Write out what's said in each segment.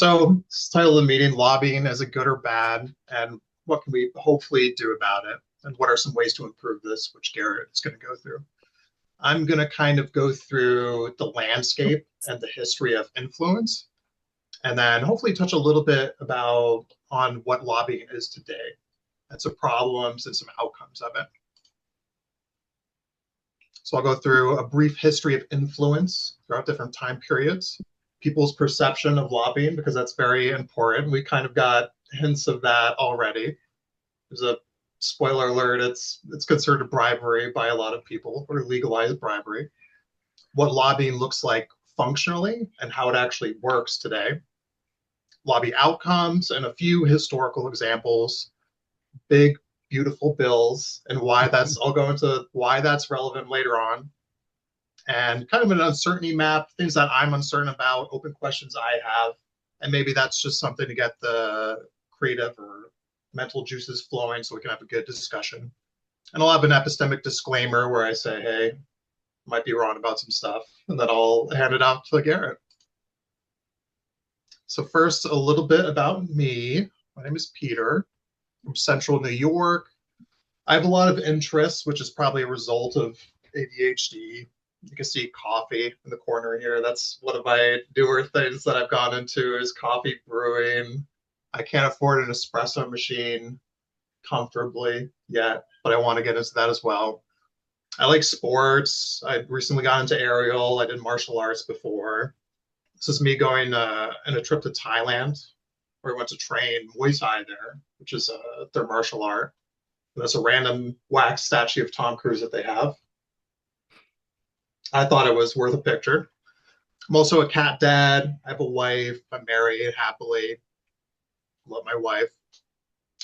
So, title of the meeting, lobbying, is it good or bad? And what can we hopefully do about it? And what are some ways to improve this, which Garrett is going to go through? I'm going to kind of go through the landscape and the history of influence, and then hopefully touch a little bit about on what lobbying is today and some problems and some outcomes of it. So I'll go through a brief history of influence throughout different time periods, people's perception of lobbying, because that's very important. We kind of got hints of that already. There's a spoiler alert, it's considered bribery by a lot of people, or legalized bribery. What lobbying looks like functionally and how it actually works today. Lobby outcomes and a few historical examples, big, beautiful bills, and why that's, I'll go into why that's relevant later on. And kind of an uncertainty map, things that I'm uncertain about, open questions I have, and maybe that's just something to get the creative or mental juices flowing so we can have a good discussion. And I'll have an epistemic disclaimer where I say, hey, might be wrong about some stuff, and then I'll hand it out to Garrett. So first, a little bit about me. My name is Peter. I'm from Central New York. I have a lot of interests, which is probably a result of ADHD. You can see coffee in the corner here. That's one of my newer things that I've gone into is coffee brewing. I can't afford an espresso machine comfortably yet, but I want to get into that as well. I like sports. I recently got into aerial. I did martial arts before. This is me going on a trip to Thailand, where we went to train Muay Thai there, which is their martial art. And that's a random wax statue of Tom Cruise that they have. I thought it was worth a picture. I'm also a cat dad. I have a wife. I'm married happily. Love my wife.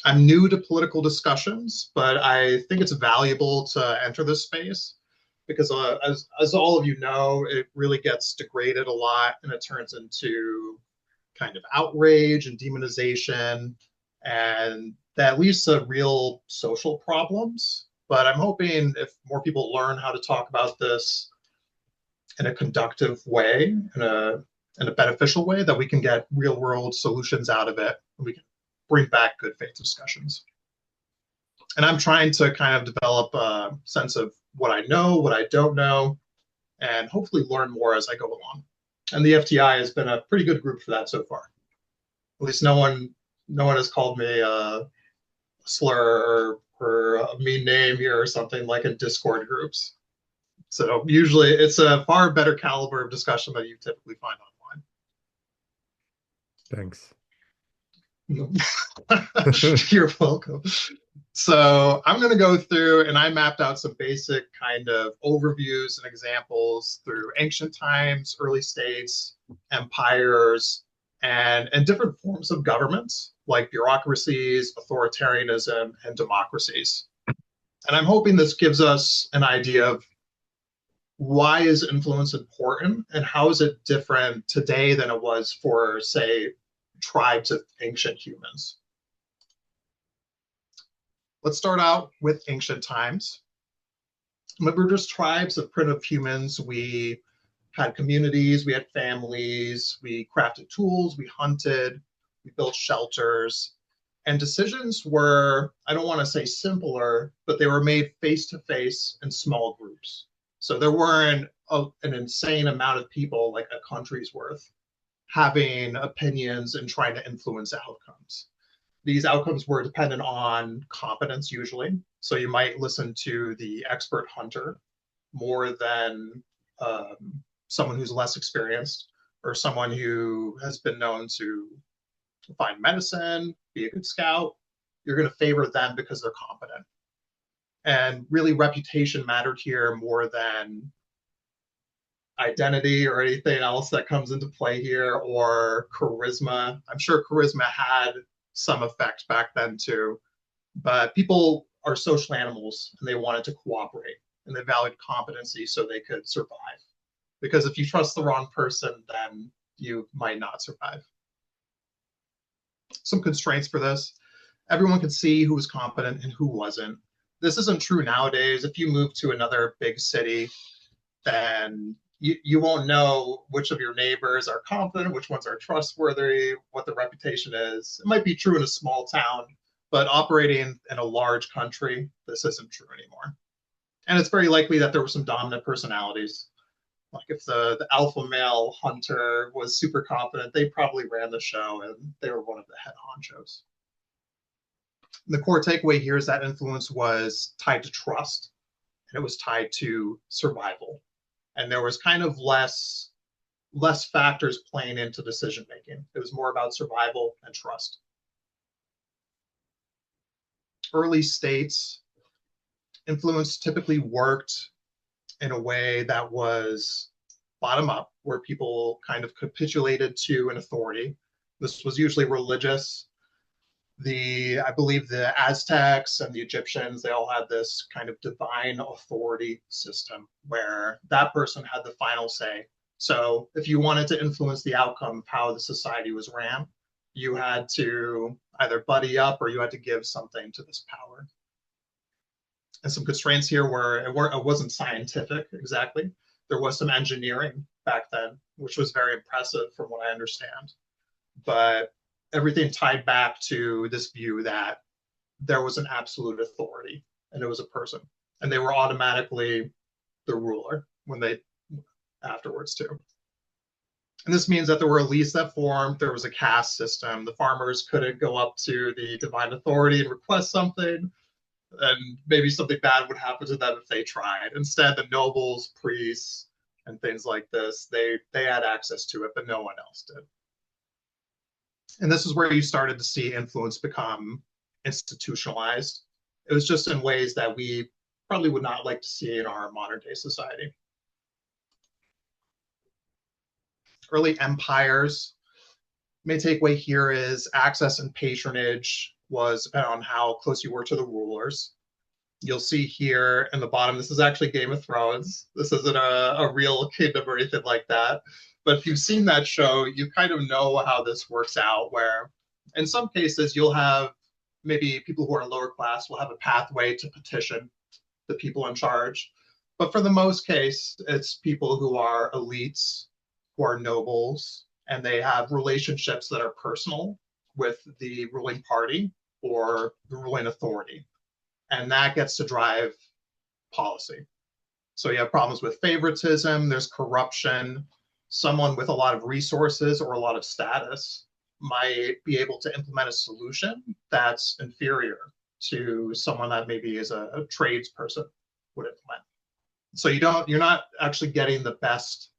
I'm new to political discussions, but I think it's valuable to enter this space because as all of you know, it really gets degraded a lot and it turns into kind of outrage and demonization, and that leads to real social problems. But I'm hoping if more people learn how to talk about this in a conductive way, in a beneficial way, that we can get real world solutions out of it, and we can bring back good faith discussions. And I'm trying to kind of develop a sense of what I know, what I don't know, and hopefully learn more as I go along. And the FTI has been a pretty good group for that so far. At least no one has called me a slur or a mean name here or something like in Discord groups. So usually it's a far better caliber of discussion than you typically find online. Thanks. You're welcome. So I'm going to go through, and I mapped out some basic kind of overviews and examples through ancient times, early states, empires, and different forms of governments like bureaucracies, authoritarianism, and democracies. And I'm hoping this gives us an idea of why is influence important and how is it different today than it was for, say, tribes of ancient humans. Let's start out with ancient times. When we were just tribes of primitive humans, we had communities, we had families, we crafted tools, we hunted, we built shelters, and decisions were, I don't want to say simpler, but they were made face-to-face in small groups. So there weren't an insane amount of people, like a country's worth, having opinions and trying to influence outcomes. These outcomes were dependent on competence usually. So you might listen to the expert hunter more than someone who's less experienced or someone who has been known to find medicine, be a good scout. You're going to favor them because they're competent. And really reputation mattered here more than identity or anything else that comes into play here, or charisma. I'm sure charisma had some effect back then too, but people are social animals and they wanted to cooperate and they valued competency so they could survive. Because if you trust the wrong person, then you might not survive. Some constraints for this. Everyone could see who was competent and who wasn't. This isn't true nowadays. If you move to another big city, then you won't know which of your neighbors are confident, which ones are trustworthy, what the reputation is. It might be true in a small town, but operating in a large country, this isn't true anymore. And it's very likely that there were some dominant personalities. Like if the alpha male hunter was super confident, they probably ran the show and they were one of the head honchos. The core takeaway here is that influence was tied to trust and it was tied to survival. And there was kind of less factors playing into decision making. It was more about survival and trust. Early states, influence typically worked in a way that was bottom up, where people kind of capitulated to an authority. This was usually religious. I believe the Aztecs and the Egyptians, they all had this kind of divine authority system where that person had the final say. So if you wanted to influence the outcome of how the society was ran, you had to either buddy up or you had to give something to this power. And some constraints here were it wasn't scientific exactly. There was some engineering back then, which was very impressive from what I understand. But everything tied back to this view that there was an absolute authority and it was a person. And they were automatically the ruler when they afterwards too. And this means that there were elites that formed, there was a caste system. The farmers couldn't go up to the divine authority and request something, and maybe something bad would happen to them if they tried. Instead, the nobles, priests, and things like this, they had access to it, but no one else did. And this is where you started to see influence become institutionalized. It was just in ways that we probably would not like to see in our modern day society. Early empires, main takeaway here is access and patronage was dependent on how close you were to the rulers. You'll see here in the bottom, this is actually Game of Thrones. This isn't a real kingdom or anything like that. But if you've seen that show, you kind of know how this works out, where in some cases you'll have maybe people who are lower class will have a pathway to petition the people in charge. But for the most case, it's people who are elites, who are nobles, and they have relationships that are personal with the ruling party or the ruling authority. And that gets to drive policy. So you have problems with favoritism, there's corruption. Someone with a lot of resources or a lot of status might be able to implement a solution that's inferior to someone that maybe is a tradesperson would implement. So you're not actually getting the best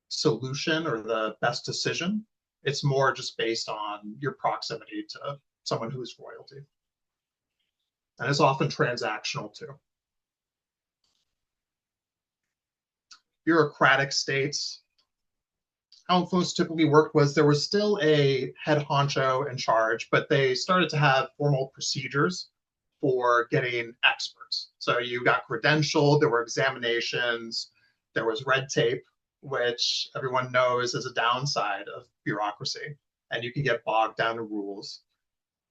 solution or the best decision. It's more just based on your proximity to someone who's royalty. And it's often transactional too. Bureaucratic states, how influence typically worked was there was still a head honcho in charge, but they started to have formal procedures for getting experts. So you got credentialed, there were examinations, there was red tape, which everyone knows is a downside of bureaucracy, and you can get bogged down in rules.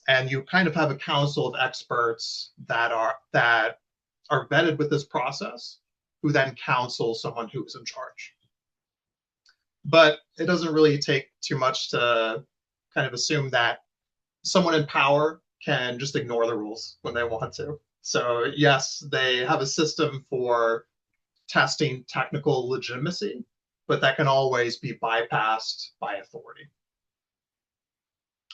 And you kind of have a council of experts that are vetted with this process, who then counsel someone who is in charge. But it doesn't really take too much to kind of assume that someone in power can just ignore the rules when they want to. So yes, they have a system for testing technical legitimacy, but that can always be bypassed by authority.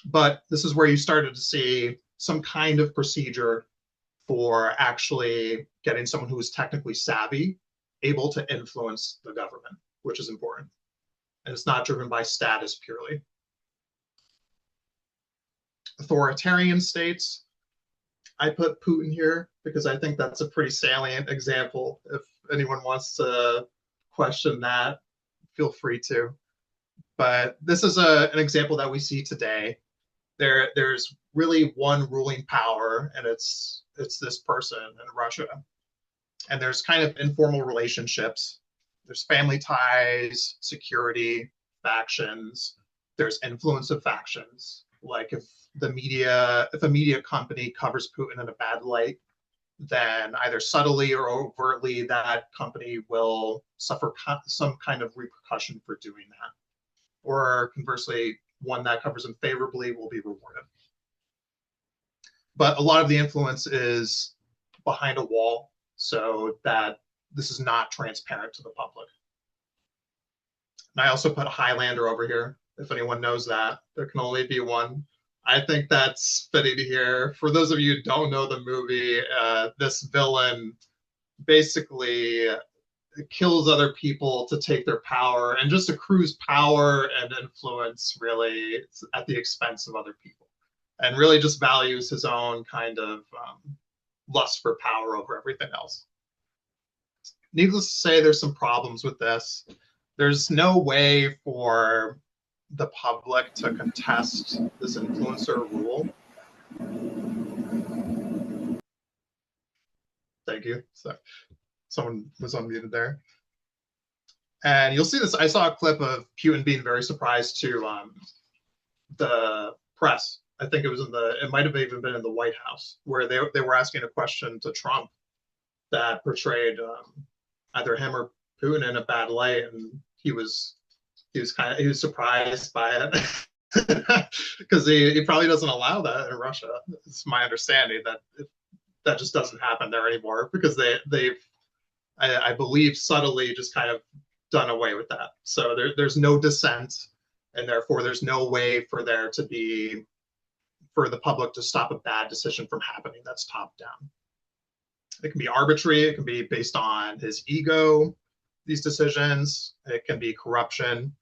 But this is where you started to see some kind of procedure for actually getting someone who is technically savvy able to influence the government, which is important. And it's not driven by status purely. Authoritarian states, I put Putin here because I think that's a pretty salient example. If anyone wants to question that, feel free to. But this is an example that we see today. There's really one ruling power, and it's this person in Russia. And there's kind of informal relationships. There's family ties, security, factions. There's influence of factions. Like if a media company covers Putin in a bad light, then either subtly or overtly that company will suffer some kind of repercussion for doing that. Or conversely, one that covers them favorably will be rewarded. But a lot of the influence is behind a wall, so that this is not transparent to the public. And I also put Highlander over here. If anyone knows that, there can only be one. I think that's fitting here. For those of you who don't know the movie, this villain basically kills other people to take their power and just accrues power and influence really at the expense of other people, and really just values his own kind of lust for power over everything else. Needless to say, there's some problems with this. There's no way for the public to contest this influencer rule. Thank you. So someone was unmuted there. And you'll see this. I saw a clip of Putin being very surprised to the press. I think it was it might have even been in the White House, where they were asking a question to Trump that portrayed either him or Putin in a bad light, and he was surprised by it because he probably doesn't allow that in Russia. It's my understanding that just doesn't happen there anymore, because they've I believe subtly just kind of done away with that. So there's no dissent, and therefore there's no way for there to be for the public to stop a bad decision from happening that's top down. It can be arbitrary. It can be based on his ego, these decisions. It can be corruption.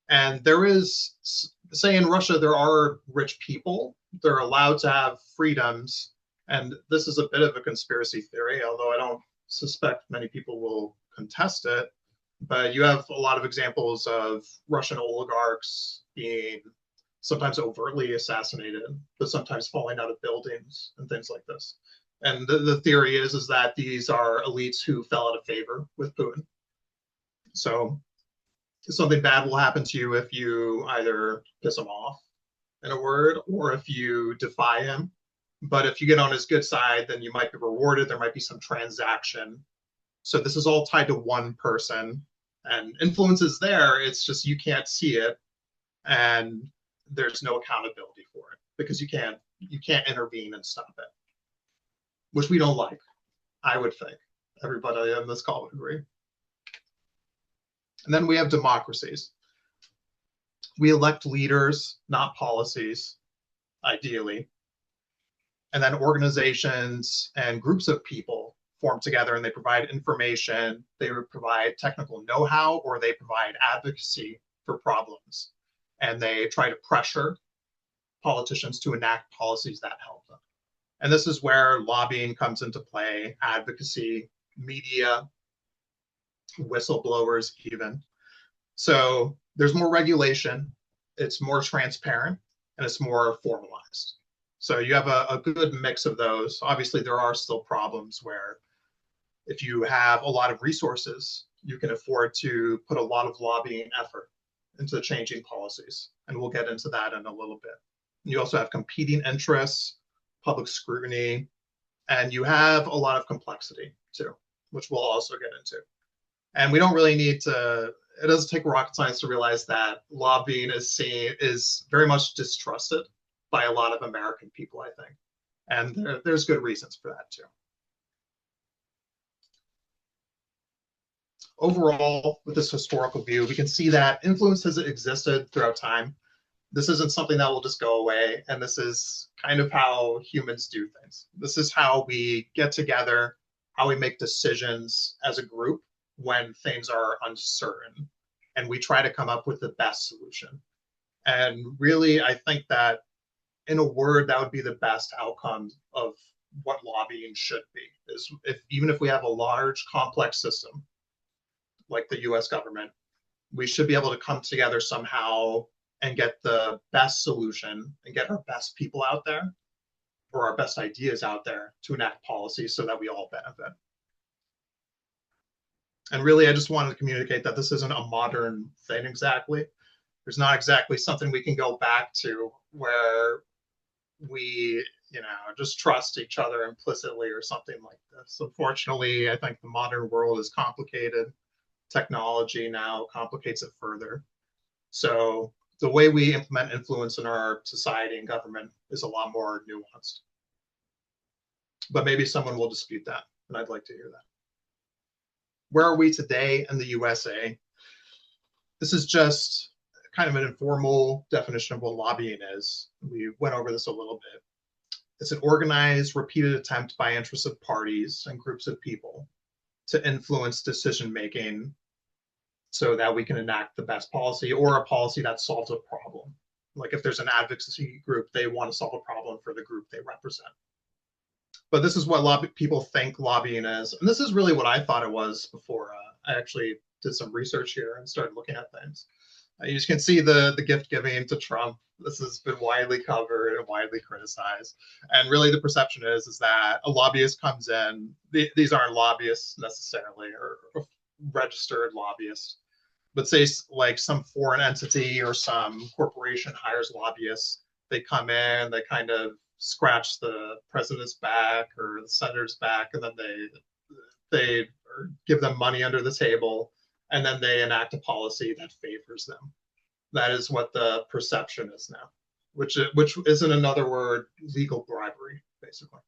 And there is, say in Russia, there are rich people. They're allowed to have freedoms. And this is a bit of a conspiracy theory, although I don't suspect many people will contest it. But you have a lot of examples of Russian oligarchs being sometimes overtly assassinated, but sometimes falling out of buildings and things like this. And the theory is that these are elites who fell out of favor with Putin. So something bad will happen to you if you either piss him off, in a word, or if you defy him. But if you get on his good side, then you might be rewarded. There might be some transaction. So this is all tied to one person, and influence is there. It's just you can't see it, and there's no accountability for it because you can't intervene and stop it, which we don't like. I would think everybody on this call would agree. And then we have democracies. We elect leaders, not policies, ideally. And then organizations and groups of people form together, and they provide information, they provide technical know-how, or they provide advocacy for problems. And they try to pressure politicians to enact policies that help them. And this is where lobbying comes into play, advocacy, media, whistleblowers even. So there's more regulation, it's more transparent, and it's more formalized. So you have a good mix of those. Obviously, there are still problems where if you have a lot of resources, you can afford to put a lot of lobbying effort into changing policies. And we'll get into that in a little bit. You also have competing interests, public scrutiny, and you have a lot of complexity too, which we'll also get into. And we don't really need to, it doesn't take rocket science to realize that lobbying is very much distrusted by a lot of American people, I think. And there's good reasons for that too. Overall, with this historical view, we can see that influence has existed throughout time. This isn't something that will just go away. And this is kind of how humans do things. This is how we get together, how we make decisions as a group when things are uncertain. And we try to come up with the best solution. And really, I think that in a word, that would be the best outcome of what lobbying should be, is even if we have a large, complex system, like the US government, we should be able to come together somehow and get the best solution and get our best people out there, or our best ideas out there to enact policies so that we all benefit. And really, I just wanted to communicate that this isn't a modern thing exactly. There's not exactly something we can go back to where we just trust each other implicitly or something like this. Unfortunately, I think the modern world is complicated. Technology now complicates it further. So the way we implement influence in our society and government is a lot more nuanced. But maybe someone will dispute that, and I'd like to hear that. Where are we today in the USA? This is just kind of an informal definition of what lobbying is. We went over this a little bit. It's an organized, repeated attempt by interested parties and groups of people to influence decision-making so that we can enact the best policy or a policy that solves a problem. Like if there's an advocacy group, they want to solve a problem for the group they represent. But this is what people think lobbying is. And this is really what I thought it was before I actually did some research here and started looking at things. You can see the gift giving to Trump. This has been widely covered and widely criticized. And really the perception is that a lobbyist comes in. These aren't lobbyists necessarily or registered lobbyists. But say like some foreign entity or some corporation hires lobbyists. They come in, they kind of scratch the president's back or the senator's back, and then they give them money under the table, and then they enact a policy that favors them. That is what the perception is now, which is in another word, legal bribery, basically.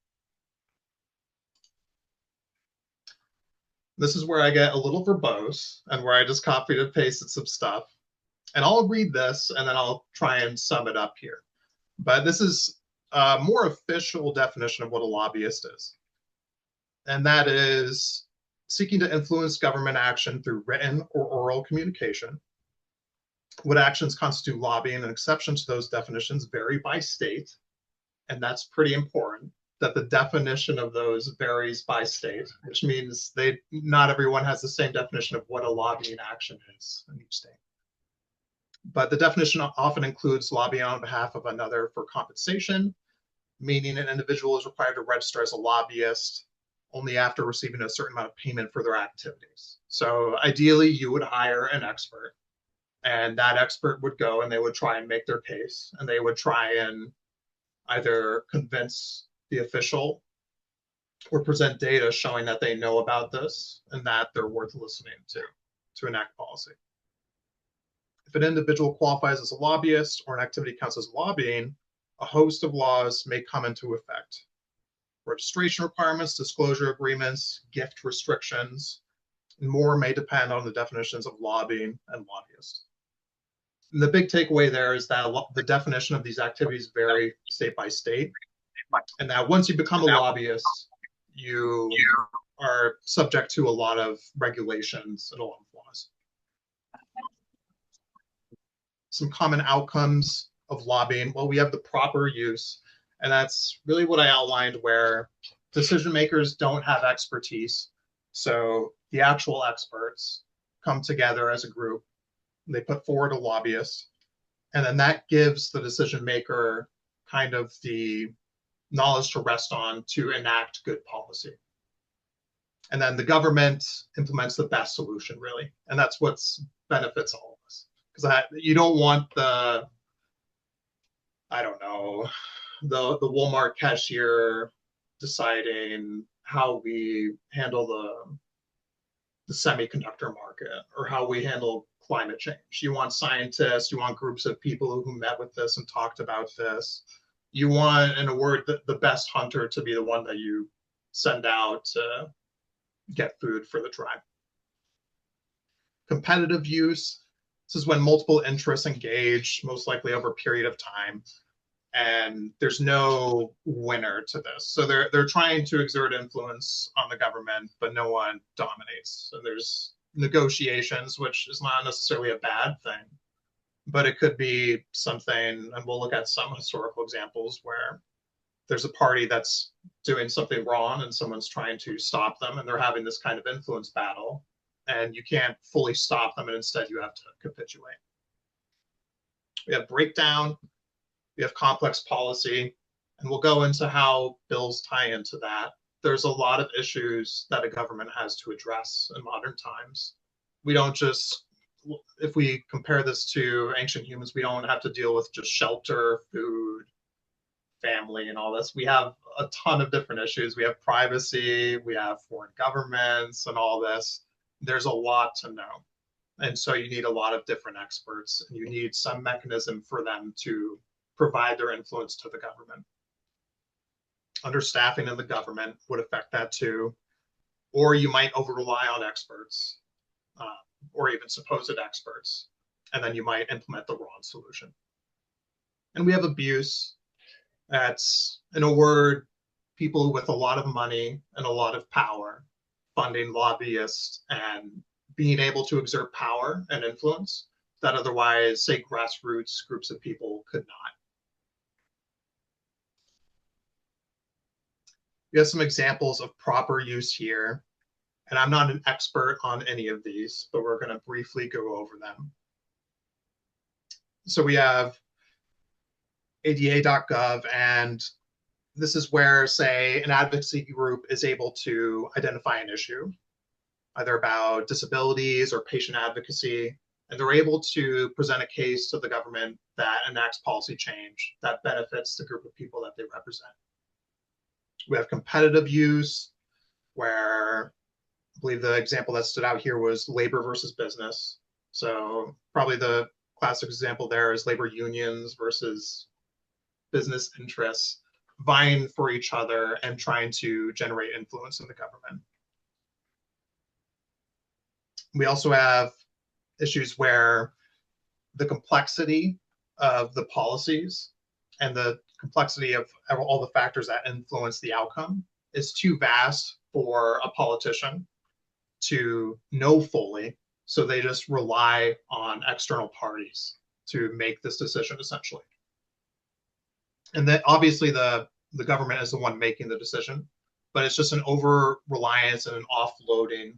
This is where I get a little verbose and where I just copied and pasted some stuff. And I'll read this and then I'll try and sum it up here. But this is a more official definition of what a lobbyist is. And that is seeking to influence government action through written or oral communication. What actions constitute lobbying and exceptions to those definitions vary by state. And that's pretty important, that the definition of those varies by state, which means not everyone has the same definition of what a lobbying action is in each state. But the definition often includes lobbying on behalf of another for compensation, meaning an individual is required to register as a lobbyist only after receiving a certain amount of payment for their activities. So ideally, you would hire an expert, and that expert would go and they would try and make their case, and they would try and either convince the official or present data showing that they know about this and that they're worth listening to enact policy. If an individual qualifies as a lobbyist or an activity counts as lobbying, a host of laws may come into effect. Registration requirements, disclosure agreements, gift restrictions, and more may depend on the definitions of lobbying and lobbyist. And the big takeaway there is that the definition of these activities vary state by state, and that once you become a lobbyist, you are subject to a lot of regulations and a lot of laws. Some common outcomes of lobbying. Well, we have the proper use, and that's really what I outlined, where decision makers don't have expertise. So the actual experts come together as a group, they put forward a lobbyist, and then that gives the decision maker kind of the knowledge to rest on to enact good policy. And then the government implements the best solution, really. And that's what benefits all of us. Because you don't want the Walmart cashier deciding how we handle the semiconductor market or how we handle climate change. You want scientists, you want groups of people who met with this and talked about this. You want, in a word, the best hunter to be the one that you send out to get food for the tribe. Competitive use. This is when multiple interests engage, most likely over a period of time, and there's no winner to this. So they're trying to exert influence on the government, but no one dominates. So there's negotiations, which is not necessarily a bad thing, but it could be something, and we'll look at some historical examples where there's a party that's doing something wrong and someone's trying to stop them, and they're having this kind of influence battle, and you can't fully stop them, and instead you have to capitulate. We have breakdown, we have complex policy, and we'll go into how bills tie into that. There's a lot of issues that a government has to address in modern times. We don't just, if we compare this to ancient humans, we don't have to deal with just shelter, food, family and all this. We have a ton of different issues. We have privacy, we have foreign governments and all this. There's a lot to know. And so you need a lot of different experts, and you need some mechanism for them to provide their influence to the government. Understaffing in the government would affect that too. Or you might over rely on experts, or even supposed experts, and then you might implement the wrong solution. And we have abuse. That's, in a word, people with a lot of money and a lot of power funding lobbyists and being able to exert power and influence that otherwise, say, grassroots groups of people could not. We have some examples of proper use here, and I'm not an expert on any of these, but we're going to briefly go over them. So we have ada.gov, and this is where, say, an advocacy group is able to identify an issue, either about disabilities or patient advocacy, and they're able to present a case to the government that enacts policy change that benefits the group of people that they represent. We have competitive use, where I believe the example that stood out here was labor versus business. So probably the classic example there is labor unions versus business interests vying for each other and trying to generate influence in the government. We also have issues where the complexity of the policies and the complexity of all the factors that influence the outcome is too vast for a politician to know fully, so they just rely on external parties to make this decision, essentially. And that obviously the government is the one making the decision, but it's just an over-reliance and an offloading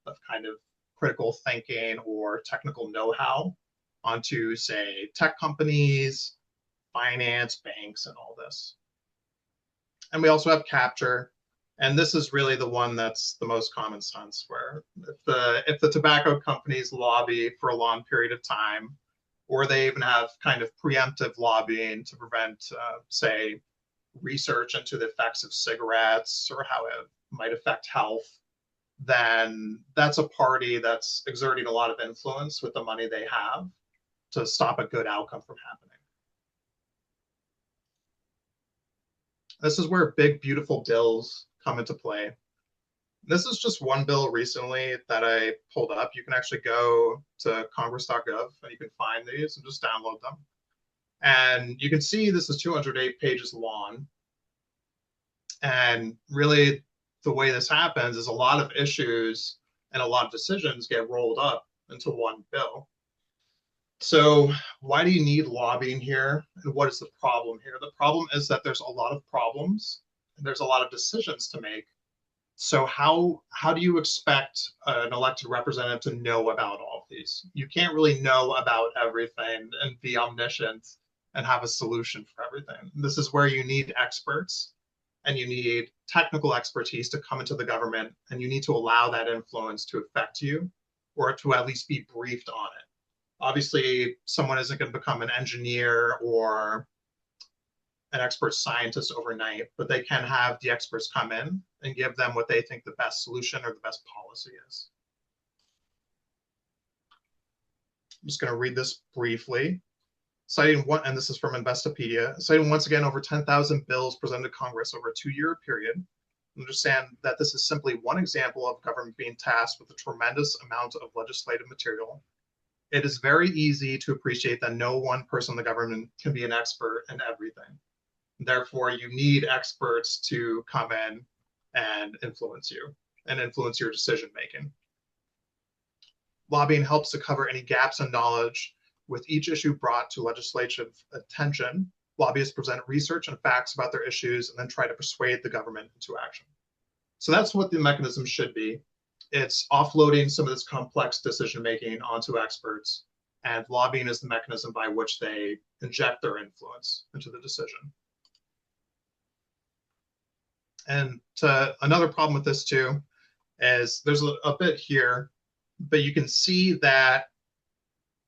of kind of critical thinking or technical know-how onto, say, tech companies, finance, banks, and all this. And we also have capture. And this is really the one that's the most common sense, where if the tobacco companies lobby for a long period of time, or they even have kind of preemptive lobbying to prevent, say, research into the effects of cigarettes or how it might affect health, then that's a party that's exerting a lot of influence with the money they have to stop a good outcome from happening. This is where big, beautiful bills come into play. This is just one bill recently that I pulled up. You can actually go to congress.gov and you can find these and just download them. And you can see this is 208 pages long. And really, the way this happens is a lot of issues and a lot of decisions get rolled up into one bill. So why do you need lobbying here? And what is the problem here? The problem is that there's a lot of problems and there's a lot of decisions to make. So how do you expect an elected representative to know about all of these? You can't really know about everything and be omniscient and have a solution for everything. This is where you need experts and you need technical expertise to come into the government, and you need to allow that influence to affect you or to at least be briefed on it. Obviously, someone isn't going to become an engineer or an expert scientist overnight, but they can have the experts come in and give them what they think the best solution or the best policy is. I'm just going to read this briefly. Citing one, and this is from Investopedia, citing once again over 10,000 bills presented to Congress over a 2-year period. Understand that this is simply one example of government being tasked with a tremendous amount of legislative material. It is very easy to appreciate that no one person in the government can be an expert in everything. Therefore, you need experts to come in and influence you and influence your decision making. Lobbying helps to cover any gaps in knowledge. With each issue brought to legislative attention, lobbyists present research and facts about their issues and then try to persuade the government into action. So that's what the mechanism should be. It's offloading some of this complex decision making onto experts, and lobbying is the mechanism by which they inject their influence into the decision. And another problem with this too is there's a bit here, but you can see that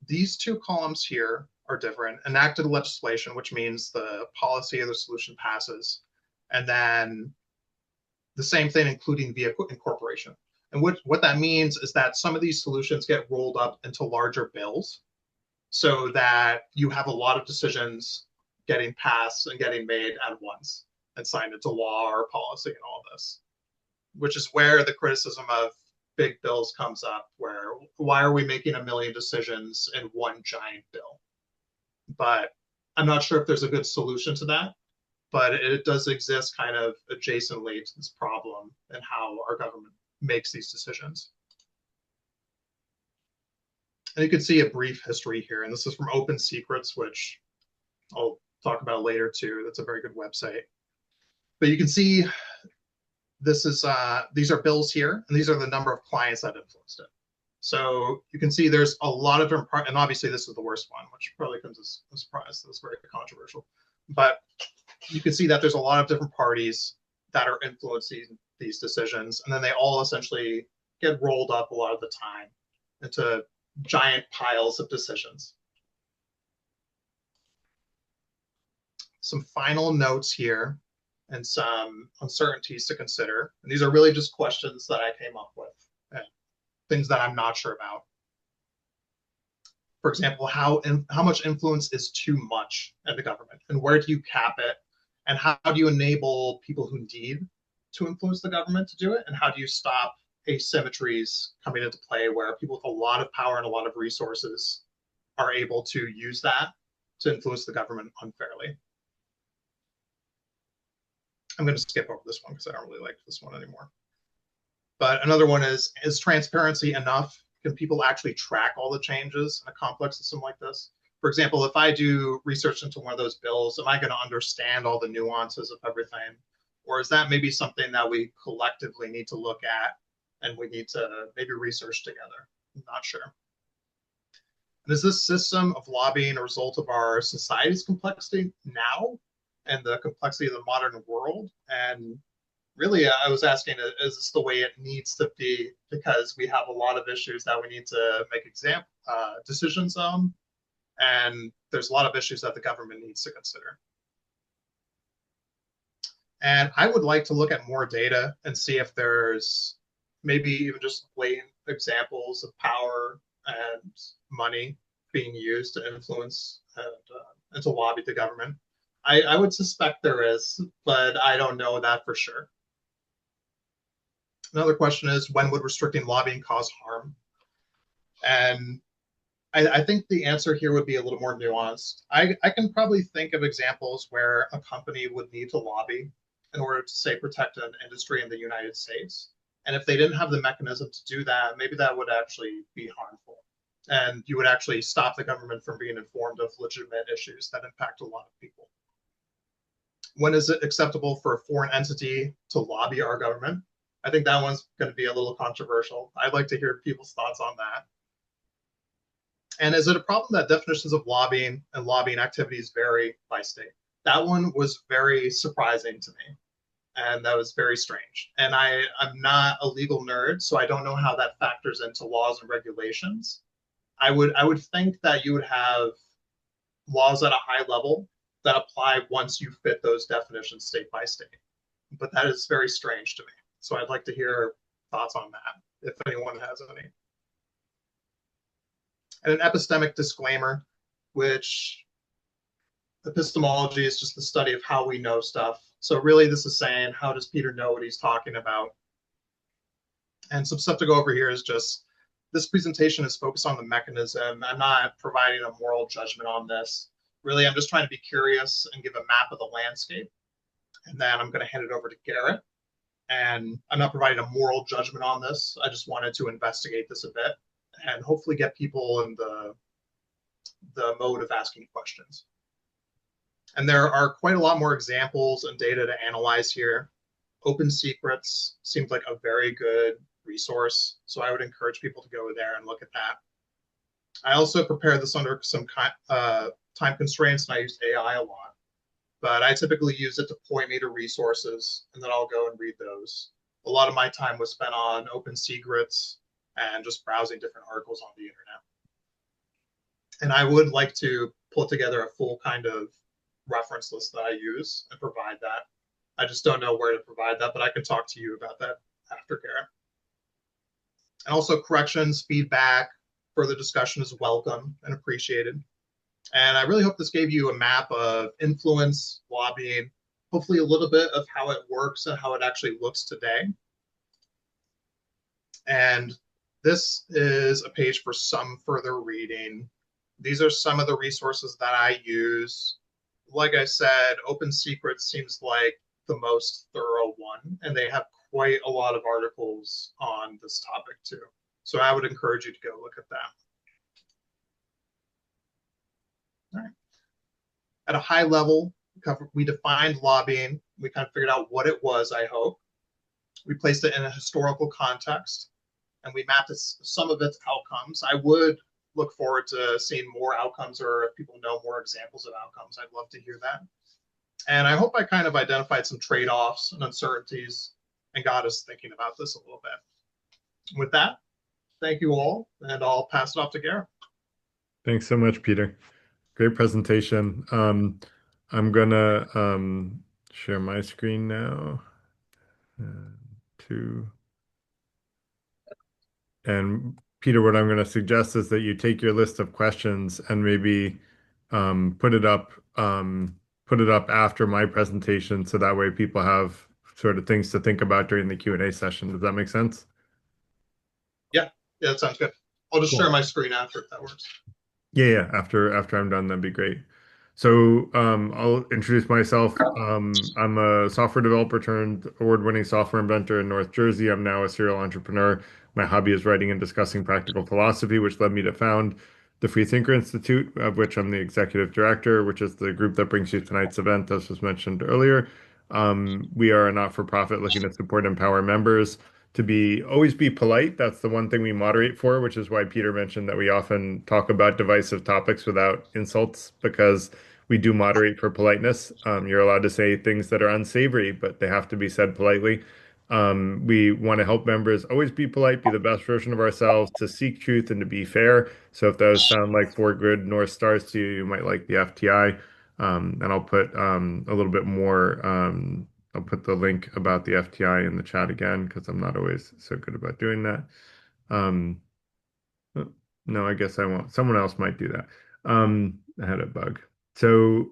these two columns here are different. Enacted legislation, which means the policy or the solution passes. And then the same thing, including via incorporation. And what that means is that some of these solutions get rolled up into larger bills so that you have a lot of decisions getting passed and getting made at once and signed into law or policy and all this, which is where the criticism of big bills comes up, where why are we making a million decisions in one giant bill? But I'm not sure if there's a good solution to that, but it does exist kind of adjacently to this problem and how our government makes these decisions. And you can see a brief history here, and this is from Open Secrets, which I'll talk about later too. That's a very good website. But you can see this is these are bills here, and these are the number of clients that influenced it. So you can see there's a lot of different parts, and obviously this is the worst one, which probably comes as a surprise. That's very controversial. But you can see that there's a lot of different parties that are influencing these decisions, and then they all essentially get rolled up a lot of the time into giant piles of decisions. Some final notes here and some uncertainties to consider. And these are really just questions that I came up with and things that I'm not sure about. For example, how much influence is too much in the government, and where do you cap it? And how do you enable people who need to influence the government to do it? And how do you stop asymmetries coming into play where people with a lot of power and a lot of resources are able to use that to influence the government unfairly? I'm going to skip over this one because I don't really like this one anymore. But another one is transparency enough? Can people actually track all the changes in a complex system like this? For example, if I do research into one of those bills, am I going to understand all the nuances of everything? Or is that maybe something that we collectively need to look at and we need to maybe research together? I'm not sure. And is this system of lobbying a result of our society's complexity now and the complexity of the modern world? And really, I was asking, is this the way it needs to be? Because we have a lot of issues that we need to make decisions on, and there's a lot of issues that the government needs to consider. And I would like to look at more data and see if there's maybe even just blatant examples of power and money being used to influence and to lobby the government. I would suspect there is, but I don't know that for sure. Another question is, when would restricting lobbying cause harm? And I think the answer here would be a little more nuanced. I can probably think of examples where a company would need to lobby in order to, say, protect an industry in the United States. And if they didn't have the mechanism to do that, maybe that would actually be harmful. And you would actually stop the government from being informed of legitimate issues that impact a lot of people. When is it acceptable for a foreign entity to lobby our government? I think that one's going to be a little controversial. I'd like to hear people's thoughts on that. And is it a problem that definitions of lobbying and lobbying activities vary by state? That one was very surprising to me. And that was very strange. And I'm not a legal nerd, so I don't know how that factors into laws and regulations. I would think that you would have laws at a high level that apply once you fit those definitions state by state. But that is very strange to me. So I'd like to hear thoughts on that, if anyone has any. And an epistemic disclaimer, which epistemology is just the study of how we know stuff. So really this is saying, how does Peter know what he's talking about? And some stuff to go over here is just, this presentation is focused on the mechanism. I'm not providing a moral judgment on this. Really, I'm just trying to be curious and give a map of the landscape. And then I'm going to hand it over to Garrett. And I'm not providing a moral judgment on this. I just wanted to investigate this a bit and hopefully get people in the mode of asking questions. And there are quite a lot more examples and data to analyze here. Open Secrets seems like a very good resource, so I would encourage people to go there and look at that. I also prepared this under some time constraints, and I used AI a lot. But I typically use it to point me to resources, and then I'll go and read those. A lot of my time was spent on Open Secrets and just browsing different articles on the internet. And I would like to put together a full kind of reference list that I use and provide that. I just don't know where to provide that, but I can talk to you about that after, Kara. And also corrections, feedback, further discussion is welcome and appreciated. And I really hope this gave you a map of influence, lobbying, hopefully a little bit of how it works and how it actually looks today. And this is a page for some further reading. These are some of the resources that I use. Like I said, Open Secrets seems like the most thorough one, and they have quite a lot of articles on this topic too. So I would encourage you to go look at that. All right. At a high level, we defined lobbying. We kind of figured out what it was, I hope. We placed it in a historical context, and we mapped some of its outcomes. I would look forward to seeing more outcomes, or if people know more examples of outcomes, I'd love to hear that. And I hope I kind of identified some trade-offs and uncertainties and got us thinking about this a little bit. With that, thank you all, and I'll pass it off to Gareth. Thanks so much, Peter. Great presentation. I'm gonna share my screen now. Uh, two. And Peter, what I'm going to suggest is that you take your list of questions and maybe um, put it up put it up after my presentation, so that way people have sort of things to think about during the Q&A session. Does that make sense? Yeah, yeah, that sounds good. I'll just share Cool. my screen after if that works. Yeah, yeah. After I'm done, that'd be great. So I'll introduce myself. I'm a software developer turned award-winning software inventor in North Jersey. I'm now a serial entrepreneur. My hobby is writing and discussing practical philosophy, which led me to found the Freethinker Institute, of which I'm the executive director, which is the group that brings you tonight's event, as was mentioned earlier. We are a not-for-profit looking to support and empower members to be always be polite. That's the one thing we moderate for, which is why Peter mentioned that we often talk about divisive topics without insults, because we do moderate for politeness. You're allowed to say things that are unsavory, but they have to be said politely. We want to help members always be polite, be the best version of ourselves, to seek truth and to be fair. So if those sound like four good North Stars to you, you might like the FTI. And I'll put a little bit more. I'll put the link about the FTI in the chat again because I'm not always so good about doing that. Um, no, I guess I won't. Someone else might do that. I had a bug. So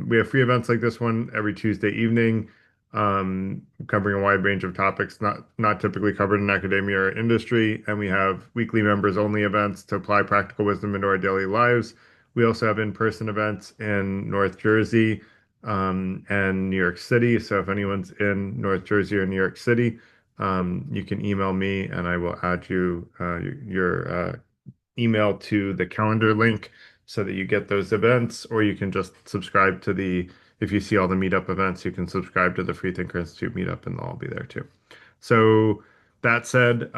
we have free events like this one every Tuesday evening, covering a wide range of topics not typically covered in academia or industry. And we have weekly members only events to apply practical wisdom into our daily lives. We also have in-person events in North Jersey and New York City. So if anyone's in North Jersey or New York City, you can email me and I will add you your email to the calendar link so that you get those events, or you can just subscribe to if you see all the meetup events, you can subscribe to the Freethinker Institute meetup and they'll all be there too. So that said,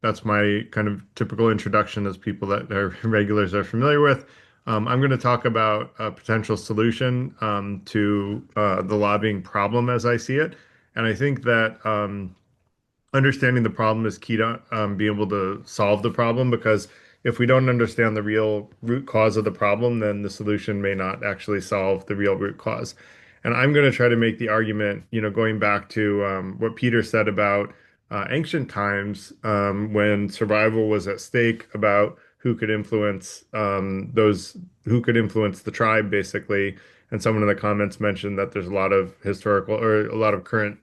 that's my kind of typical introduction as people that are regulars are familiar with. I'm going to talk about a potential solution to the lobbying problem as I see it. And I think that understanding the problem is key to being able to solve the problem, because if we don't understand the real root cause of the problem, then the solution may not actually solve the real root cause. And I'm going to try to make the argument, going back to what Peter said about ancient times when survival was at stake, about who could influence who could influence the tribe, basically. And someone in the comments mentioned that there's a lot of historical or a lot of current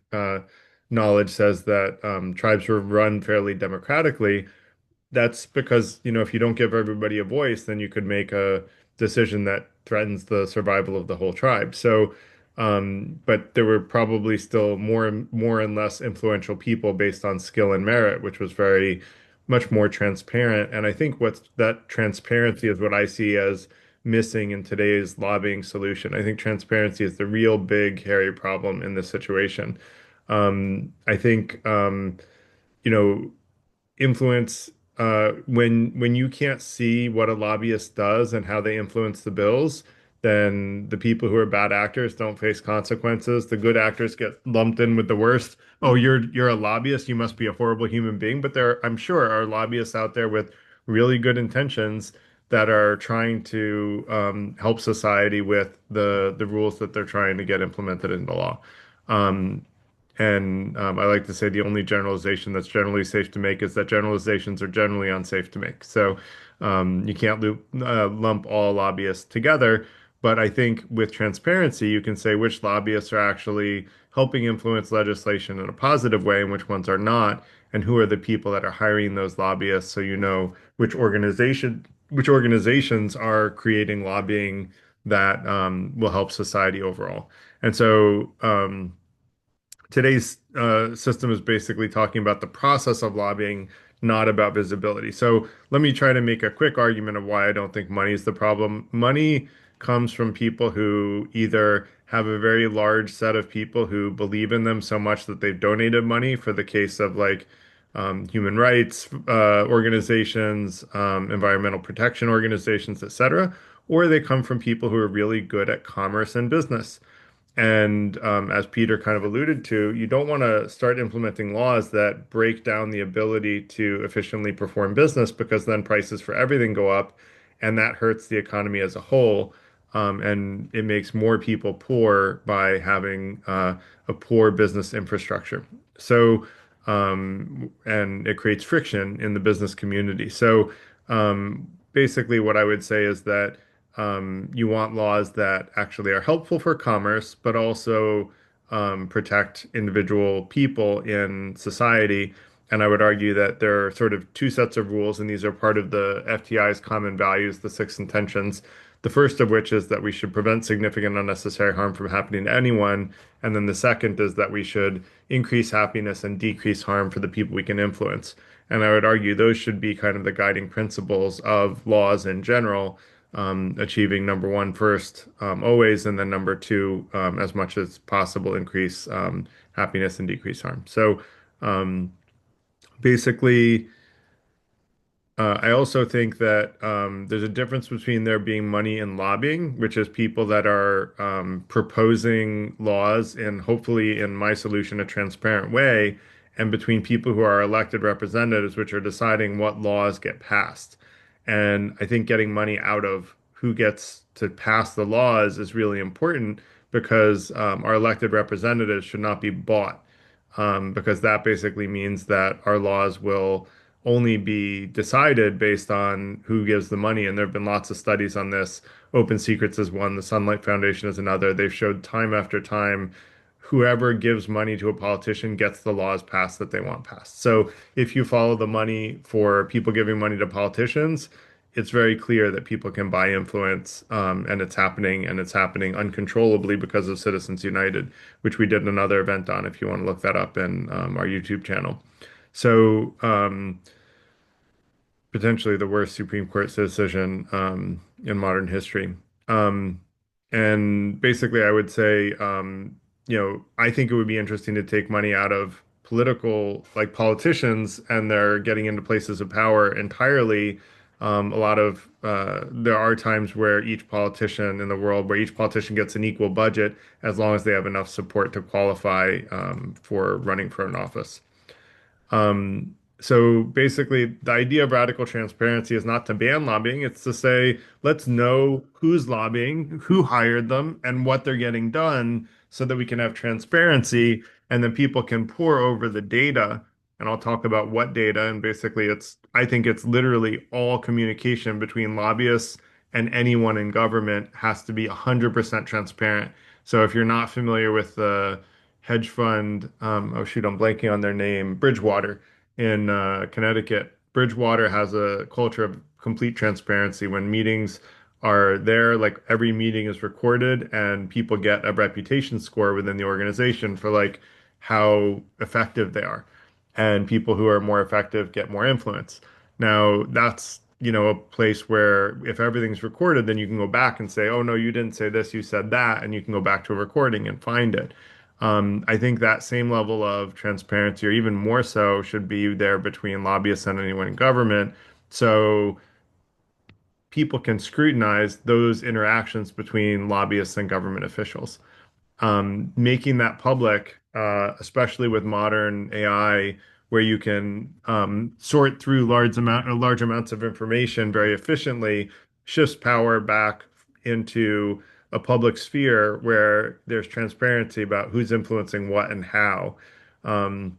knowledge says that tribes were run fairly democratically. That's because, if you don't give everybody a voice, then you could make a decision that threatens the survival of the whole tribe. So, but there were probably still more and less influential people based on skill and merit, which was very much more transparent. And I think what's that transparency is what I see as missing in today's lobbying solution. I think transparency is the real big, hairy problem in this situation. I think you know influence when you can't see what a lobbyist does and how they influence the bills, then the people who are bad actors don't face consequences. The good actors get lumped in with the worst. Oh, you're a lobbyist, you must be a horrible human being. But I'm sure, are lobbyists out there with really good intentions that are trying to help society with the rules that they're trying to get implemented into law. Um, and I like to say the only generalization that's generally safe to make is that generalizations are generally unsafe to make. So you can't lump all lobbyists together. But I think with transparency, you can say which lobbyists are actually helping influence legislation in a positive way and which ones are not, and who are the people that are hiring those lobbyists, so you know which organizations are creating lobbying that will help society overall. And so today's system is basically talking about the process of lobbying, not about visibility. So let me try to make a quick argument of why I don't think money is the problem. Money comes from people who either have a very large set of people who believe in them so much that they've donated money for the case of like human rights organizations, environmental protection organizations, etc., or they come from people who are really good at commerce and business. And as Peter kind of alluded to, you don't want to start implementing laws that break down the ability to efficiently perform business because then prices for everything go up and that hurts the economy as a whole. And it makes more people poor by having a poor business infrastructure. So, and it creates friction in the business community. So, basically, what I would say is that you want laws that actually are helpful for commerce, but also protect individual people in society. And I would argue that there are sort of two sets of rules, and these are part of the FTI's common values, the six intentions. The first of which is that we should prevent significant unnecessary harm from happening to anyone. And then the second is that we should increase happiness and decrease harm for the people we can influence. And I would argue those should be kind of the guiding principles of laws in general, achieving number one first, always, and then number two, as much as possible, increase happiness and decrease harm. So um, basically, I also think that there's a difference between there being money and lobbying, which is people that are proposing laws and hopefully, in my solution, a transparent way, and between people who are elected representatives, which are deciding what laws get passed. And I think getting money out of who gets to pass the laws is really important because our elected representatives should not be bought, because that basically means that our laws will only be decided based on who gives the money. And there have been lots of studies on this. Open Secrets is one, the Sunlight Foundation is another. They've showed time after time whoever gives money to a politician gets the laws passed that they want passed. So if you follow the money for people giving money to politicians, it's very clear that people can buy influence, and it's happening uncontrollably because of Citizens United, which we did another event on if you want to look that up in our YouTube channel. So, potentially the worst Supreme Court decision in modern history. Um, and basically, I would say, I think it would be interesting to take money out of like politicians, and they're getting into places of power entirely. There are times where each politician in the world, where each politician gets an equal budget as long as they have enough support to qualify for running for an office. So basically, the idea of radical transparency is not to ban lobbying, it's to say, let's know who's lobbying, who hired them, and what they're getting done so that we can have transparency and then people can pore over the data. And I'll talk about what data. And basically, I think it's literally all communication between lobbyists and anyone in government has to be 100% transparent. So if you're not familiar with the hedge fund. Oh shoot, I'm blanking on their name. Bridgewater in Connecticut. Bridgewater has a culture of complete transparency. When meetings are there, like every meeting is recorded, and people get a reputation score within the organization for like how effective they are. And people who are more effective get more influence. Now, that's, a place where if everything's recorded, then you can go back and say, oh, no, you didn't say this, you said that, and you can go back to a recording and find it. I think that same level of transparency, or even more so, should be there between lobbyists and anyone in government. So people can scrutinize those interactions between lobbyists and government officials. Making that public, especially with modern AI, where you can sort through large amounts of information very efficiently, shifts power back into a public sphere where there's transparency about who's influencing what and how. Um,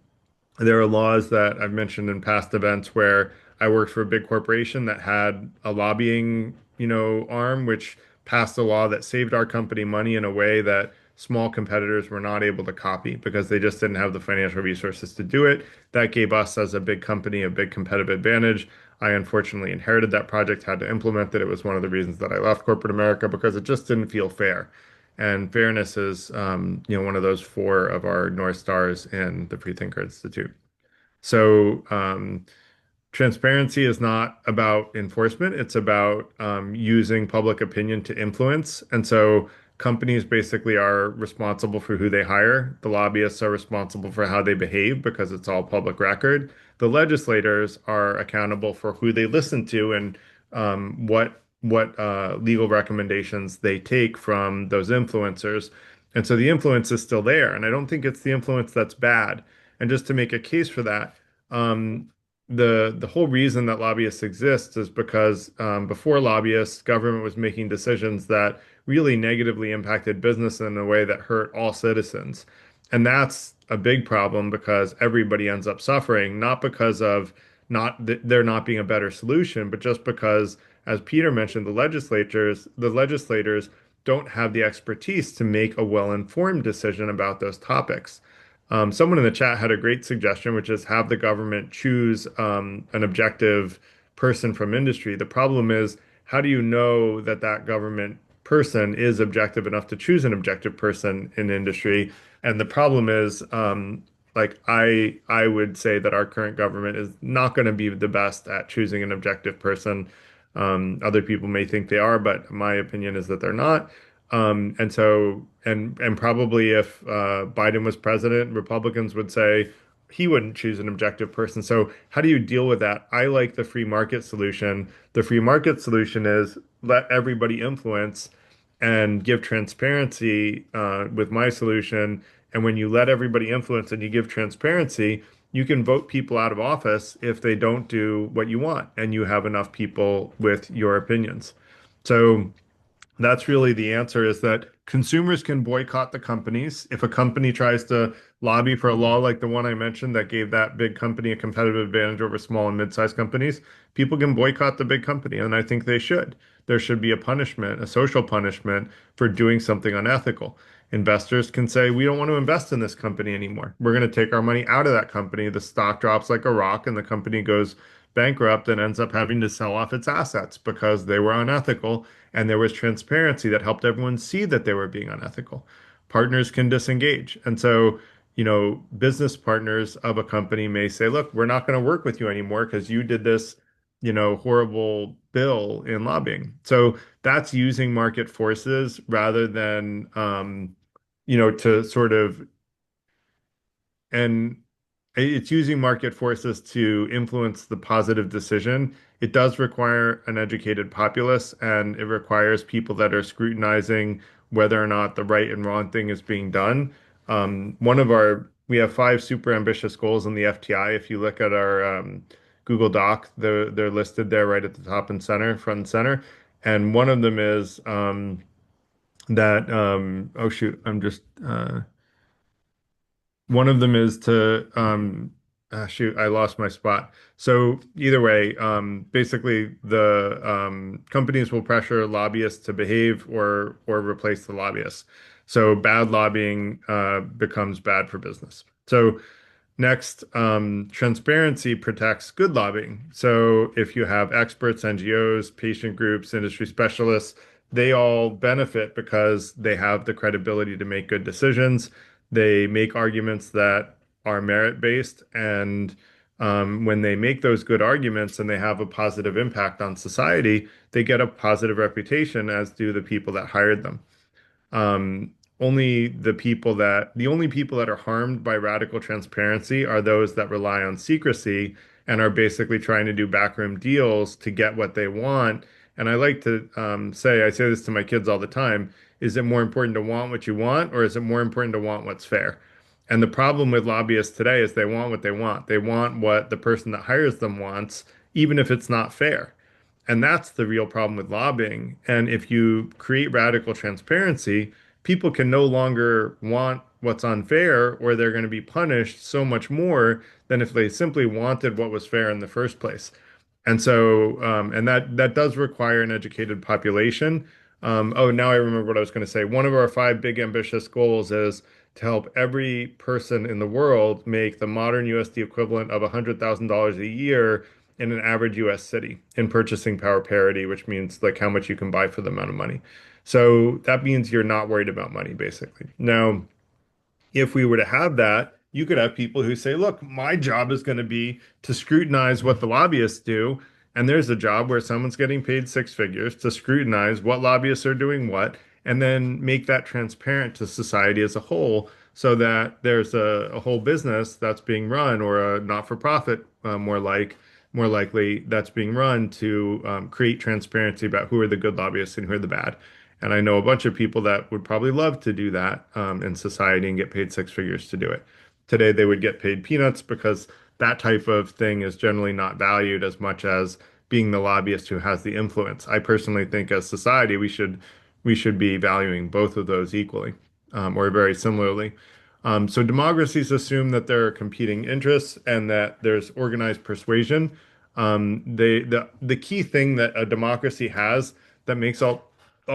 there are laws that I've mentioned in past events where I worked for a big corporation that had a lobbying, arm, which passed a law that saved our company money in a way that small competitors were not able to copy because they just didn't have the financial resources to do it. That gave us, as a big company, a big competitive advantage. I unfortunately inherited that project, had to implement it. It was one of the reasons that I left corporate America because it just didn't feel fair. And fairness is, one of those four of our North Stars in the Freethinker Institute. So, transparency is not about enforcement, it's about using public opinion to influence. And so, companies basically are responsible for who they hire. The lobbyists are responsible for how they behave because it's all public record. The legislators are accountable for who they listen to and what legal recommendations they take from those influencers. And so the influence is still there. And I don't think it's the influence that's bad. And just to make a case for that, um, the whole reason that lobbyists exist is because before lobbyists, government was making decisions that really negatively impacted business in a way that hurt all citizens. And that's a big problem because everybody ends up suffering, not because of not th there not being a better solution, but just because, as Peter mentioned, the legislators don't have the expertise to make a well-informed decision about those topics. Someone in the chat had a great suggestion, which is have the government choose an objective person from industry. The problem is, how do you know that that government person is objective enough to choose an objective person in industry? And the problem is, like I would say that our current government is not going to be the best at choosing an objective person. Other people may think they are, but my opinion is that they're not. And probably if Biden was president, Republicans would say he wouldn't choose an objective person. So how do you deal with that? I like the free market solution. The free market solution is let everybody influence and give transparency with my solution. And when you let everybody influence and you give transparency, you can vote people out of office if they don't do what you want, and you have enough people with your opinions. So that's really the answer is that consumers can boycott the companies. If a company tries to lobby for a law like the one I mentioned that gave that big company a competitive advantage over small and mid-sized companies, people can boycott the big company, and I think they should. There should be a punishment, a social punishment for doing something unethical. Investors can say, we don't want to invest in this company anymore. We're going to take our money out of that company. The stock drops like a rock, and the company goes bankrupt and ends up having to sell off its assets because they were unethical and there was transparency that helped everyone see that they were being unethical. Partners can disengage. And so, business partners of a company may say, look, we're not going to work with you anymore because you did this, horrible bill in lobbying. So that's using market forces rather than, to sort of and it's using market forces to influence the positive decision. It does require an educated populace, and it requires people that are scrutinizing whether or not the right and wrong thing is being done. We have five super ambitious goals in the FTI. If you look at our Google Doc, they're listed there right at the top and center, front and center. And one of them is oh shoot, one of them is to shoot, I lost my spot. So either way, basically the companies will pressure lobbyists to behave or replace the lobbyists. So bad lobbying becomes bad for business. So next, transparency protects good lobbying. So if you have experts, NGOs, patient groups, industry specialists, they all benefit because they have the credibility to make good decisions. They make arguments that are merit-based, and when they make those good arguments and they have a positive impact on society, they get a positive reputation, as do the people that hired them. Um, the only people that are harmed by radical transparency are those that rely on secrecy and are basically trying to do backroom deals to get what they want. And I like to I say this to my kids all the time, is it more important to want what you want, or is it more important to want what's fair? And the problem with lobbyists today is they want what they want. They want what the person that hires them wants, even if it's not fair. And that's the real problem with lobbying. And if you create radical transparency, people can no longer want what's unfair, or they're going to be punished so much more than if they simply wanted what was fair in the first place. And so, and that does require an educated population. Oh, now I remember what I was going to say. One of our five big ambitious goals is to help every person in the world make the modern USD equivalent of $100,000 a year in an average US city in purchasing power parity, which means like how much you can buy for the amount of money. So that means you're not worried about money, basically. Now, if we were to have that, you could have people who say, look, my job is going to be to scrutinize what the lobbyists do. And there's a job where someone's getting paid six figures to scrutinize what lobbyists are doing what, and then make that transparent to society as a whole so that there's a whole business that's being run, or a not-for-profit, more likely, that's being run to create transparency about who are the good lobbyists and who are the bad. And I know a bunch of people that would probably love to do that in society and get paid six figures to do it. Today, they would get paid peanuts because that type of thing is generally not valued as much as being the lobbyist who has the influence. I personally think as society, we should be valuing both of those equally, or very similarly. So democracies assume that there are competing interests and that there's organized persuasion. The key thing that a democracy has that makes all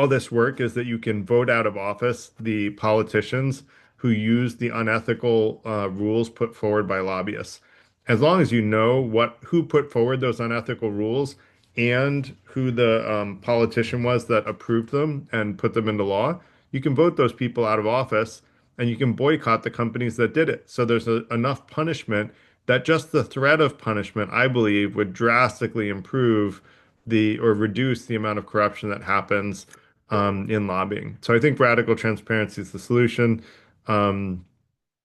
this work is that you can vote out of office the politicians who use the unethical rules put forward by lobbyists. As long as you know who put forward those unethical rules and who the politician was that approved them and put them into law, you can vote those people out of office and you can boycott the companies that did it. So there's enough punishment that just the threat of punishment, I believe, would drastically improve or reduce the amount of corruption that happens in lobbying. So I think radical transparency is the solution. Um,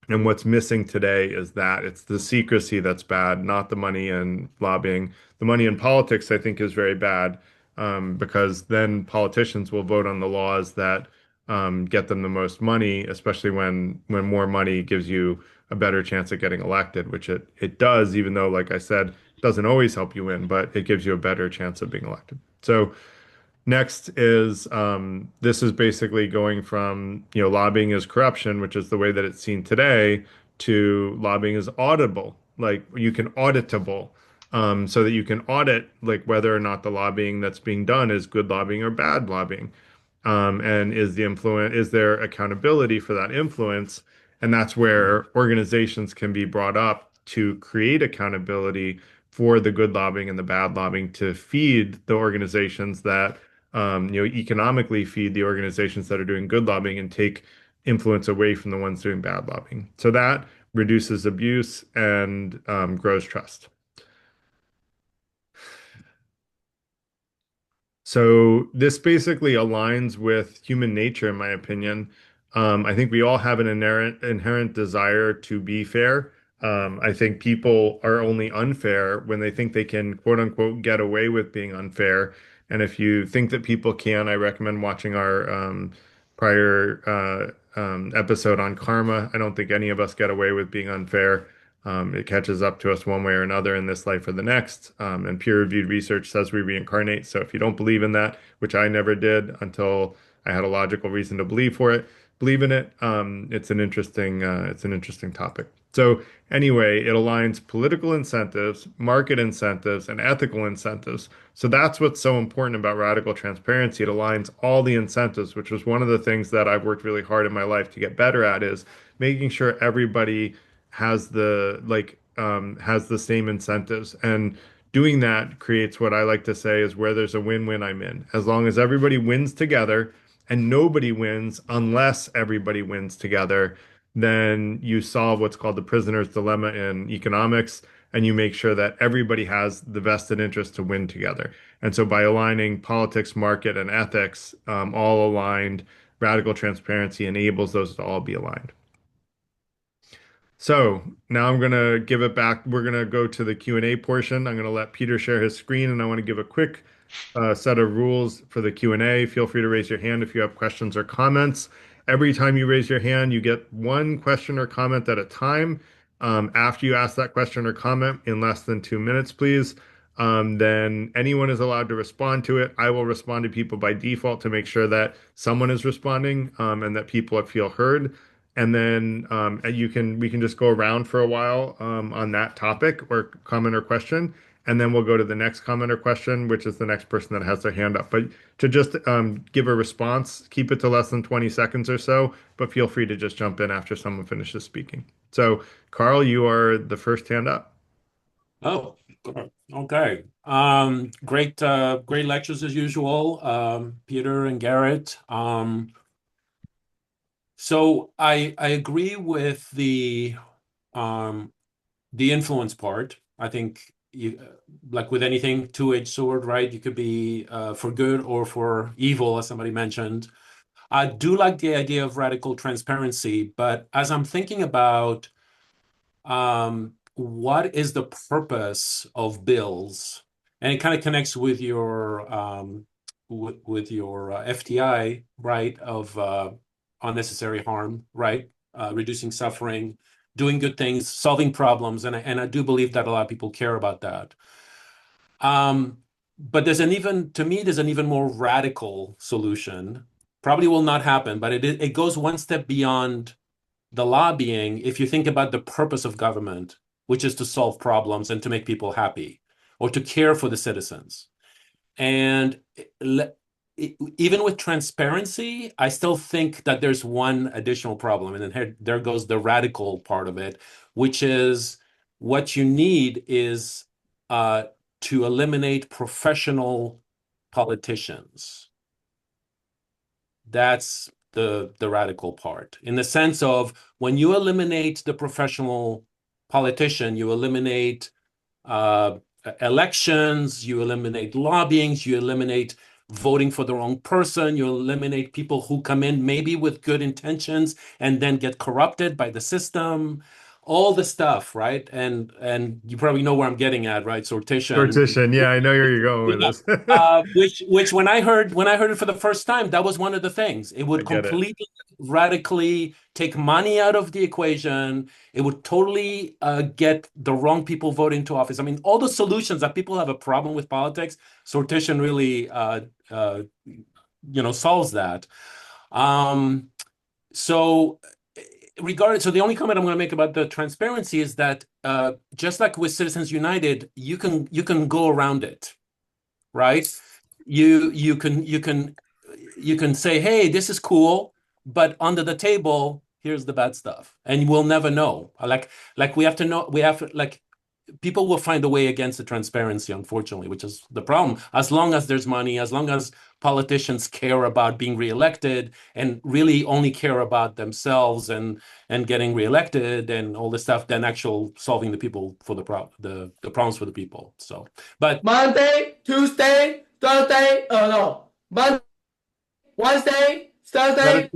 and what's missing today is that it's the secrecy that's bad, not the money in lobbying. The money in politics, I think, is very bad, because then politicians will vote on the laws that get them the most money, especially when more money gives you a better chance at getting elected, which it does, even though, like I said, it doesn't always help you win, but it gives you a better chance of being elected. So next is this is basically going from, lobbying is corruption, which is the way that it's seen today, to lobbying is auditable, like you can auditable, so that you can audit like whether or not the lobbying that's being done is good lobbying or bad lobbying. And is there accountability for that influence? And that's where organizations can be brought up to create accountability for the good lobbying and the bad lobbying to feed the organizations that economically feed the organizations that are doing good lobbying and take influence away from the ones doing bad lobbying. So that reduces abuse and grows trust. So this basically aligns with human nature, in my opinion. I think we all have an inherent desire to be fair. I think people are only unfair when they think they can, quote unquote, get away with being unfair. And if you think that people can, I recommend watching our prior episode on karma. I don't think any of us get away with being unfair. It catches up to us one way or another in this life or the next. And peer-reviewed research says we reincarnate. So if you don't believe in that, which I never did until I had a logical reason to believe in it. It's an interesting topic. So anyway, it aligns political incentives, market incentives, and ethical incentives. So that's what's so important about radical transparency. It aligns all the incentives, which was one of the things that I've worked really hard in my life to get better at, is making sure everybody has the same incentives. And doing that creates what I like to say is where there's a win-win, I'm in. As long as everybody wins together and nobody wins unless everybody wins together, then you solve what's called the prisoner's dilemma in economics, and you make sure that everybody has the vested interest to win together. And so by aligning politics, market, and ethics, all aligned, radical transparency enables those to all be aligned. So now I'm gonna give it back. We're gonna go to the Q&A portion. I'm gonna let Peter share his screen, and I want to give a quick set of rules for the Q&A. Feel free to raise your hand if you have questions or comments. Every time you raise your hand, you get one question or comment at a time. After you ask that question or comment in less than 2 minutes, please, then anyone is allowed to respond to it. I will respond to people by default to make sure that someone is responding, and that people feel heard. And then we can just go around for a while on that topic or comment or question, and then we'll go to the next comment or question, which is the next person that has their hand up. But to just give a response, keep it to less than 20 seconds or so, but feel free to just jump in after someone finishes speaking. So, Carl, you are the first hand up. Oh, okay. Great lectures as usual, Peter and Garrett. So I agree with the influence part. I think like with anything, two-edged sword, right? You could be for good or for evil, as somebody mentioned. I do like the idea of radical transparency, but as I'm thinking about what is the purpose of bills? And it kind of connects with your FTI, right? Of unnecessary harm, right? Reducing suffering, doing good things, solving problems, and I do believe that a lot of people care about that. But to me, there's an even more radical solution. Probably will not happen, but it goes one step beyond the lobbying, if you think about the purpose of government, which is to solve problems and to make people happy or to care for the citizens. And even with transparency, I still think that there's one additional problem. And then there goes the radical part of it, which is what you need is to eliminate professional politicians. That's the radical part, in the sense of when you eliminate the professional politician, you eliminate elections, you eliminate lobbying, you eliminate voting for the wrong person, you eliminate people who come in maybe with good intentions and then get corrupted by the system, all the stuff, right? And you probably know where I'm getting at, right? Sortition. Sortition. Yeah, I know where you're going with Yeah. this. Which when I heard it for the first time, that was one of the things. It I would get it. completely radically take money out of the equation. It would totally get the wrong people voting to office. I mean, all the solutions that people have a problem with politics, sortition really solves that. Um, so so the only comment I'm going to make about the transparency is that just like with Citizens United, you can go around it, right? You can say, hey, this is cool, but under the table, here's the bad stuff, and we'll never know. Like we have to know. Like people will find a way against the transparency, unfortunately, which is the problem. As long as there's money, as long as politicians care about being reelected and really only care about themselves and getting reelected and all this stuff, than actual solving the people for the problems for the people. So, but Monday, Tuesday, Thursday, no. Monday, Wednesday, Thursday.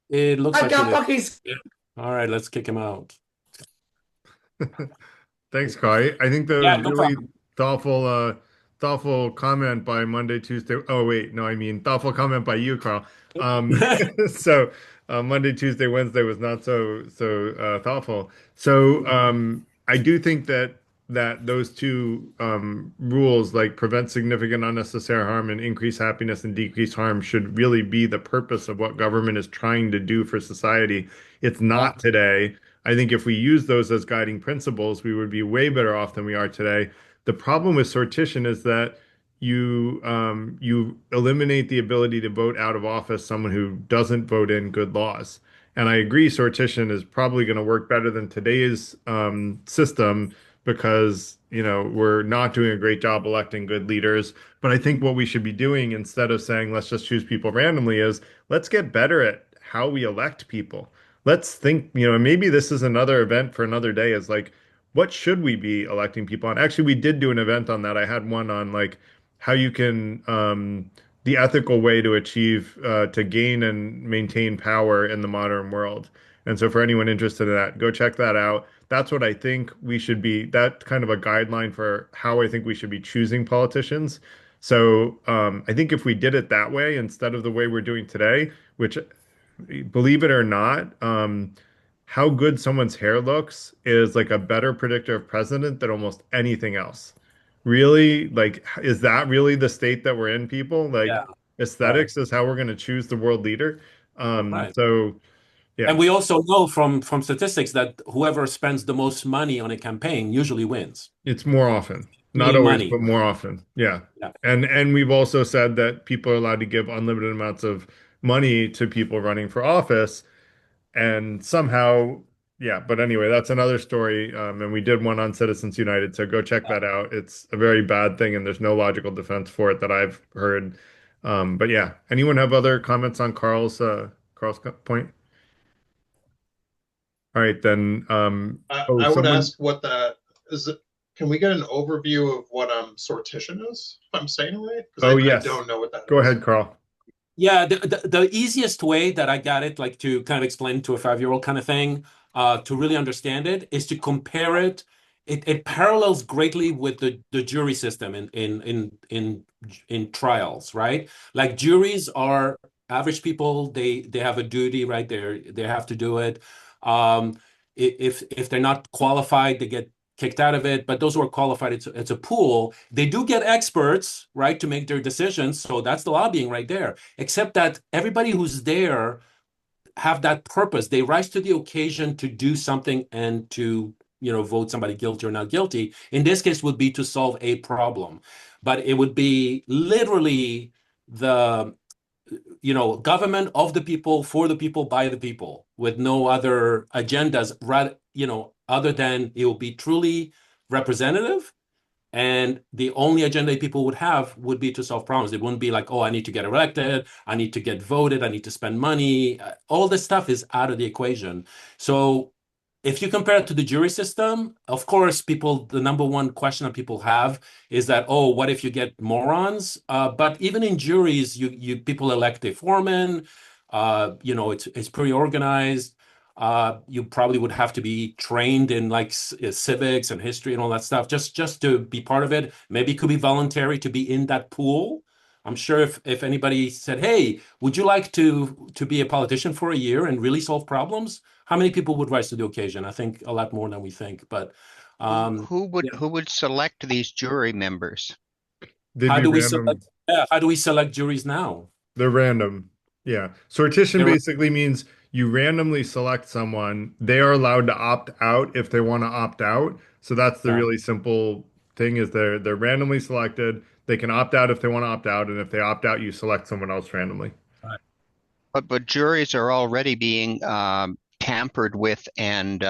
it looks I like it got is. fucking. All right, let's kick him out. Thanks, Kai. I think that Yeah, was no really problem. thoughtful comment by Monday, Tuesday. Oh, wait, no, I mean thoughtful comment by you, Carl. Um, so Monday, Tuesday, Wednesday was not so thoughtful. So I do think that those two rules, like prevent significant unnecessary harm and increase happiness and decrease harm, should really be the purpose of what government is trying to do for society. It's Yeah. not today. I think if we use those as guiding principles, we would be way better off than we are today. The problem with sortition is that you eliminate the ability to vote out of office someone who doesn't vote in good laws. And I agree, sortition is probably going to work better than today's system because, we're not doing a great job electing good leaders. But I think what we should be doing instead of saying let's just choose people randomly is let's get better at how we elect people. Let's think, and maybe this is another event for another day, is like, what should we be electing people on? Actually, we did do an event on that. I had one on like how you can, the ethical way to achieve, to gain and maintain power in the modern world. And so for anyone interested in that, go check that out. That's what I think we should be, that kind of a guideline for how I think we should be choosing politicians. So I think if we did it that way instead of the way we're doing today, which believe it or not, how good someone's hair looks is like a better predictor of president than almost anything else. Really, like, is that really the state that we're in, people? Yeah, Like, right, aesthetics is how we're going to choose the world leader. right. So And yeah, we also know from statistics that whoever spends the most money on a campaign usually wins. it's more often, not Really always, money. but more often. Yeah. Yeah. And we've also said that people are allowed to give unlimited amounts of money to people running for office. And somehow, yeah, but anyway, that's another story. And we did one on Citizens United, so go check that out. It's a very bad thing, and there's no logical defense for it that I've heard. But yeah, anyone have other comments on Carl's point? All right, then. Oh, I would someone. ask what that is. Can we get an overview of what sortition is? If I'm saying it right, because Oh, I yes. don't know what that Go is. ahead, Carl. Yeah, the easiest way that I got it, like to kind of explain to a 5-year-old kind of thing, to really understand it, is to compare it. It parallels greatly with the jury system in trials, right? Like juries are average people. They have a duty, right? They have to do it. Um, if they're not qualified, they get kicked out of it. But those who are qualified, it's a pool. They do get experts, right, to make their decisions. So that's the lobbying right there, except that everybody who's there have that purpose. They rise to the occasion to do something and to, vote somebody guilty or not guilty. In this case, would be to solve a problem, but it would be literally the, government of the people, for the people, by the people, with no other agendas, rather, other than it will be truly representative. And the only agenda people would have would be to solve problems. It wouldn't be like, oh, I need to get elected, I need to get voted, I need to spend money. All this stuff is out of the equation. So if you compare it to the jury system, of course, the number one question that people have is that, oh, what if you get morons? But even in juries, you people elect a foreman. It's pretty organized. You probably would have to be trained in like civics and history and all that stuff just to be part of it. Maybe it could be voluntary to be in that pool. I'm sure if anybody said, "Hey, would you like to be a politician for a year and really solve problems?" How many people would rise to the occasion? I think a lot more than we think. But yeah, Who would select these jury members? They'd how be do we select? random. Yeah, how do we select juries now? They're random. Yeah. Sortition They're basically means you randomly select someone. They are allowed to opt out if they want to opt out. So that's the uh, really simple thing is they're randomly selected. They can opt out if they want to opt out, and if they opt out, you select someone else randomly. But juries are already being tampered with, and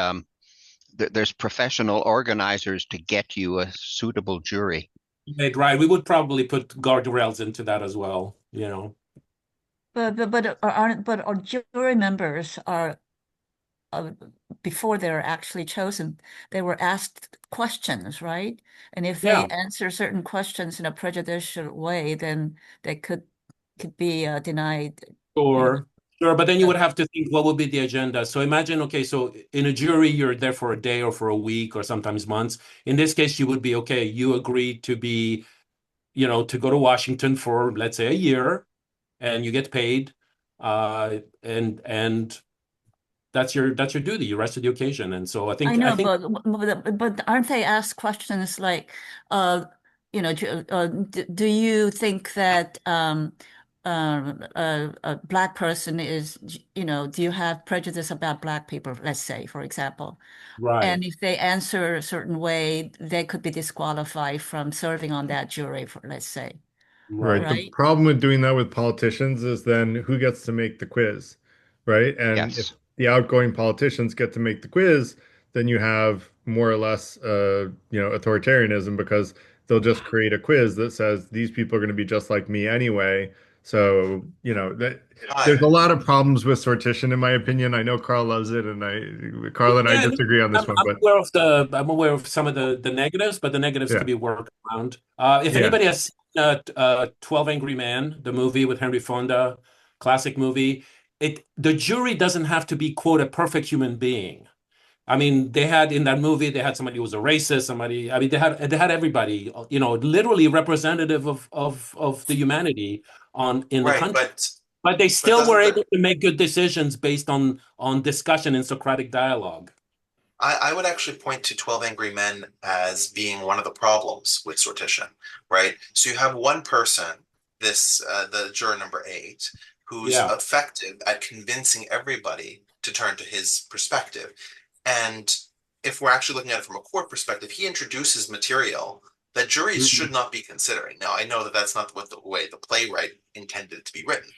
there's professional organizers to get you a suitable jury. right. We would probably put guardrails into that as well. But our jury members are uh, before they're actually chosen, they were asked questions, right? And if they Yeah. answer certain questions in a prejudicial way, then they could be denied. Sure, sure. But then you Uh, would have to think what would be the agenda. So imagine, okay, so in a jury, you're there for a day or for a week or sometimes months. In this case, you would be, okay, you agreed to be, to go to Washington for, let's say, a year, and you get paid. And that's your duty. You rise to the occasion. And so I I think I know, think but aren't they asked questions like, uh, do you think that a black person is, do you have prejudice about black people, let's say, for example? right, And if they answer a certain way, they could be disqualified from serving on that jury, for let's say, Right. right. The right? problem with doing that with politicians is then who gets to make the quiz, right? And if Yes. the outgoing politicians get to make the quiz, then you have more or less, authoritarianism because they'll just create a quiz that says these people are going to be just like me anyway. So, there's a lot of problems with sortition, in my opinion. I know Carl loves it, and Carl and I Yeah, no, disagree on this I'm, one, I'm but aware of I'm aware of some of the negatives, but the negatives could yeah, be worked around. If yeah, anybody has seen 12 Angry Men, the movie with Henry Fonda, classic movie, the jury doesn't have to be, quote, a perfect human being. I mean, they had in that movie, they had somebody who was a racist, somebody, I mean, they had everybody, literally representative of the humanity in the Right, country. But they still doesn't were the able to make good decisions based on discussion and Socratic dialogue. I would actually point to 12 Angry Men as being one of the problems with sortition, right? So you have one person, the juror number 8, who's Yeah. effective at convincing everybody to turn to his perspective. And if we're actually looking at it from a court perspective, he introduces material that juries Mhm. should not be considering. Now, I know that that's not what the way the playwright intended it to be written,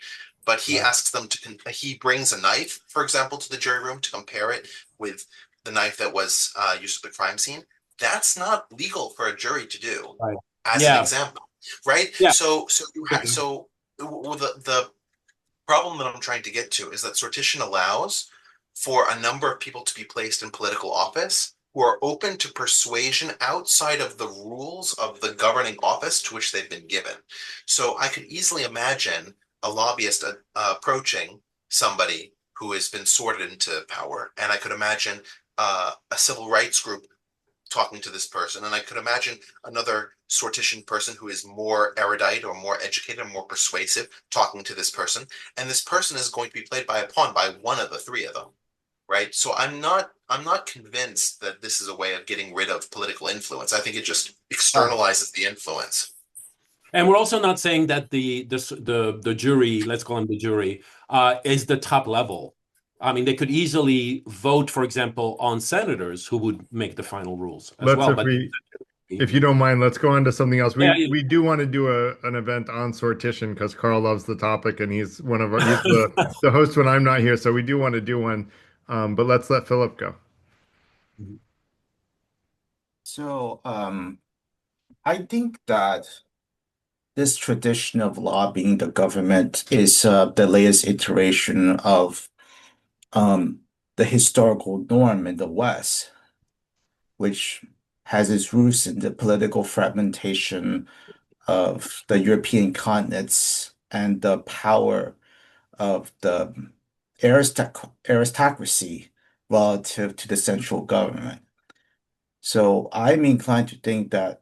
but he Right. asks them he brings a knife, for example, to the jury room to compare it with the knife that was used at the crime scene. That's not legal for a jury to do, Right. as an Yeah. example, right? Yeah. The problem that I'm trying to get to is that sortition allows for a number of people to be placed in political office who are open to persuasion outside of the rules of the governing office to which they've been given. So I could easily imagine a lobbyist approaching somebody who has been sorted into power, and I could imagine a civil rights group talking to this person. And I could imagine another sortition person who is more erudite or more educated, or more persuasive, talking to this person. And this person is going to be played by a pawn by one of the three of them. Right. So I'm not convinced that this is a way of getting rid of political influence. I think it just externalizes the influence. And we're also not saying that the jury, let's call them the jury, is the top level. I mean, they could easily vote, for example, on senators who would make the final rules as Let's well. But if you don't mind, let's go on to something else. yeah, We do want to do an event on sortition because Carl loves the topic and he's he's the host when I'm not here, so we do want to do one. But let's let Philip go. So, I think that this tradition of lobbying the government is the latest iteration of um, the historical norm in the West, which has its roots in the political fragmentation of the European continents and the power of the aristocracy relative to the central government. So I'm inclined to think that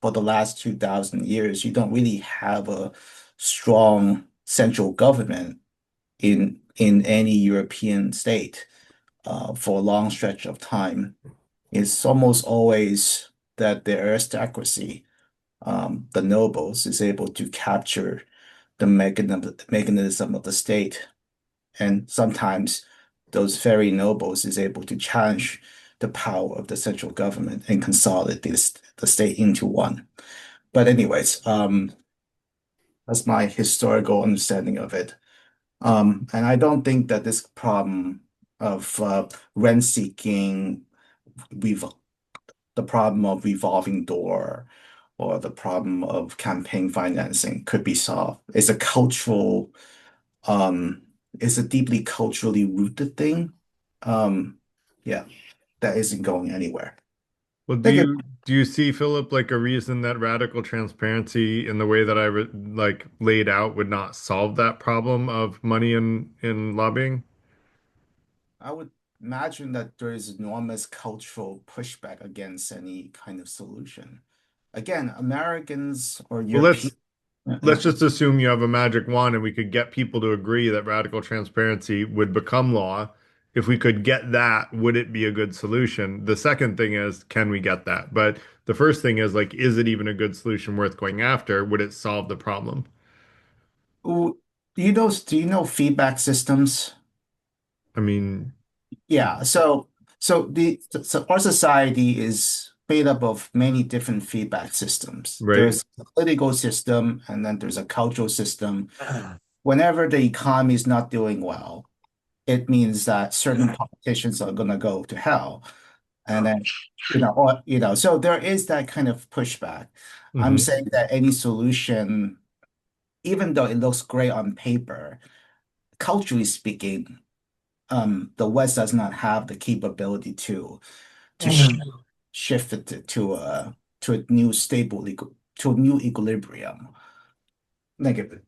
for the last 2000 years, you don't really have a strong central government in any European state for a long stretch of time. It's almost always that the aristocracy, the nobles, is able to capture the mechanism of the state. And sometimes those very nobles is able to challenge the power of the central government and consolidate the state into one. But anyways, that's my historical understanding of it. And I don't think that this problem of rent seeking, we've the problem of revolving door or the problem of campaign financing could be solved. Um, it's a deeply culturally rooted thing. Um, yeah, that isn't going anywhere. Well, Thank you. do you see, Philip, like a reason that radical transparency in the way that like laid out would not solve that problem of money in lobbying? I would imagine that there is enormous cultural pushback against any kind of solution. Again, Americans or Well, European. let's just assume you have a magic wand and we could get people to agree that radical transparency would become law. If we could get that, would it be a good solution? The second thing is, can we get that? But the first thing is like, is it even a good solution worth going after? Would it solve the problem? Ooh, do you know feedback systems? I mean, Yeah, so our society is made up of many different feedback systems. right. There's a political system and then there's a cultural system. Whenever the economy is not doing well, it means that certain politicians are gonna go to hell. And then, so there is that kind of pushback. I'm Mhm. saying that any solution, even though it looks great on paper, culturally speaking, the West does not have the capability to shift it to a new to a new equilibrium. Negative.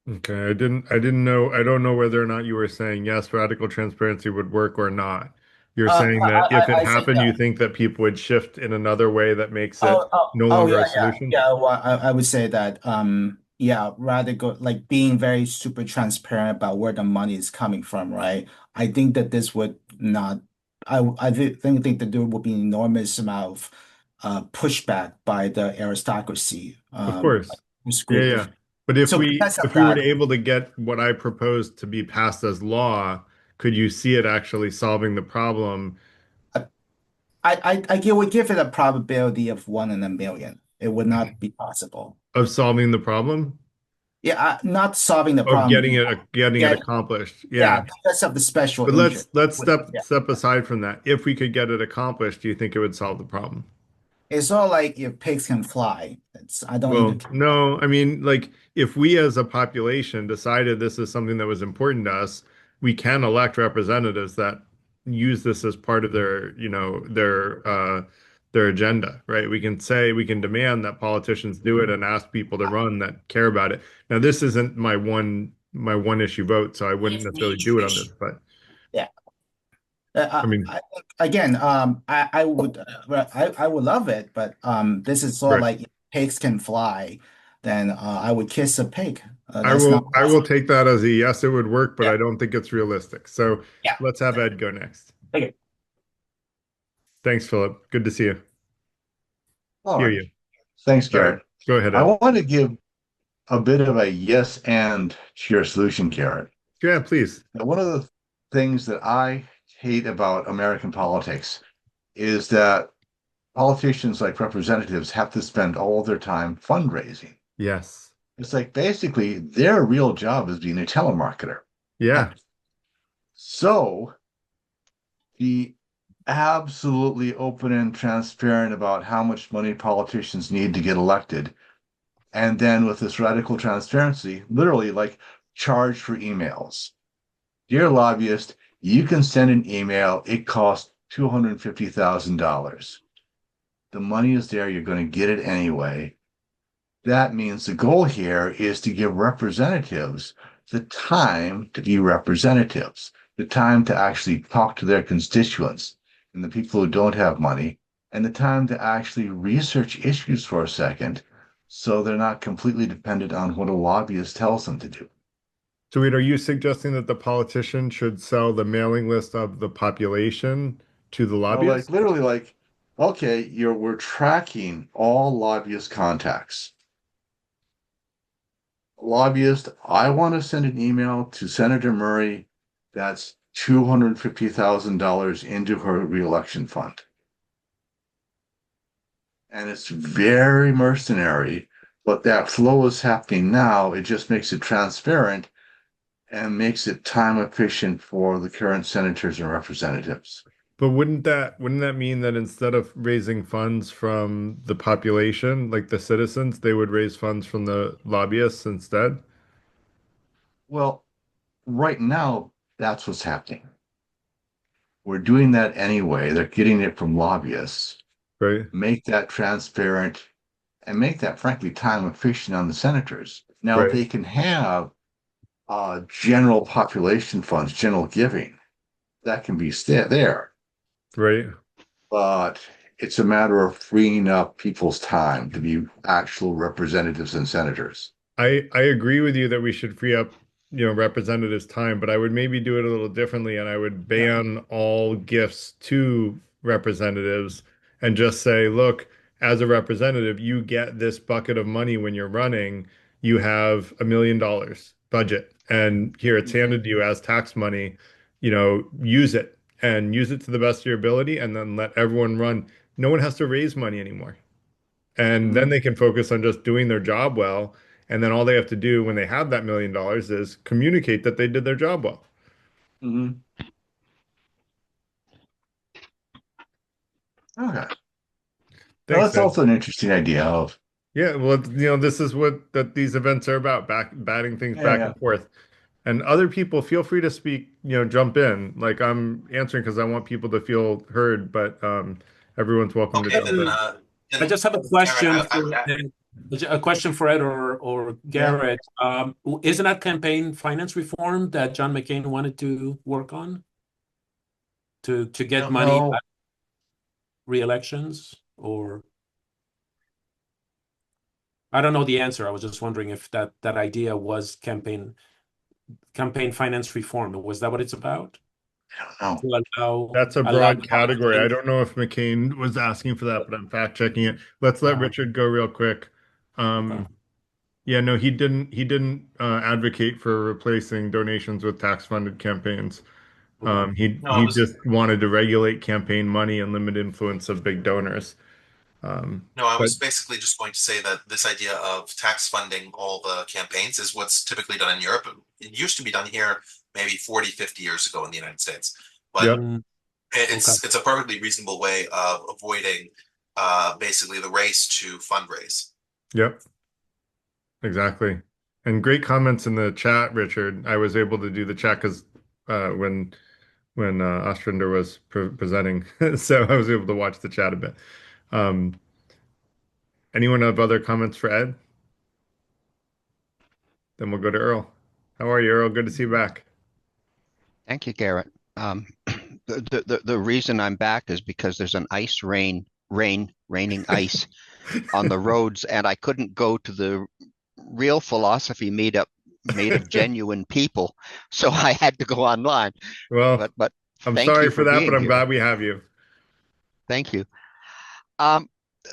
Okay, I don't know whether or not you were saying yes, radical transparency would work or not. You're saying that if it I think happened, that. you think that people would shift in another way that makes it no Oh, longer yeah, a yeah, solution? yeah. Well, I would say that, yeah, rather go like being very super transparent about where the money is coming from, right? I think that this would not. Think that there would be an enormous amount of pushback by the aristocracy, Of course. this Yeah, group. yeah. But if So we because of if we were to that, able to get what I proposed to be passed as law, could you see it actually solving the problem would give it a probability of 1 in 1 million. It would not be possible. of solving the problem? Yeah, not solving the Of problem. getting it Yeah, accomplished. yeah, Yeah. because of the special But interest. let's Yeah. step aside from that. If we could get it accomplished, do you think it would solve the problem? It's all like if pigs can fly. I don't need to Well, tell that. no, I mean, like, if we as a population decided this is something that was important to us, we can elect representatives that use this as part of their, their agenda, right? We can say, we can demand that politicians do it and ask people to run that care about it. Now, this isn't my one issue vote, so I wouldn't necessarily do it on this, but Yeah. I mean, Again, I would love it, but this is sort of right. like if pigs can fly, then I would kiss a pig. That's not I will possible. take that as a yes, it would work, but Yeah. I don't think it's realistic. So Yeah. let's have Ed go next. Okay. Thanks, Philip. Good to see you. All Hear right. you. Thanks, Sorry. Garrett. Go ahead, I Ed. want to give a bit of a yes and to your solution, Garrett. Yeah, please. Now, one of the things that I hate about American politics is that politicians, like representatives, have to spend all their time fundraising. Yes. It's like basically their real job is being a telemarketer. Yeah. So be absolutely open and transparent about how much money politicians need to get elected. And then with this radical transparency, literally like charge for emails. Dear lobbyist, you can send an email. It costs $250,000. The money is there. You're going to get it anyway. That means the goal here is to give representatives the time to be representatives, the time to actually talk to their constituents and the people who don't have money, and the time to actually research issues for a second so they're not completely dependent on what a lobbyist tells them to do. So, wait, are you suggesting that the politician should sell the mailing list of the population to the Well, like lobbyists? literally, like, okay, we're tracking all lobbyist contacts. Lobbyist, I want to send an email to Senator Murray that's $250,000 into her reelection fund. And it's very mercenary, but that flow is happening now. It just makes it transparent and makes it time efficient for the current senators and representatives. But wouldn't that mean that instead of raising funds from the population, like the citizens, they would raise funds from the lobbyists instead? Well, right now, that's what's happening. We're doing that anyway. They're getting it from lobbyists. Right. Make that transparent and make that, frankly, time efficient on the senators. Now, Right. they can have general population funds, general giving, that can be there. Right. But it's a matter of freeing up people's time to be actual representatives and senators. I agree with you that we should free up, representatives' time, but I would maybe do it a little differently, and I would ban all gifts to representatives and just say, look, as a representative, you get this bucket of money when you're running. You have $1 million budget, and here it's handed to you as tax money. Use it and use it to the best of your ability, and then let everyone run. No one has to raise money anymore. And then they can focus on just doing their job well. And then all they have to do when they have that $1 million is communicate that they did their job well. Mm-hmm. Okay. Well, Thanks, that's Ed. also an interesting idea of. Yeah, well, this is what that these events are about, batting things back Yeah. and forth. And other people, feel free to speak, jump in. Like I'm answering because I want people to feel heard, but everyone's welcome to Okay, jump then, in. I just have a question Garrett, a question for Ed or Garrett. Isn't that campaign finance reform that John McCain wanted to work on to get money No. at re-elections? Or I don't know the answer. I was just wondering if that idea was campaign finance reform. Was that what it's about? Oh, To That's a allow broad category. I don't know if McCain was asking for that, but I'm fact checking it. Let's let Richard go real quick. Yeah, no, he didn't advocate for replacing donations with tax-funded campaigns. He No, it he was just wanted to regulate campaign money and limit influence of big donors. no, I But was basically just going to say that this idea of tax funding all the campaigns is what's typically done in Europe. It used to be done here maybe 40, 50 years ago in the United States. But yep, Mm, it's okay. it's a perfectly reasonable way of avoiding basically the race to fundraise. yep, exactly. And great comments in the chat, Richard. I was able to do the chat because when Ostrander was presenting, so I was able to watch the chat a bit. Um, Anyone have other comments for Ed? Then we'll go to Earl. How are you, Earl? Good to see you back. Thank you, Garrett. The reason I'm back is because there's an raining ice on the roads, and I couldn't go to the real philosophy meetup made of genuine people, so I had to go online. Well, But I'm thank sorry you for for that, but being I'm here. glad we have you. Thank you.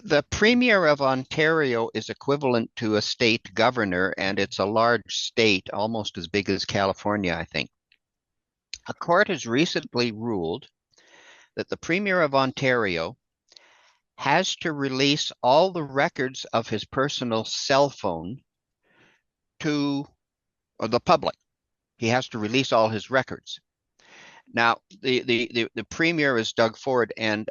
The Premier of Ontario is equivalent to a state governor, and it's a large state, almost as big as California, I think. A court has recently ruled that the Premier of Ontario has to release all the records of his personal cell phone to the public. He has to release all his records. Now, the Premier is Doug Ford, and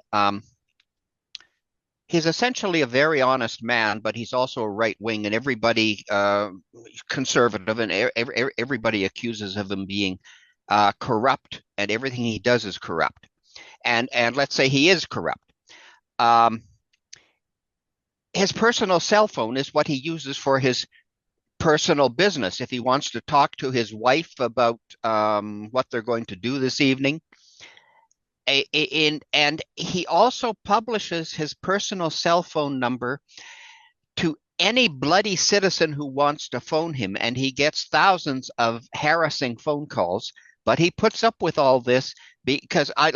he's essentially a very honest man, but he's also a right wing, and everybody conservative, and everybody accuses of him being corrupt, and everything he does is corrupt. And let's say he is corrupt. His personal cell phone is what he uses for his personal business. If he wants to talk to his wife about what they're going to do this evening, and he also publishes his personal cell phone number to any bloody citizen who wants to phone him, and he gets thousands of harassing phone calls. But he puts up with all this because I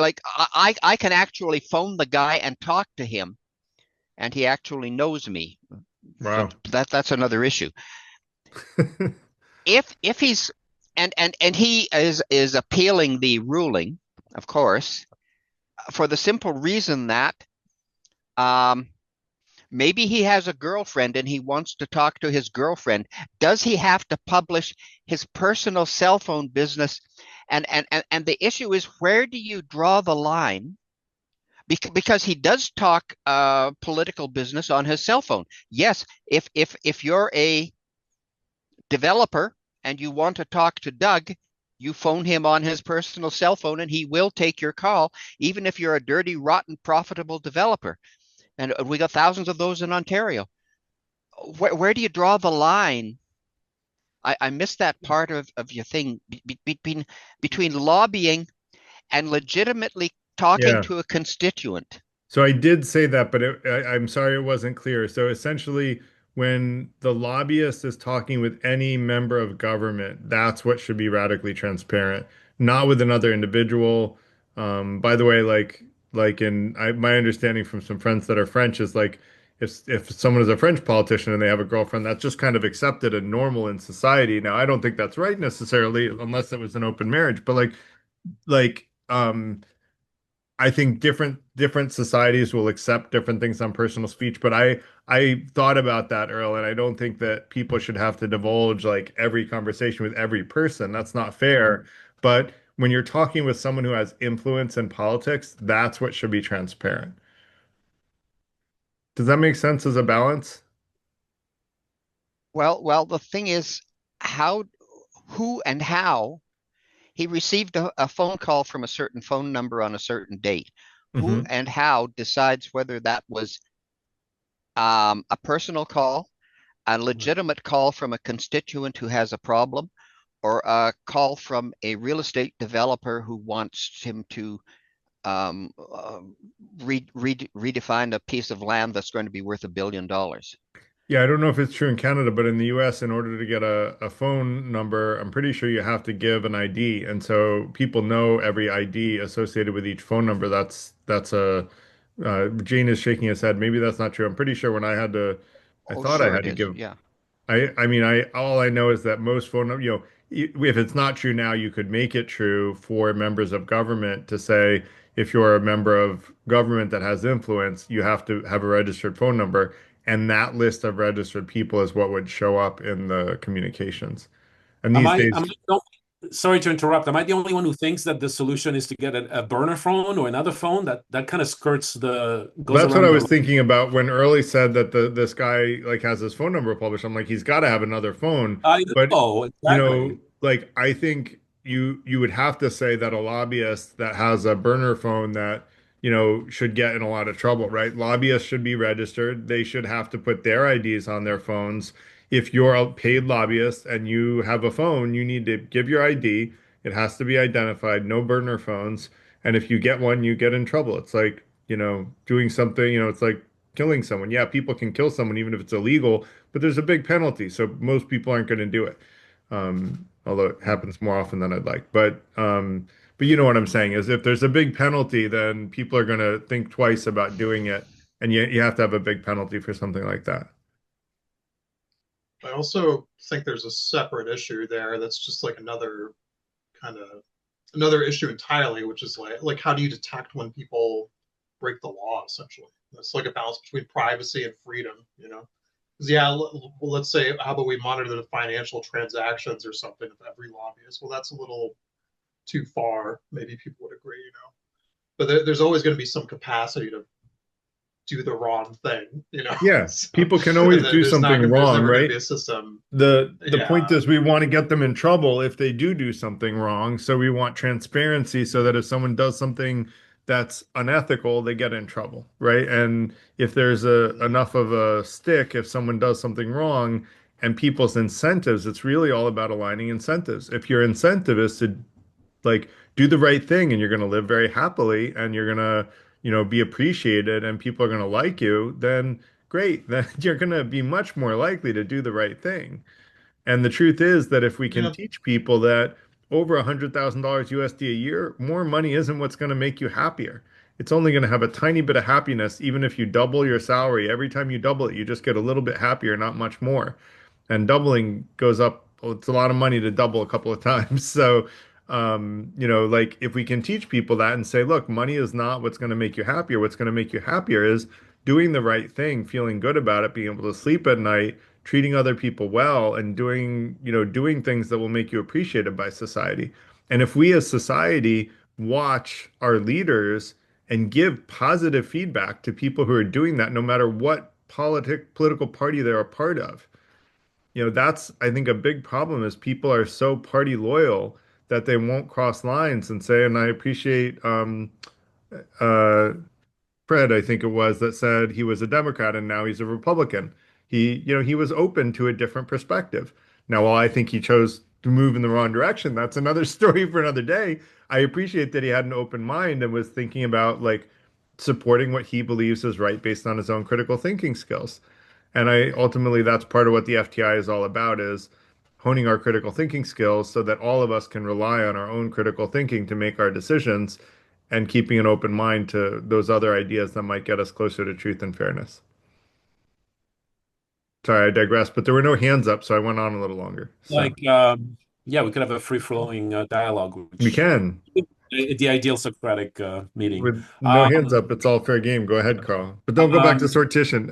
can actually phone the guy and talk to him, and he actually knows me. Wow. But that's another issue. If he's and he is appealing the ruling, of course, for the simple reason that maybe he has a girlfriend and he wants to talk to his girlfriend. Does he have to publish his personal cell phone business? And the issue is, where do you draw the line? Because he does talk political business on his cell phone. Yes, if you're a developer and you want to talk to Doug, you phone him on his personal cell phone and he will take your call, even if you're a dirty, rotten, profitable developer. And we got thousands of those in Ontario. Where do you draw the line? I missed that part of your thing between lobbying and legitimately talking Yeah. to a constituent. So I did say that, but I'm sorry it wasn't clear. So essentially, when the lobbyist is talking with any member of government, that's what should be radically transparent, not with another individual. By the way, my understanding from some friends that are French is like if someone is a French politician and they have a girlfriend, that's just kind of accepted and normal in society. Now, I don't think that's right necessarily, unless it was an open marriage, but like I think different societies will accept different things on personal speech, but I thought about that, Earl, and I don't think that people should have to divulge like every conversation with every person. That's not fair. But when you're talking with someone who has influence in politics, that's what should be transparent. Does that make sense as a balance? Well, the thing is, how, who, and how he received a phone call from a certain phone number on a certain date. Who Hmm. and how decides whether that was a personal call, a legitimate call from a constituent who has a problem, or a call from a real estate developer who wants him to redefine a piece of land that's going to be worth $1 billion. Yeah, I don't know if it's true in Canada, but in the US, in order to get a phone number, I'm pretty sure you have to give an ID. And so people know every ID associated with each phone number. That's a Jane is shaking his head. Maybe that's not true. I'm pretty sure when I Oh, thought I sure had it to is. give Yeah. I mean, all I know is that most phone number, if it's not true now, you could make it true for members of government to say, if you're a member of government that has influence, you have to have a registered phone number. And that list of registered people is what would show up in the communications. And Am these I, days, am I, the- sorry to interrupt. Am I the only one who thinks that the solution is to get a burner phone or another phone that kind of goes that's what around I the? was thinking about when Early said that this guy like has his phone number published. I'm like, he's got to have another phone. I But know, exactly. like I think you would have to say that a lobbyist that has a burner phone that, should get in a lot of trouble, right? Lobbyists should be registered. They should have to put their IDs on their phones. If you're a paid lobbyist and you have a phone, you need to give your ID. It has to be identified, no burner phones. And if you get one, you get in trouble. It's like, doing something, it's like killing someone. Yeah, people can kill someone even if it's illegal, but there's a big penalty. So most people aren't going to do it. Although it happens more often than I'd like. But you know what I'm saying is if there's a big penalty, then people are going to think twice about doing it. And you have to have a big penalty for something like that. I also think there's a separate issue there that's just like kind of another issue entirely, which is like how do you detect when people break the law? Essentially, it's like a balance between privacy and freedom. 'Cause, yeah, let's say how about we monitor the financial transactions or something of every lobbyist? Well, that's a little too far. Maybe people would agree. But there's always going to be some capacity to do the wrong thing. Yeah, So, people can and always do something there's wrong, never going to right? be a system. The point Yeah. is we want to get them in trouble if they do something wrong. So we want transparency so that if someone does something that's unethical, they get in trouble, right? And if there's a enough of a stick, if someone does something wrong and people's incentives, it's really all about aligning incentives. If your incentive is to like do the right thing and you're going to live very happily and you're going to, be appreciated and people are going to like you, then great. Then you're going to be much more likely to do the right thing. And the truth is that if we can Yeah. teach people that over $100,000 USD a year, more money isn't what's going to make you happier. It's only going to have a tiny bit of happiness, even if you double your salary. Every time you double it, you just get a little bit happier, not much more. And doubling goes up. Well, it's a lot of money to double a couple of times. So, like if we can teach people that and say, look, money is not what's going to make you happier. What's going to make you happier is doing the right thing, feeling good about it, being able to sleep at night, treating other people well, and doing things that will make you appreciated by society. And if we as society watch our leaders and give positive feedback to people who are doing that, no matter what political party they're a part of, that's, I think, a big problem is people are so party loyal that they won't cross lines and say, and I appreciate uh, Fred, I think it was, that said he was a Democrat and now he's a Republican. He was open to a different perspective. Now, while I think he chose to move in the wrong direction, that's another story for another day. I appreciate that he had an open mind and was thinking about like supporting what he believes is right based on his own critical thinking skills. And I ultimately that's part of what the FTI is all about is honing our critical thinking skills so that all of us can rely on our own critical thinking to make our decisions and keeping an open mind to those other ideas that might get us closer to truth and fairness. Sorry, I digress, but there were no hands up, so I went on a little longer. So Yeah, we could have a free-flowing dialogue, we which can. the ideal Socratic meeting. With no hands Um, up, it's all fair game. Go ahead, Carl. But don't go back to um, sortition.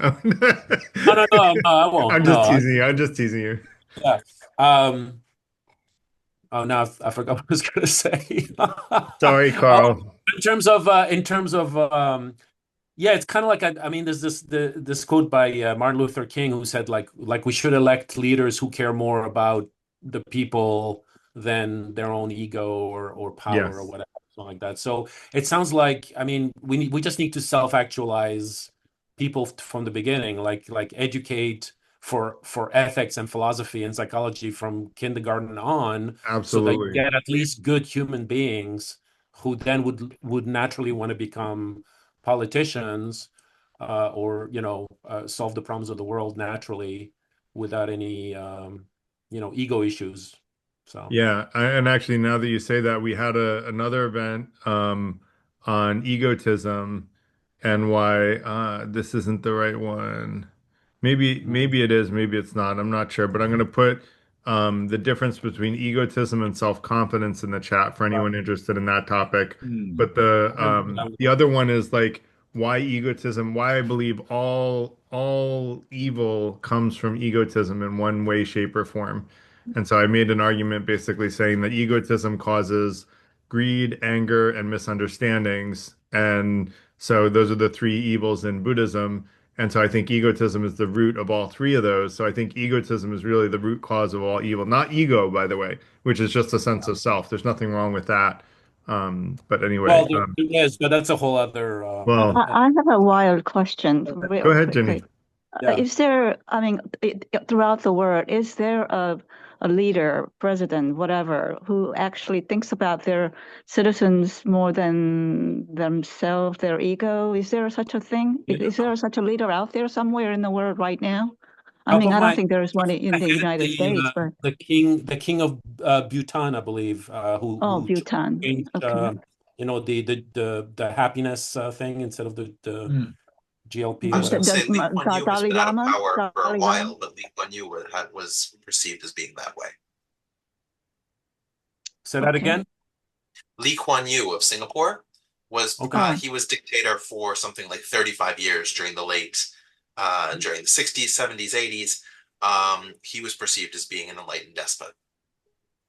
no, no, no, no, I won't. I'm just No, teasing you. I'm just teasing you. yeah. Oh, now I forgot what I was going to say. Sorry, Oh, Carl. yeah, it's kind of like I mean, there's this quote by Martin Luther King who said like we should elect leaders who care more about the people than their own ego or power or Yes, whatever, something like that. So it sounds like I mean we just need to self-actualize people from the beginning, like educate for ethics and philosophy and psychology from kindergarten on, so they absolutely. get at least good human beings who then would naturally want to become politicians, or solve the problems of the world naturally without any ego issues. So Yeah, and actually, now that you say that, we had another event on egotism and why this isn't the right one. Maybe it is, maybe it's not. I'm not sure, but I'm going to put the difference between egotism and self-confidence in the chat for anyone interested in that topic. Hmm. But the other one is like why egotism, why I believe all evil comes from egotism in one way, shape, or form. And so I made an argument basically saying that egotism causes greed, anger, and misunderstandings. And so those are the three evils in Buddhism. And so I think egotism is the root of all three of those. So I think egotism is really the root cause of all evil. Not ego, by the way, which is just a sense of self. There's nothing wrong with that. But anyway, well, there is, but that's a whole other. well, I have a wild question, go real ahead, Jenny. quickly. Yeah. Is there, I mean, throughout the world, is there a leader, president, whatever, who actually thinks about their citizens more than themselves, their ego? Is there such a thing? Is there such a leader out there somewhere in the world right now? I Top mean, of I don't my think there is one in the head, United States, but the king of Bhutan, I believe, oh, who Bhutan. changed, Okay. the happiness thing instead of the Hmm. GLP, I was going whatever. to say Lee Kuan Yew has Dalai been out of Lama? power for a Dalai Lama? while, but Lee Kuan Yew was perceived as being that way. Say that Okay. again. Lee Kuan Yew of Singapore was Okay. he was dictator for something like 35 years during during the 60s, 70s, 80s. He was perceived as being an enlightened despot.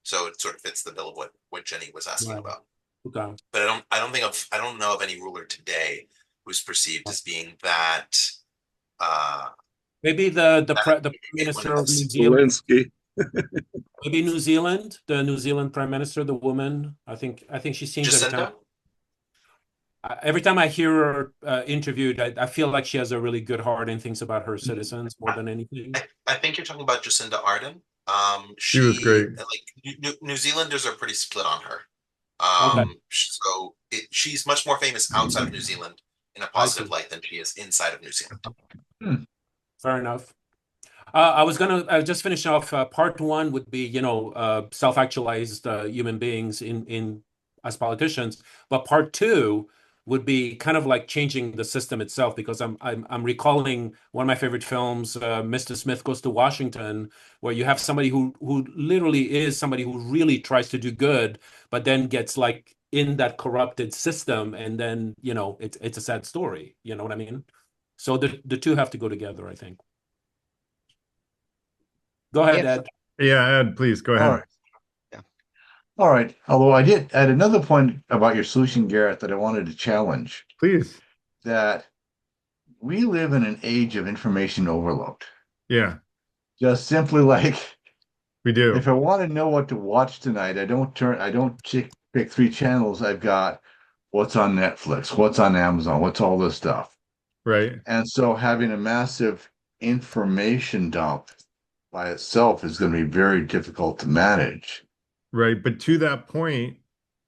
So it sort of fits the bill of what Jenny was asking Right. about. Okay. But I don't know of any ruler today who's perceived as being that Maybe the that prime minister of New influence. Zealand. Zelensky. Maybe the New Zealand prime minister, the woman. I think she seems every time. Jacinda? Every time I hear her interviewed, I feel like she has a really good heart and thinks about her citizens more than anything. I think you're talking about Jacinda Ardern. She was great. Like New Zealanders are pretty split on her. Okay. So she's much more famous outside of New Zealand in a I positive see. light than she is inside of New Zealand. Fair enough. I was gonna just finish off. Part one would be, self-actualized human beings in as politicians, but part two would be kind of like changing the system itself, because I'm recalling one of my favorite films, Mr. Smith Goes to Washington, where you have somebody who literally is somebody who really tries to do good, but then gets like in that corrupted system, and then it's a sad story. You know what I mean? So the two have to go together, I think. Go ahead, If Ed. Yeah, Ed, please go All ahead. right. All right. Although I did add another point about your solution, Garrett, that I wanted to challenge, Please. that we live in an age of information overload. Yeah, Just simply like, we do. if I want to know what to watch tonight, I don't pick three channels. I've got what's on Netflix, what's on Amazon, what's all this stuff. Right. And so having a massive information dump by itself is going to be very difficult to manage. Right. But to that point,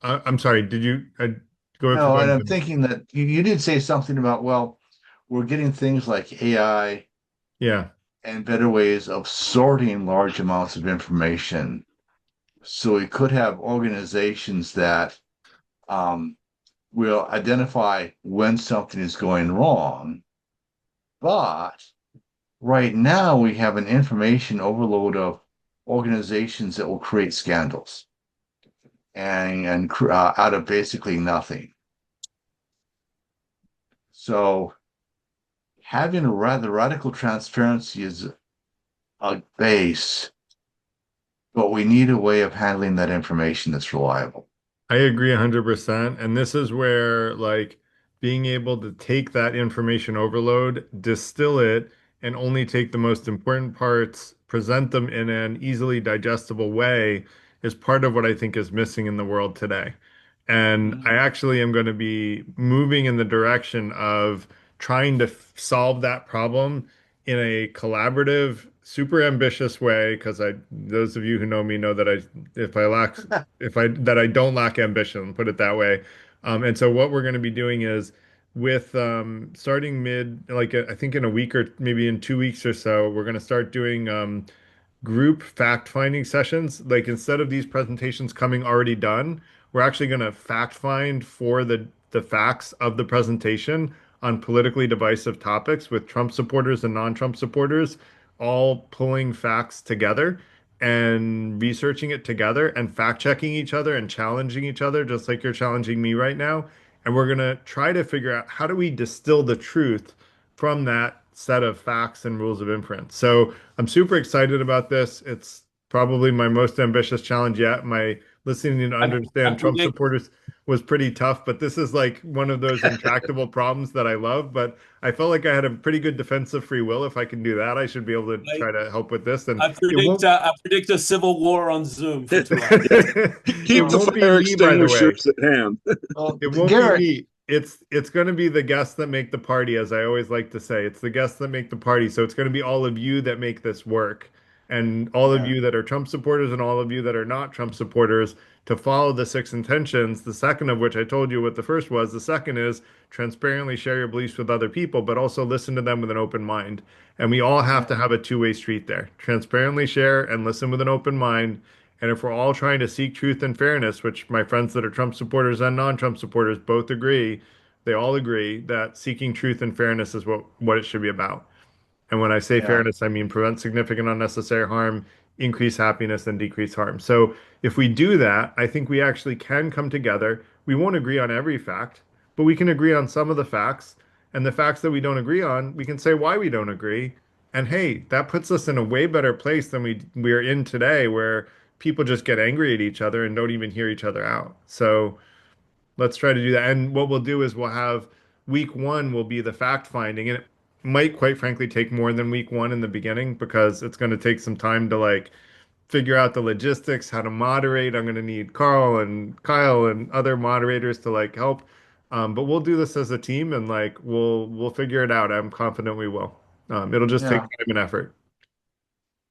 I'm sorry, did you go No, and I'm ahead? thinking that you did say something about, well, we're getting things like AI Yeah. and better ways of sorting large amounts of information. So we could have organizations that will identify when something is going wrong. But right now we have an information overload of organizations that will create scandals and out of basically nothing. So having a rather radical transparency is a base, but we need a way of handling that information that's reliable. I agree 100%. And this is where, like, being able to take that information overload, distill it, and only take the most important parts, present them in an easily digestible way is part of what I think is missing in the world today. And I actually am going to be moving in the direction of trying to solve that problem in a collaborative super ambitious way, because those of you who know me know that I don't lack ambition, put it that way. And so what we're going to be doing is with starting I think in a week or maybe in 2 weeks or so, we're going to start doing group fact-finding sessions. Like instead of these presentations coming already done, we're actually going to fact find for the facts of the presentation on politically divisive topics with Trump supporters and non-Trump supporters, all pulling facts together and researching it together and fact checking each other and challenging each other, just like you're challenging me right now. And we're going to try to figure out how do we distill the truth from that set of facts and rules of inference. So I'm super excited about this. It's probably my most ambitious challenge yet. My listening to I understand Trump predict supporters was pretty tough, but this is like one of those intractable problems that I love. But I felt like I had a pretty good defensive free will. If I can do that, I should be able to try to help with this. And it won't I predict a civil war on Zoom for 2 hours. it Keep the won't be fire me, by the way. extinguishers at hand. Well, It won't Garrett, be me. It's going to be the guests that make the party, as I always like to say. It's the guests that make the party. So it's going to be all of you that make this work, and all of yeah, you that are Trump supporters, and all of you that are not Trump supporters, to follow the six intentions. The second of which I told you what the first was. The second is transparently share your beliefs with other people, but also listen to them with an open mind. And we all have yeah, to have a two-way street there. Transparently share and listen with an open mind. And if we're all trying to seek truth and fairness, which my friends that are Trump supporters and non-Trump supporters both agree, they all agree that seeking truth and fairness is what it should be about. And when I say yeah, fairness, I mean prevent significant unnecessary harm, increase happiness, and decrease harm. So if we do that, I think we actually can come together. We won't agree on every fact, but we can agree on some of the facts. And the facts that we don't agree on, we can say why we don't agree. And hey, that puts us in a way better place than we're in today, where people just get angry at each other and don't even hear each other out. So let's try to do that. And what we'll do is we'll have week one will be the fact finding. And it might, quite frankly, take more than week one in the beginning, because it's going to take some time to like figure out the logistics, how to moderate. I'm going to need Carl and Kyle and other moderators to like help. But we'll do this as a team, and like we'll figure it out. I'm confident we will. It'll just take yeah, time and effort.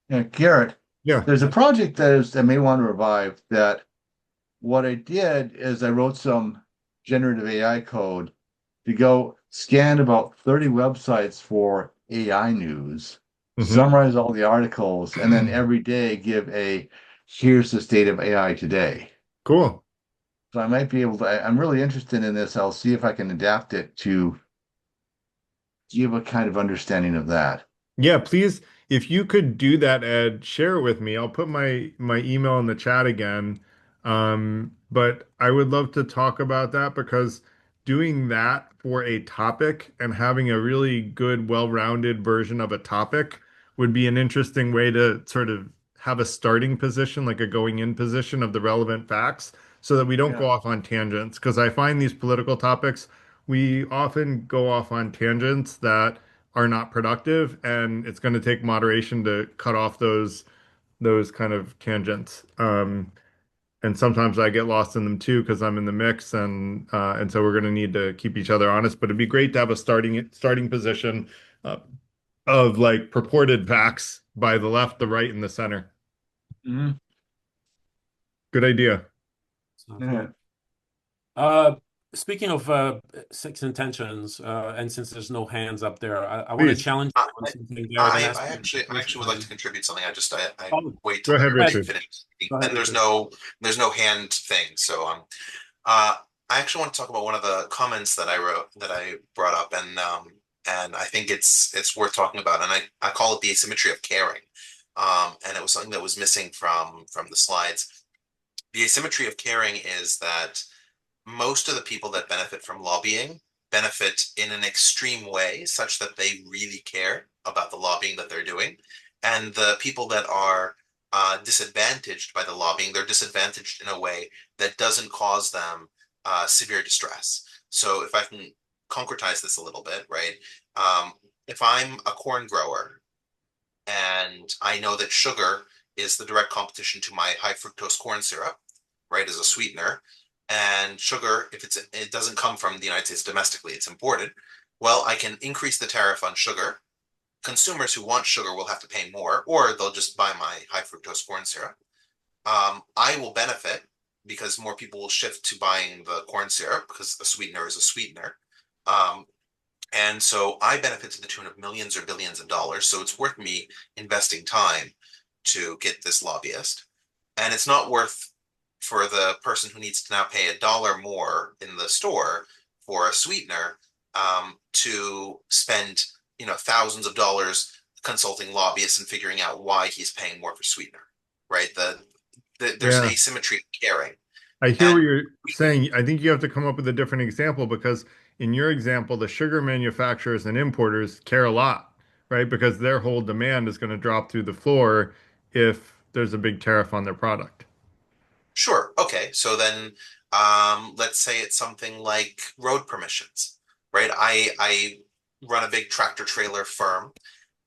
yeah. Garrett, Yeah. there's a project that I may want to revive. That what I did is I wrote some generative AI code to go scan about 30 websites for AI news, Hmm. summarize all the articles, and then every day give here's the state of AI today. Cool. So I might be able to, I'm really interested in this. I'll see if I can adapt it to give a kind of understanding of that. Yeah, please, if you could do that, Ed, share it with me. I'll put my email in the chat again. But I would love to talk about that, because doing that for a topic and having a really good, well-rounded version of a topic would be an interesting way to sort of have a starting position, like a going in position of the relevant facts, so that we don't Yeah. go off on tangents. Because I find these political topics, we often go off on tangents that are not productive, and it's going to take moderation to cut off those kind of tangents. And sometimes I get lost in them too, because I'm in the mix, and so we're going to need to keep each other honest. But it'd be great to have a starting position uh, of like purported facts by the left, the right, and the center. Mhm. Good idea. Yeah. Speaking of six intentions, and since there's no hands up there, I want to Please challenge you on something there and ask I you actually, a I actually would like to question. contribute something. I Oh, wait go till ahead, everybody Richard. finishes speaking, go ahead, and Richard. there's no hand thing. So I actually want to talk about one of the comments that I wrote that I brought up, and I think it's worth talking about, and I call it the asymmetry of caring, and it was something that was missing from the slides. The asymmetry of caring is that most of the people that benefit from lobbying benefit in an extreme way, such that they really care about the lobbying that they're doing. And the people that are disadvantaged by the lobbying, they're disadvantaged in a way that doesn't cause them severe distress. So if I can concretize this a little bit, right? If I'm a corn grower and I know that sugar is the direct competition to my high fructose corn syrup, right, as a sweetener. And sugar, if it doesn't come from the United States domestically, it's imported. Well, I can increase the tariff on sugar, consumers who want sugar will have to pay more, or they'll just buy my high fructose corn syrup. I will benefit because more people will shift to buying the corn syrup because the sweetener is a sweetener. And so I benefit to the tune of millions or billions of dollars. So it's worth me investing time to get this lobbyist. And it's not worth for the person who needs to now pay $1 more in the store for a sweetener to spend, thousands of dollars consulting lobbyists and figuring out why he's paying more for sweetener, right? There's an Yeah. asymmetry of caring. I hear And what you're saying. I think you have to come up with a different example because in your example, the sugar manufacturers and importers care a lot, right? Because their whole demand is going to drop through the floor if there's a big tariff on their product. sure, okay, so then let's say it's something like road permissions, right? I run a big tractor trailer firm,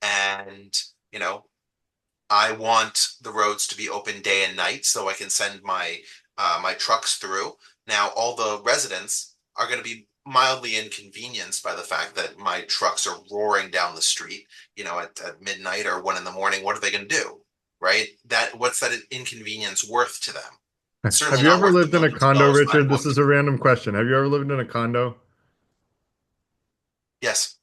and I want the roads to be open day and night so I can send my trucks through. Now, all the residents are going to be mildly inconvenienced by the fact that my trucks are roaring down the street, at midnight or 1 in the morning. What are they going to do, right? What's that inconvenience worth to them? It's Have certainly you not ever worth the lived in a millions of condo, dollars that I Richard? This want. is a random question. Have you ever lived in a condo? Yes.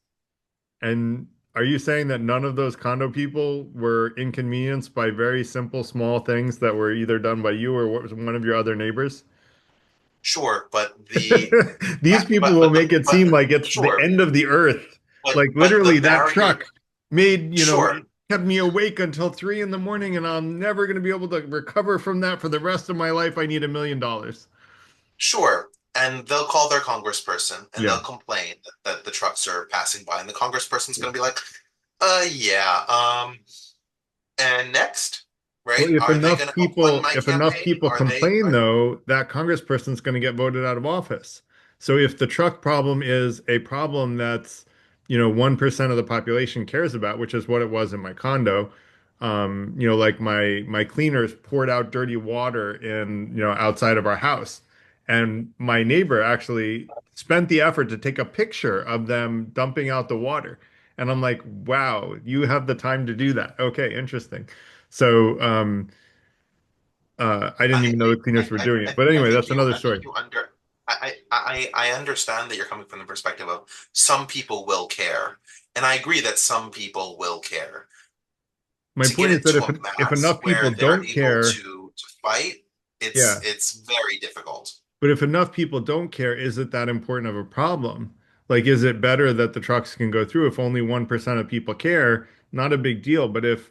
And are you saying that none of those condo people were inconvenienced by very simple, small things that were either done by you or one of your other neighbors? Sure, but These people will make it seem like it's the sure, end of the earth. Like but the literally that barrier, truck made, sure, it kept me awake until 3 in the morning and I'm never going to be able to recover from that for the rest of my life. I need $1 million. sure. And they'll call their congressperson and Yeah. they'll complain that the trucks are passing by, and the congressperson's going to be like, yeah, and next, Well, right? Are they going to help fund my if enough campaign? people complain, though, that congressperson's going to get voted out of office. So if the truck problem is a problem that's, 1% of the population cares about, which is what it was in my condo, like my cleaners poured out dirty water in, outside of our house. And my neighbor actually spent the effort to take a picture of them dumping out the water. And I'm like, wow, you have the time to do that. Okay, interesting. So I didn't I, even know the cleaners were doing it. But I anyway, think that's you, another I think story. you under, I understand that you're coming from the perspective of some people will care, and I agree that some people will care. My To get point is it that to if a if mass enough people where they're don't able care, to fight, yeah. it's very difficult. But if enough people don't care, is it that important of a problem? Like, is it better that the trucks can go through if only 1% of people care? Not a big deal. But if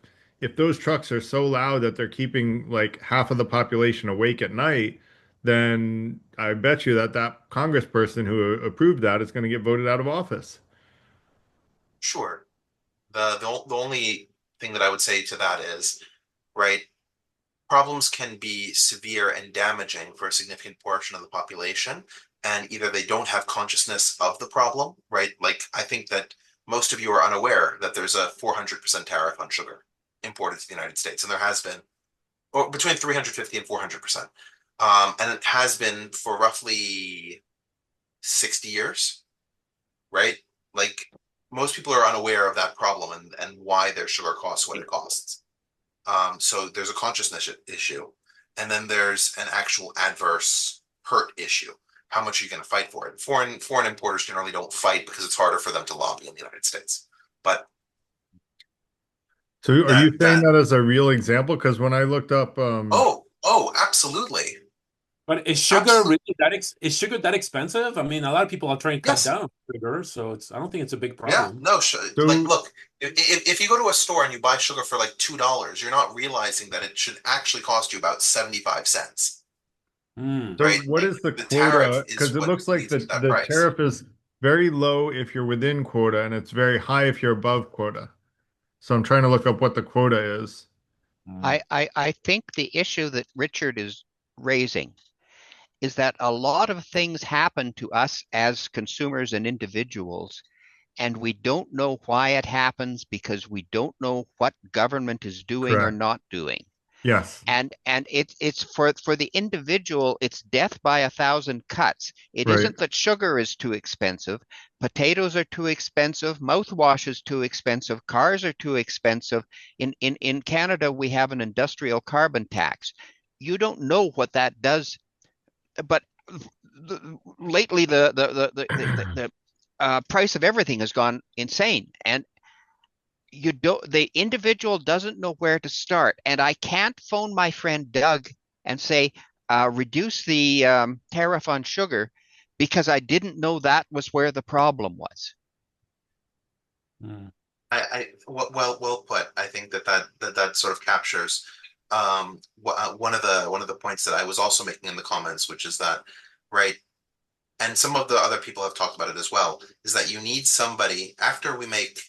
those trucks are so loud that they're keeping like half of the population awake at night, then I bet you that congressperson who approved that is going to get voted out of office. Sure. The only thing that I would say to that is, right, problems can be severe and damaging for a significant portion of the population, and either they don't have consciousness of the problem, right? Like, I think that most of you are unaware that there's a 400% tariff on sugar imported to the United States, and there has been, or between 350 and 400%. And it has been for roughly 60 years, right? Like, most people are unaware of that problem and why their sugar costs what it costs. So there's a consciousness issue, and then there's an actual adverse hurt issue. How much are you going to fight for it? Foreign importers generally don't fight because it's harder for them to lobby in the United States. But So are you saying that as a real example? Because when I looked up, absolutely. But is sugar really is sugar that expensive? I mean, a lot of people are trying to cut Yes. down on sugar, so I don't think it's a big Yeah, problem. no, So- like, look, if you go to a store and you buy sugar for like $2, you're not realizing that it should actually cost you about 75 cents, Mm. So right? what Like, is the the quota? tariff Because is it what looks like leads to that the price. tariff is very low if you're within quota, and it's very high if you're above quota. So I'm trying to look up what the quota is. I think the issue that Richard is raising is that a lot of things happen to us as consumers and individuals, and we don't know why it happens because we don't know what government is doing or Correct. not doing. Yes. And it's for the individual, it's death by 1,000 cuts. It Right. isn't that sugar is too expensive, potatoes are too expensive, mouthwash is too expensive, cars are too expensive. In Canada, we have an industrial carbon tax. You don't know what that does, but lately the price of everything has gone insane, and the individual doesn't know where to start. And I can't phone my friend Doug and say, reduce the tariff on sugar, because I didn't know that was where the problem was. Well put. I think that sort of captures one of the points that I was also making in the comments, which is that, right, and some of the other people have talked about it as well, is that you need somebody after we make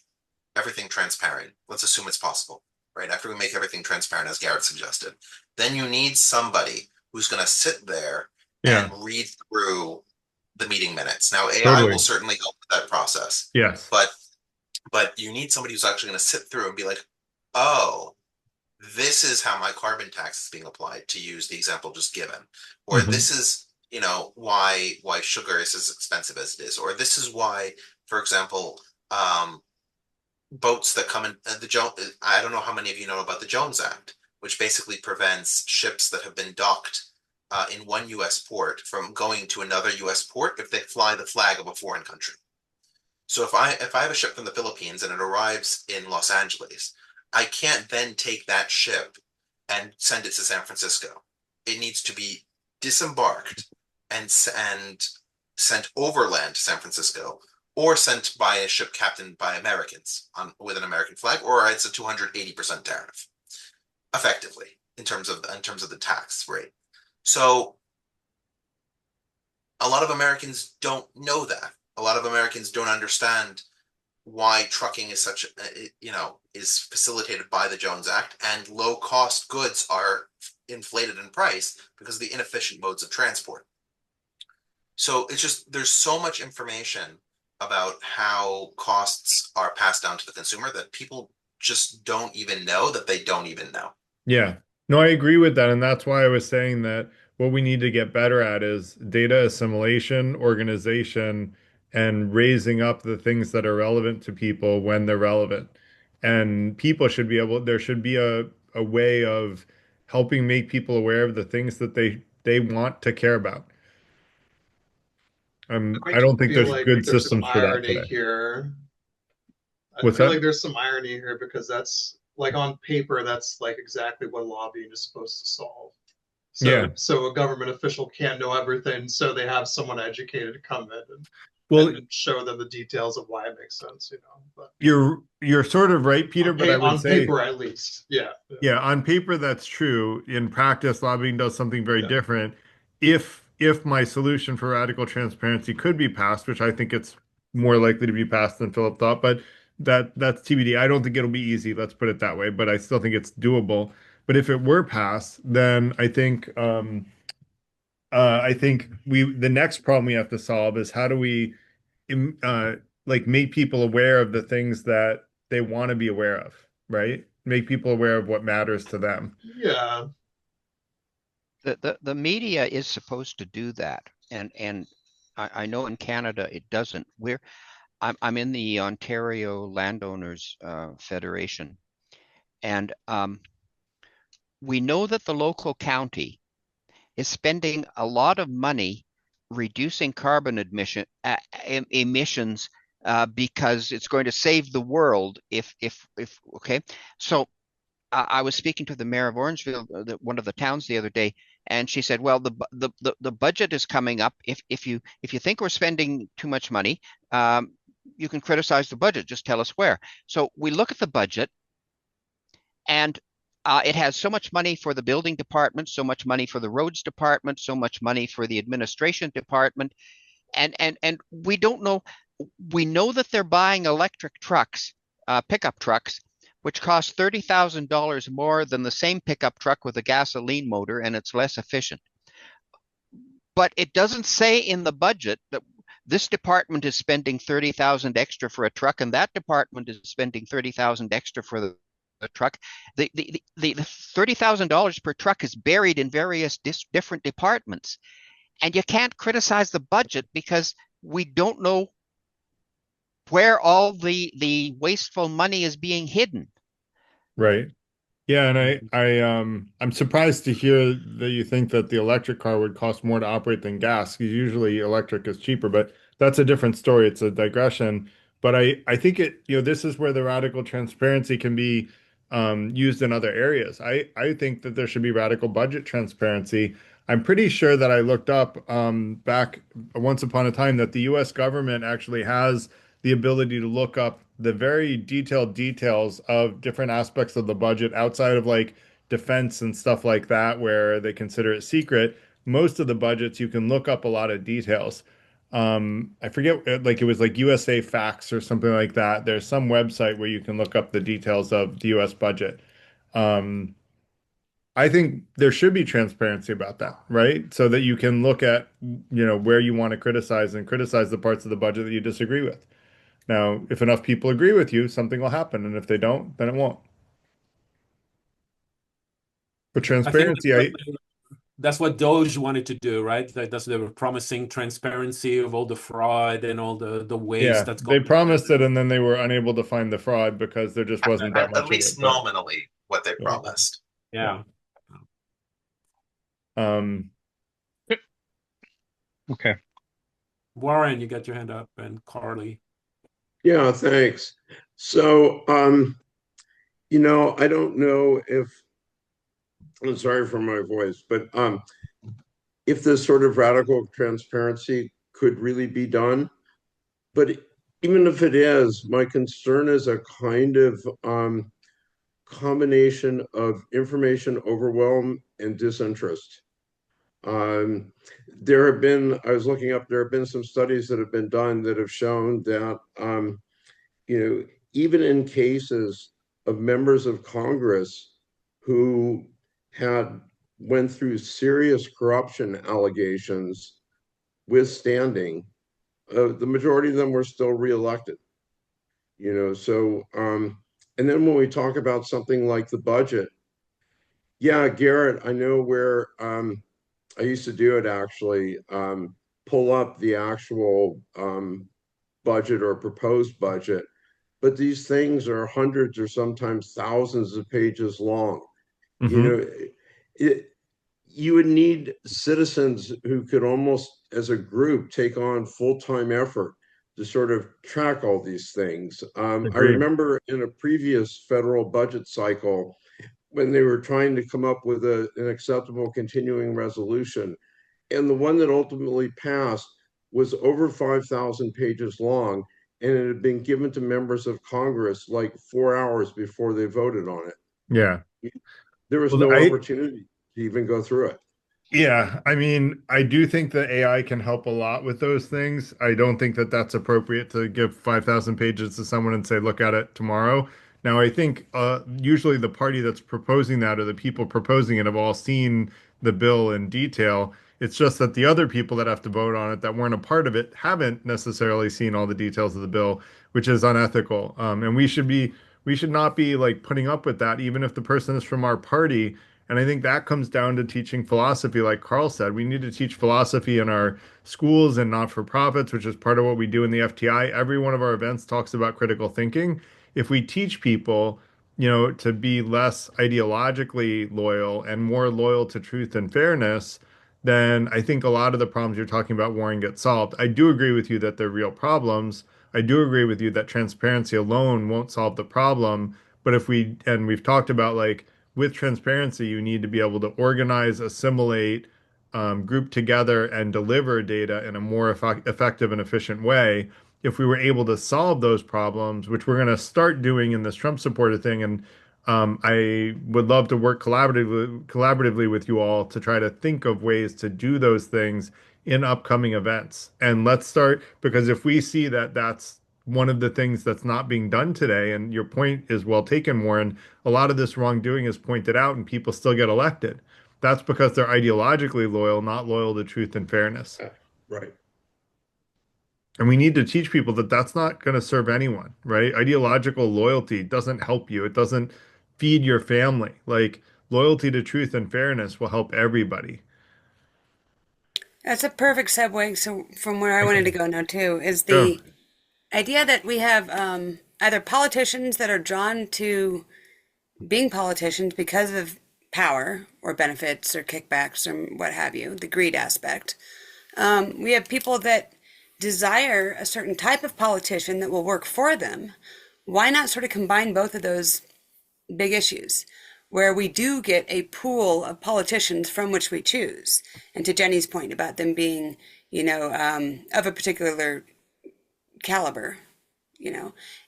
everything transparent. Let's assume it's possible, right? After we make everything transparent, as Garrett suggested, then you need somebody who's going to sit there Yeah. and read through the meeting minutes. Now, AI Totally. will certainly help with that process. Yes. But you need somebody who's actually going to sit through and be like, oh, this is how my carbon tax is being applied, to use the example just given, or this is, why sugar is as expensive as it is, or this is why, for example, boats that come in the Jones. I don't know how many of you know about the Jones Act, which basically prevents ships that have been docked in one U.S. port from going to another U.S. port if they fly the flag of a foreign country. So if I have a ship from the Philippines and it arrives in Los Angeles, I can't then take that ship and send it to San Francisco. It needs to be disembarked and sent overland to San Francisco, or sent by a ship captained by Americans with an American flag, or it's a 280% tariff, effectively, in terms of the tax rate. So a lot of Americans don't know that. A lot of Americans don't understand why trucking is such, is facilitated by the Jones Act, and low cost goods are inflated in price because of the inefficient modes of transport. So it's just, there's so much information about how costs are passed down to the consumer that people just don't even know that they don't even know. Yeah. No, I agree with that. And that's why I was saying that what we need to get better at is data assimilation, organization, and raising up the things that are relevant to people when they're relevant. And people should be able, there should be a way of helping make people aware of the things that they want to care about. I don't think feel there's like good there's some systems for that irony today. here. I What's feel that? like there's some irony here, because that's like, on paper, that's like exactly what lobbying is supposed to solve. Yeah. So a government official can't know everything, so they have someone educated to come in Well, and show them the details of why it makes sense, But you're sort of right, Peter, but I would on say, paper, at least, yeah. yeah, on paper that's true. In practice, lobbying does something very Yeah. different. If my solution for radical transparency could be passed, which I think it's more likely to be passed than Philip thought, but that's TBD. I don't think it'll be easy, let's put it that way, but I still think it's doable. But if it were passed, then I think the next problem we have to solve is how do we like make people aware of the things that they want to be aware of, right? Make people aware of what matters to them. Yeah. The media is supposed to do that, and I know in Canada it doesn't. I'm in the Ontario Landowners Federation, and we know that the local county is spending a lot of money reducing carbon emissions because it's going to save the world if okay. So I was speaking to the mayor of Orangeville, one of the towns, the other day, and she said, "Well, the budget is coming up. If you think we're spending too much money, you can criticize the budget. Just tell us where." So we look at the budget, and it has so much money for the building department, so much money for the roads department, so much money for the administration department, and we don't know. We know that they're buying electric trucks, pickup trucks, which cost $30,000 more than the same pickup truck with a gasoline motor, and it's less efficient. But it doesn't say in the budget that this department is spending $30,000 extra for a truck, and that department is spending $30,000 extra for the the truck. The $30,000 per truck is buried in various different departments. And you can't criticize the budget because we don't know where all the wasteful money is being hidden. Right. Yeah, and I'm surprised to hear that you think that the electric car would cost more to operate than gas, because usually electric is cheaper, but that's a different story. It's a digression. But I think this is where the radical transparency can be used in other areas. I think that there should be radical budget transparency. I'm pretty sure that I looked up back once upon a time that the US government actually has the ability to look up the very detailed details of different aspects of the budget outside of like defense and stuff like that, where they consider it secret. Most of the budgets, you can look up a lot of details. I forget, like it was like USA Facts or something like that. There's some website where you can look up the details of the US budget. Um, I think there should be transparency about that, right? So that you can look at, where you want to criticize and criticize the parts of the budget that you disagree with. Now, if enough people agree with you, something will happen, and if they don't, then it won't. For I think transparency, that's what Doge wanted to do, right? Like that's they were promising transparency of all the fraud and all the waste yeah, that's they going promised it, and then they were unable to find the fraud because there just wasn't that At much of least it. But nominally what they yeah, promised. yeah. um, Okay. Warren, you got your hand up, and Carly. Yeah, thanks. So, I don't know if, I'm sorry for my voice, but if this sort of radical transparency could really be done. But even if it is, my concern is a kind of combination of information overwhelm and disinterest. I was looking up, there have been some studies that have been done that have shown that, even in cases of members of Congress who had went through serious corruption allegations withstanding, the majority of them were still reelected. And then when we talk about something like the budget, yeah, Garrett, I know where I used to do it actually, pull up the actual budget or proposed budget, but these things are hundreds or sometimes thousands of pages long. mhm. You would need citizens who could almost as a group take on full-time effort to sort of track all these things. I Agreed. remember in a previous federal budget cycle when they were trying to come up with an acceptable continuing resolution, and the one that ultimately passed was over 5,000 pages long, and it had been given to members of Congress like 4 hours before they voted on it. Yeah. There was Well, no opportunity to even go through it. Yeah, I mean, I do think that AI can help a lot with those things. I don't think that that's appropriate to give 5,000 pages to someone and say, look at it tomorrow. Now, I think usually the party that's proposing that or the people proposing it have all seen the bill in detail. It's just that the other people that have to vote on it that weren't a part of it haven't necessarily seen all the details of the bill, which is unethical. And we should not be like putting up with that, even if the person is from our party. And I think that comes down to teaching philosophy, like Carl said. We need to teach philosophy in our schools and not-for-profits, which is part of what we do in the FTI. Every one of our events talks about critical thinking. If we teach people, to be less ideologically loyal and more loyal to truth and fairness, then I think a lot of the problems you're talking about, Warren, get solved. I do agree with you that they're real problems. I do agree with you that transparency alone won't solve the problem. But and we've talked about like, with transparency, you need to be able to organize, assimilate, group together, and deliver data in a more effective and efficient way. If we were able to solve those problems, which we're going to start doing in this Trump supporter thing, and I would love to work collaboratively with you all to try to think of ways to do those things in upcoming events. And let's start, because if we see that that's one of the things that's not being done today, and your point is well taken, Warren, a lot of this wrongdoing is pointed out and people still get elected. That's because they're ideologically loyal, not loyal to truth and fairness. Right. And we need to teach people that that's not going to serve anyone, right? Ideological loyalty doesn't help you. It doesn't feed your family. Like loyalty to truth and fairness will help everybody. That's a perfect segue. So from where I wanted to Okay. go now too is Go. the idea that we have either politicians that are drawn to being politicians because of power or benefits or kickbacks or what have you, the greed aspect. We have people that desire a certain type of politician that will work for them. Why not sort of combine both of those big issues where we do get a pool of politicians from which we choose? And to Jenny's point about them being, of a particular caliber,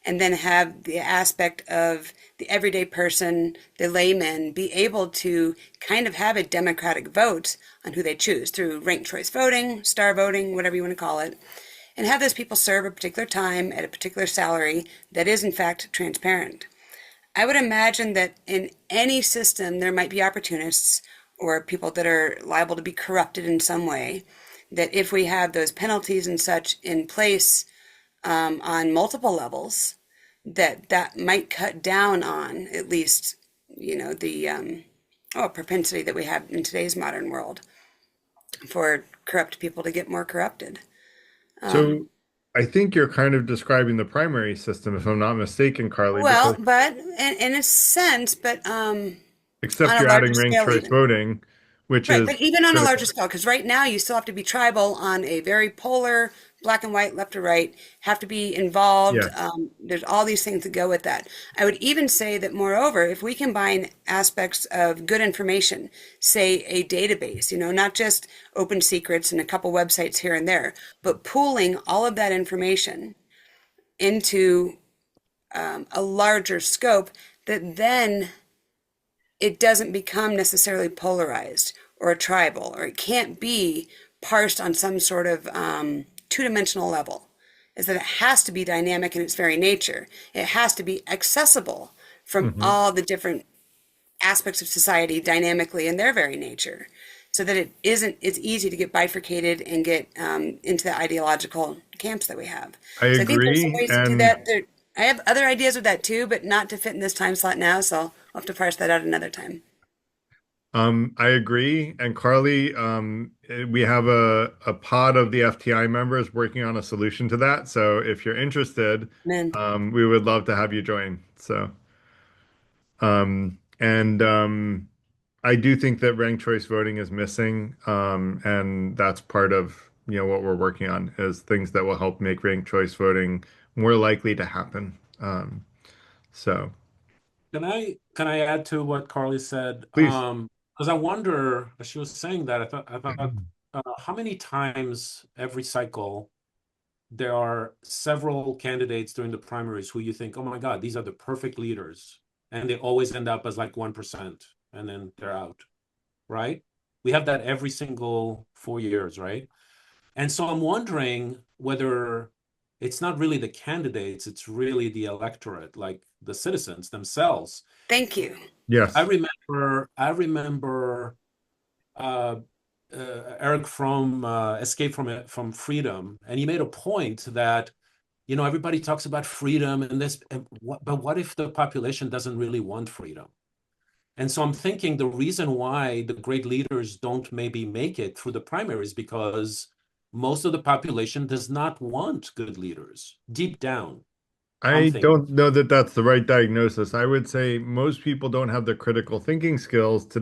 and then have the aspect of the everyday person, the layman, be able to kind of have a democratic vote on who they choose through ranked choice voting, star voting, whatever you want to call it, and have those people serve a particular time at a particular salary that is in fact transparent. I would imagine that in any system there might be opportunists or people that are liable to be corrupted in some way, that if we have those penalties and such in place on multiple levels, that might cut down on at least the propensity that we have in today's modern world for corrupt people to get more corrupted. So I think you're kind of describing the primary system, if I'm not mistaken, Carly, Well, because but in a sense, but except on a you're larger adding ranked scale choice even. voting, which Right, is but even on a critical. larger scale, because right now you still have to be tribal on a very polar, black and white, left or right, have to be involved. Yes. There's all these things that go with that. I would even say that, moreover, if we combine aspects of good information, say a database, not just open secrets and a couple websites here and there, but pooling all of that information into a larger scope, that then it doesn't become necessarily polarized or tribal, or it can't be parsed on some sort of two-dimensional level. Is that it has to be dynamic in its very nature. It has to be accessible from Hmm. all the different aspects of society dynamically in their very nature, so that it's easy to get bifurcated and get into the ideological camps that we have. I So I think there's some agree. ways to do And that. I have other ideas with that too, but not to fit in this time slot now, so I'll have to parse that out another time. I agree. And Carly, we have a pod of the FTI members working on a solution to that. So if you're interested, Man, we would love to have you join. So, and I do think that ranked choice voting is missing. And that's part of, what we're working on is things that will help make ranked choice voting more likely to happen. So Can I add to what Carly said? please. Because I wonder, as she was saying that, I thought how many times every cycle there are several candidates during the primaries who you think, oh my God, these are the perfect leaders, and they always end up as like 1%, and then they're out, right? We have that every single 4 years, right? And so I'm wondering whether it's not really the candidates, it's really the electorate, like the citizens themselves. thank you. I Yes. remember uh, Eric from Escape from Freedom, and he made a point that everybody talks about freedom and this, but what if the population doesn't really want freedom? And so I'm thinking the reason why the great leaders don't maybe make it through the primaries because most of the population does not want good leaders deep down. I'm I thinking. don't know that that's the right diagnosis. I would say most people don't have the critical thinking skills to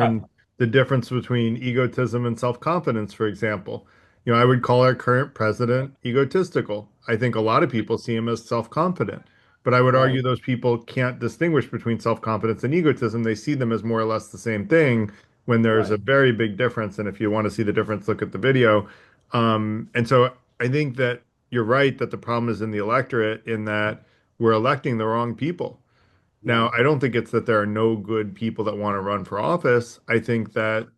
Uh, discern the difference between egotism and self-confidence, for example. I would call our current president egotistical. I think a lot of people see him as self-confident, but I would argue right, those people can't distinguish between self-confidence and egotism. They see them as more or less the same thing when there's a right. very big difference. And if you want to see the difference, look at the video. And so I think that you're right that the problem is in the electorate in that we're electing the wrong people. Yeah. Now, I don't think it's that there are no good people that want to run for office. I think that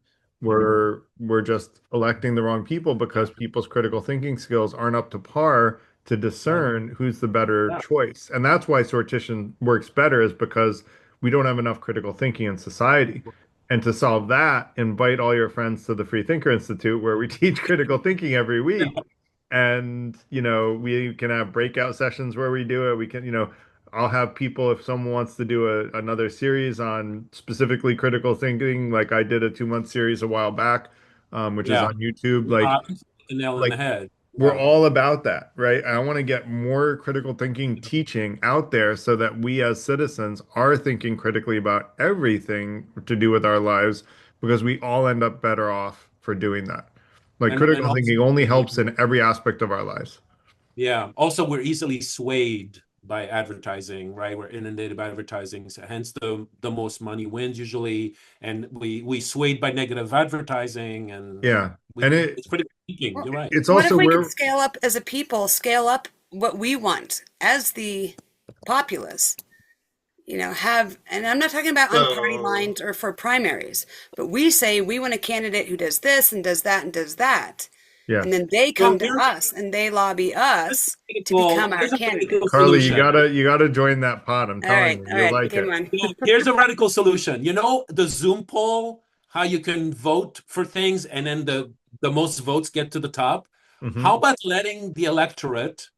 we're just electing the wrong people because people's critical thinking skills aren't up to par to Right. discern who's the better Yeah. choice. And that's why sortition works better is because we don't have enough critical thinking in society. And to solve that, invite all your friends to the Free Thinker Institute where we teach critical thinking every week. And, we can have breakout sessions where we do it. We can, I'll have people, if someone wants to do another series on specifically critical thinking, like I did a 2-month series a while back, which is Yeah. on YouTube. The nail on Like the head. we're Yeah. all about that, right? I want to get more critical thinking teaching out there so that we as citizens are thinking critically about everything to do with our lives because we all end up better off for doing that. Like And critical also, thinking only helps in every aspect of our lives. yeah. Also, we're easily swayed by advertising, right? We're inundated by advertising, so hence the most money wins usually, and we swayed by negative advertising, and Yeah. And it's pretty thinking. Well, You're right. it's what if also we could where scale up as a people, scale up what we want as the populace? And I'm not talking about on party So, lines or for primaries, but we say we want a candidate who does this and does that and does that. And yes. then they Well, come to us and they lobby us to become our here's a radical candidates. Carly, solution. you gotta join that pod. I'm telling you, All you'll right, like good it. one. Here's a radical solution. You know the Zoom poll, how you can vote for things and then the most votes get to the top. How Mhm. about letting the electorate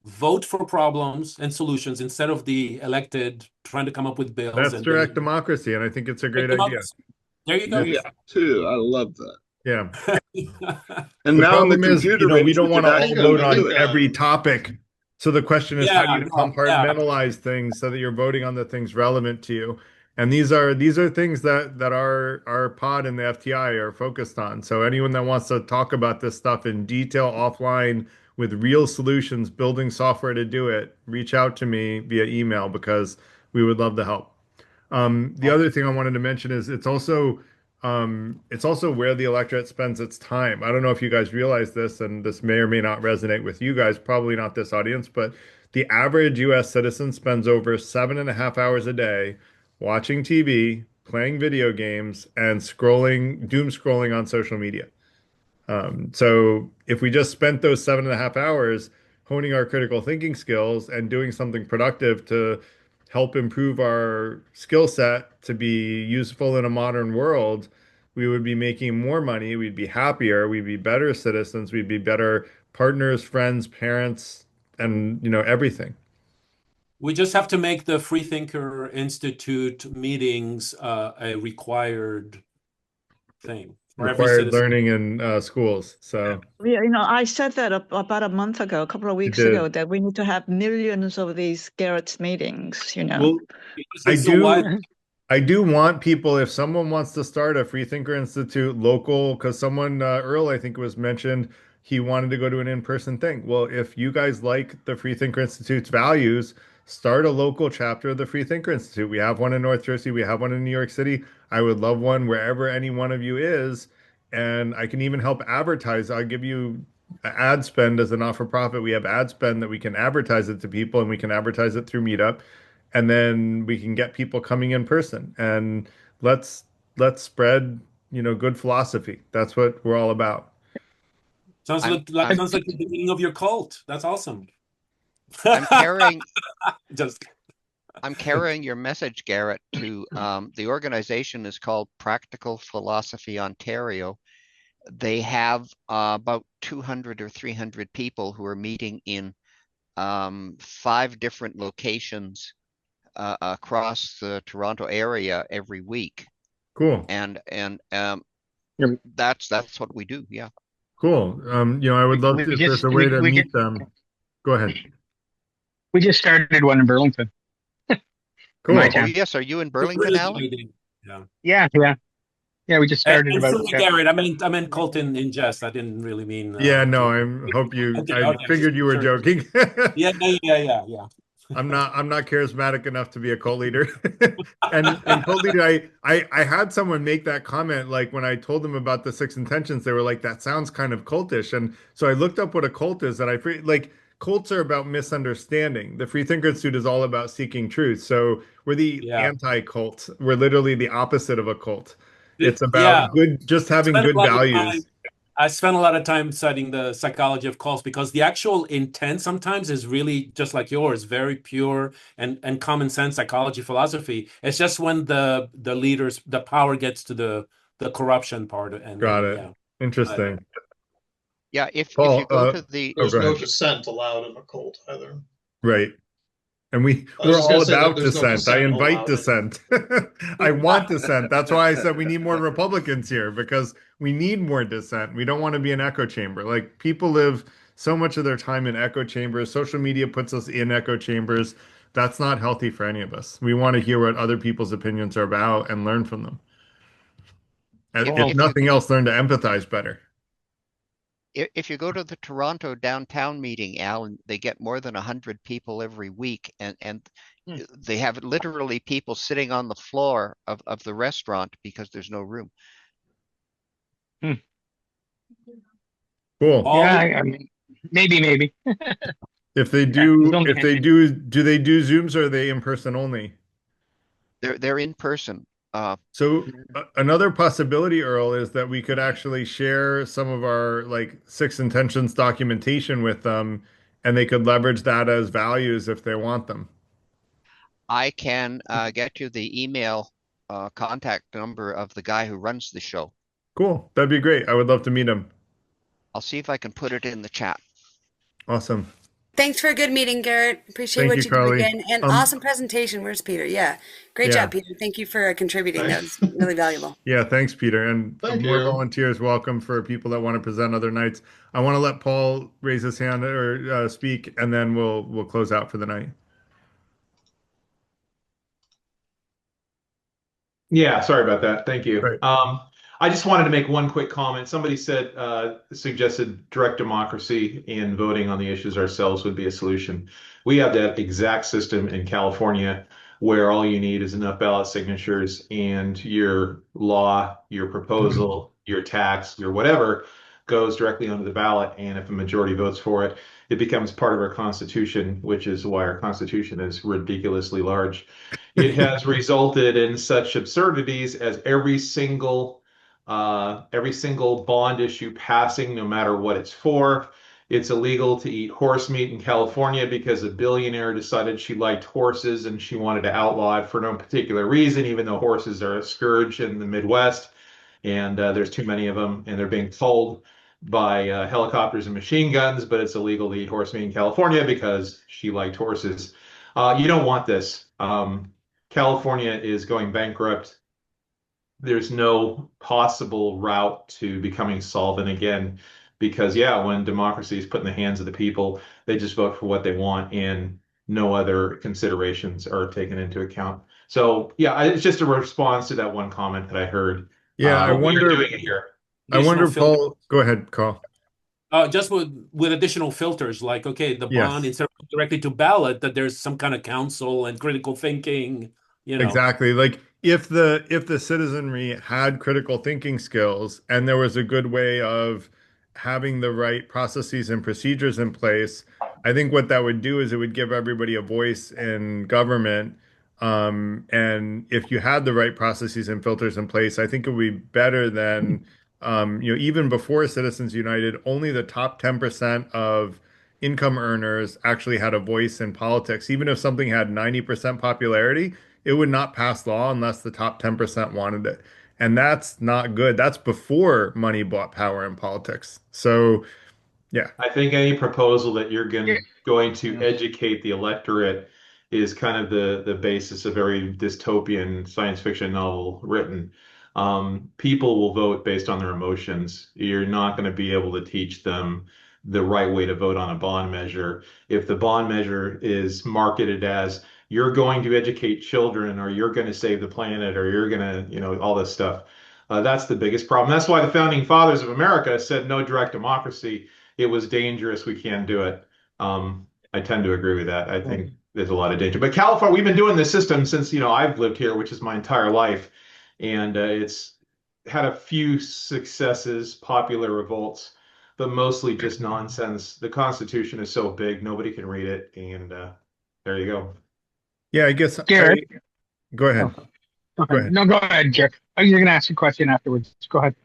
vote for problems and solutions instead of the elected trying to come up with bills That's and direct then democracy, and I think it's a great idea. democracy. There you go. That's, Yeah, too. I love that. yeah. And The now in the problem is, computer we age, don't we want could to all actually vote I on think do it. every topic. So the question is, how do Yeah, you no, yeah. compartmentalize things so that you're voting on the things relevant to you? And these are things that our pod and the FTI are focused on. So anyone that wants to talk about this stuff in detail offline with real solutions, building software to do it, reach out to me via email because we would love to help. The other thing I wanted to mention is it's also where the electorate spends its time. I don't know if you guys realize this, and this may or may not resonate with you guys, probably not this audience, but the average US citizen spends over 7.5 hours a day watching TV, playing video games, and doom scrolling on social media. So if we just spent those 7.5 hours honing our critical thinking skills and doing something productive to help improve our skill set to be useful in a modern world, we would be making more money, we'd be happier, we'd be better citizens, we'd be better partners, friends, parents, and everything. We just have to make the Freethinker Institute meetings a required thing for every Required citizen. learning in schools. So Yeah, I said that about a month ago, a couple of you weeks ago, did. that we need to have millions of these Garrett's meetings. Well, Because I it's so wide. do. I do want people, if someone wants to start a Freethinker Institute local, because someone, Earl, I think was mentioned, he wanted to go to an in-person thing. Well, if you guys like the Freethinker Institute's values, start a local chapter of the Freethinker Institute. We have one in North Jersey, we have one in New York City. I would love one wherever any one of you is, and I can even help advertise. I'll give you ad spend as a not-for-profit. We have ad spend that we can advertise it to people, and we can advertise it through Meetup, and then we can get people coming in person and let's spread good philosophy. That's what we're all about. Sounds I'm sounds like the beginning of your cult. That's awesome. I'm carrying Just I'm carrying your message, Garrett, to the organization is called Practical Philosophy Ontario. They have about 200 or 300 people who are meeting in 5 different locations across the Toronto area every week, Cool. and Yeah, that's what we do. Yeah. Cool. I would love we to, if there's just a way to we meet just them. Go ahead. we just started one in Burlington, in my Cool. Oh town. yes, are you in it's a Burlington, really good Alan? idea. Yeah. Yeah. We just started And about. silly Garrett, I meant cult in jest. I didn't really mean Yeah, no, to. Okay, I okay, just figured you were sure. joking. Yeah. I'm not charismatic enough to be a cult leader. And cult leader, I had someone make that comment, like when I told them about the six intentions, they were like, that sounds kind of cultish. And so I looked up what a cult is, and like cults are about misunderstanding. The Freethinker Institute is all about seeking truth. So we're the Yeah. anti-cult. We're literally the opposite of a cult. It's Yeah. about just having Spent a good lot of values. time. I spent a lot of time studying the psychology of cults because the actual intent sometimes is really just like yours, very pure and common sense psychology philosophy. It's just when the leaders, the power gets to the corruption part, and Got then it. yeah. Interesting. Yeah. If you Paul, go to the oh, there's go no ahead. dissent allowed in a cult either. Right. And I was we're just all gonna say that about there's no dissent. I dissent invite allowed. dissent. I want dissent. That's why I said we need more Republicans here because we need more dissent. We don't want to be an echo chamber. Like people live so much of their time in echo chambers. Social media puts us in echo chambers. That's not healthy for any of us. We want to hear what other people's opinions are about and learn from them. And If if Well, if you nothing else, learn to empathize better. if you go to the Toronto downtown meeting, Al, and they get more than 100 people every week, and Hmm. they have literally people sitting on the floor of the restaurant because there's no room. Cool. yeah, All I mean, maybe. Yeah, don't If think they anything. do they do Zooms or are they in person only? They're in person. So another possibility, Earl, is that we could actually share some of our like six intentions documentation with them, and they could leverage that as values if they want them. I can get you the email contact number of the guy who runs the show. Cool. That'd be great. I would love to meet them. I'll see if I can put it in the chat. Awesome. Thanks for a good meeting, Garrett. Appreciate Thank what you, you do Carly. again. And awesome presentation. Where's Peter? Yeah. Great Yeah. job, Peter. Thank you for contributing. That was really valuable. Yeah, thanks, Peter. And Thank more you. volunteers welcome for people that want to present other nights. I want to let Paul raise his hand or speak, and then we'll close out for the night. Yeah, sorry about that. Thank you. Right. I just wanted to make one quick comment. Somebody said, suggested direct democracy and voting on the issues ourselves would be a solution. We have that exact system in California where all you need is enough ballot signatures and your law, your proposal, your tax, your whatever goes directly onto the ballot. And if a majority votes for it, it becomes part of our Constitution, which is why our Constitution is ridiculously large. It has resulted in such absurdities as every single bond issue passing, no matter what it's for. It's illegal to eat horse meat in California because a billionaire decided she liked horses and she wanted to outlaw it for no particular reason, even though horses are a scourge in the Midwest and there's too many of them and they're being told by helicopters and machine guns, but it's illegal to eat horse meat in California because she liked horses. You don't want this. California is going bankrupt. There's no possible route to becoming solvent again because, yeah, when democracy is put in the hands of the people, they just vote for what they want and no other considerations are taken into account. So, yeah, it's just a response to that one comment that I heard. Yeah, We are doing it here. Paul, go ahead, Carl. Just with additional filters, like, okay, the bond, Yes. instead of directly to ballot, that there's some kind of counsel and critical thinking, Exactly. Like if the citizenry had critical thinking skills and there was a good way of having the right processes and procedures in place, I think what that would do is it would give everybody a voice in government. And if you had the right processes and filters in place, I think it would be better than, even before Citizens United, only the top 10% of income earners actually had a voice in politics. Even if something had 90% popularity, it would not pass law unless the top 10% wanted it. And that's not good. That's before money bought power in politics. So, yeah. I think any proposal that you're Yeah. going to educate the electorate is kind of the basis of every dystopian science fiction novel written. People will vote based on their emotions. You're not going to be able to teach them the right way to vote on a bond measure. If the bond measure is marketed as you're going to educate children or you're going to save the planet or you're going to, all this stuff, that's the biggest problem. That's why the founding fathers of America said no direct democracy. It was dangerous. We can't do it. I tend to agree with that. I think there's a lot of danger. But California, we've been doing this system since, I've lived here, which is my entire life. And it's had a few successes, popular revolts, but mostly just nonsense. The Constitution is so big, nobody can read it. And there you go. Yeah, I guess Garrett. Go ahead. Okay. Go ahead. No, go ahead, Garrett. You're going to ask a question afterwards. Go ahead.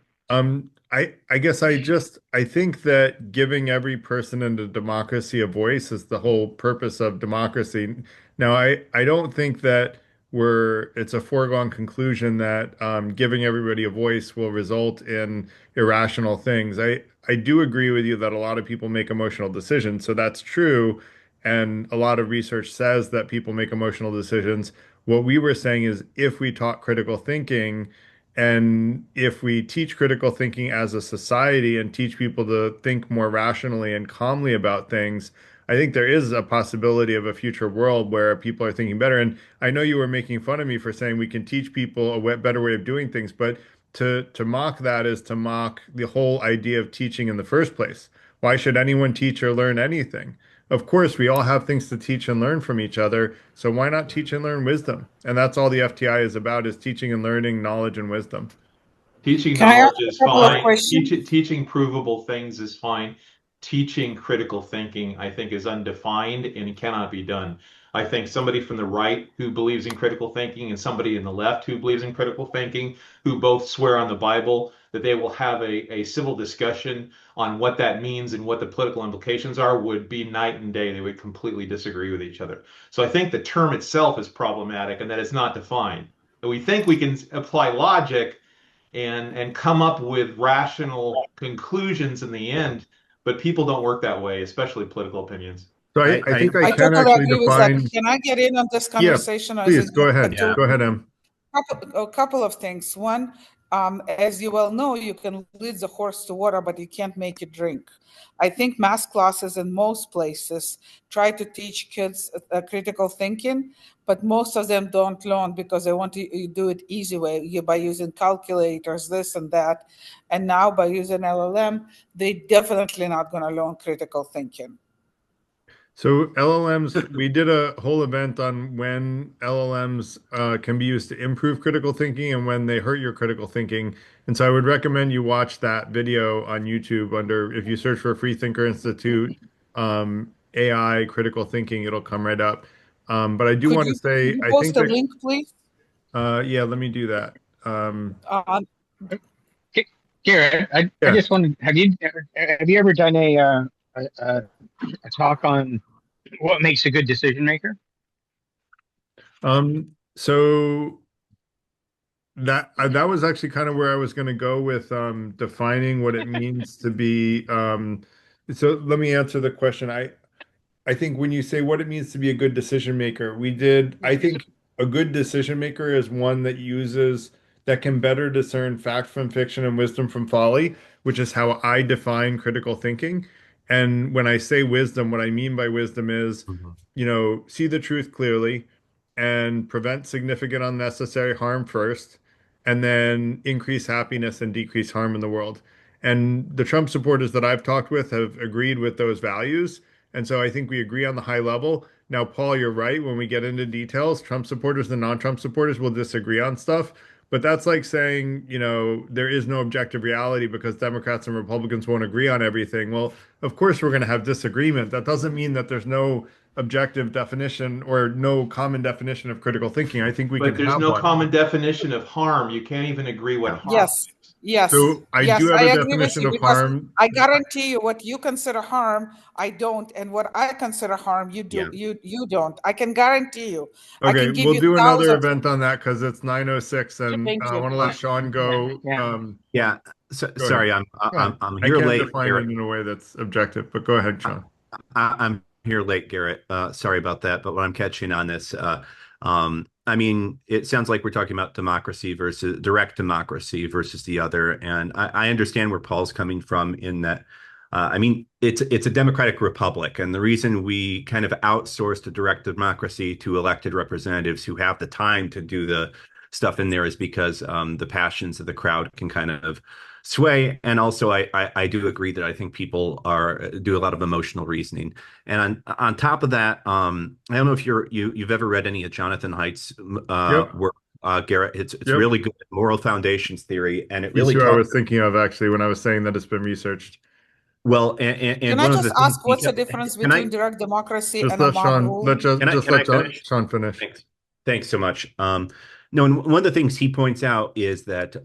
I guess I think that giving every person in the democracy a voice is the whole purpose of democracy. Now, I don't think that it's a foregone conclusion that giving everybody a voice will result in irrational things. I do agree with you that a lot of people make emotional decisions, so that's true. and a lot of research says that people make emotional decisions. What we were saying is if we taught critical thinking and if we teach critical thinking as a society and teach people to think more rationally and calmly about things, I think there is a possibility of a future world where people are thinking better. And I know you were making fun of me for saying we can teach people a better way of doing things, but to mock that is to mock the whole idea of teaching in the first place. Why should anyone teach or learn anything? Of course, we all have things to teach and learn from each other, so why not teach and learn wisdom? And that's all the FTI is about, is teaching and learning knowledge and wisdom. Teaching Can I ask knowledge a is couple of fine. questions? Teaching provable things is fine. Teaching critical thinking, I think, is undefined and cannot be done. I think somebody from the right who believes in critical thinking and somebody in the left who believes in critical thinking, who both swear on the Bible, that they will have a civil discussion on what that means and what the political implications are, would be night and day. They would completely disagree with each other. So I think the term itself is problematic and that it's not defined. And we think we can apply logic and come up with rational conclusions in the end, but people don't work that way, especially political opinions. So I think I I can totally actually agree with that. define. Can I get in on this Yeah, conversation, or is please it go just the ahead. two? Go ahead, Em. A couple of things. One, as you well know, you can lead the horse to water, but you can't make it drink. I think math classes in most places try to teach kids critical thinking, but most of them don't learn because they want to do it easy way, by using calculators, this and that. And now by using LLM, they definitely not going to learn critical thinking. So LLMs, we did a whole event on when LLMs can be used to improve critical thinking and when they hurt your critical thinking. And so I would recommend you watch that video on YouTube under, if you search for Freethinker Institute, AI critical thinking, it'll come right up. But I do want to Could say, you I post think a that, link, please? yeah, let me do that. Garrett, I Yeah. just wanted, have you ever done a talk on what makes a good decision maker? So that was actually kind of where I was going to go with defining what it means to be. So let me answer the question. I think when you say what it means to be a good decision maker, I think a good decision maker is one that can better discern fact from fiction and wisdom from folly, which is how I define critical thinking. And when I say wisdom, what I mean by wisdom is, see the truth clearly and prevent significant unnecessary harm first, and then increase happiness and decrease harm in the world. And the Trump supporters that I've talked with have agreed with those values. And so I think we agree on the high level. Now, Paul, you're right. When we get into details, Trump supporters and non-Trump supporters will disagree on stuff. But that's like saying, there is no objective reality because Democrats and Republicans won't agree on everything. Well, of course, we're going to have disagreement. That doesn't mean that there's no objective definition or no common definition of critical thinking. I think we But can there's have no one. common definition of harm. You can't even agree what harm Yes, is. yes, So I yes, do have I a agree with definition you of because harm. I guarantee you what you consider harm, I don't, and what I consider harm, you do, you don't. I can guarantee you. I Okay, can give we'll you do another thousands. event on that because it's 9:06 and Thank I you. want to let Sean go. Yeah. Go Sorry, ahead. I'm I here can't late, define Garrett. it in a way that's objective, but go ahead, Sean. I'm here late, Garrett. Sorry about that, but what I'm catching on this, I mean, it sounds like we're talking about democracy versus direct democracy versus the other, and I understand where Paul's coming from in that. I mean, it's a democratic republic, and the reason we kind of outsource the direct democracy to elected representatives who have the time to do the stuff in there is because the passions of the crowd can kind of sway. And also, I do agree that I think people do a lot of emotional reasoning. And on top of that, I don't know if you've ever read any of Jonathan Haidt's work, Garrett. It's really good, moral foundations theory, and it He's really who I talks. was thinking of actually when I was saying that it's been researched. Well, and Can one I of the just things ask what's the difference can I between direct democracy Just and a let mob Sean rule? let let Sean finish. Thanks so much. No, and one of the things he points out is that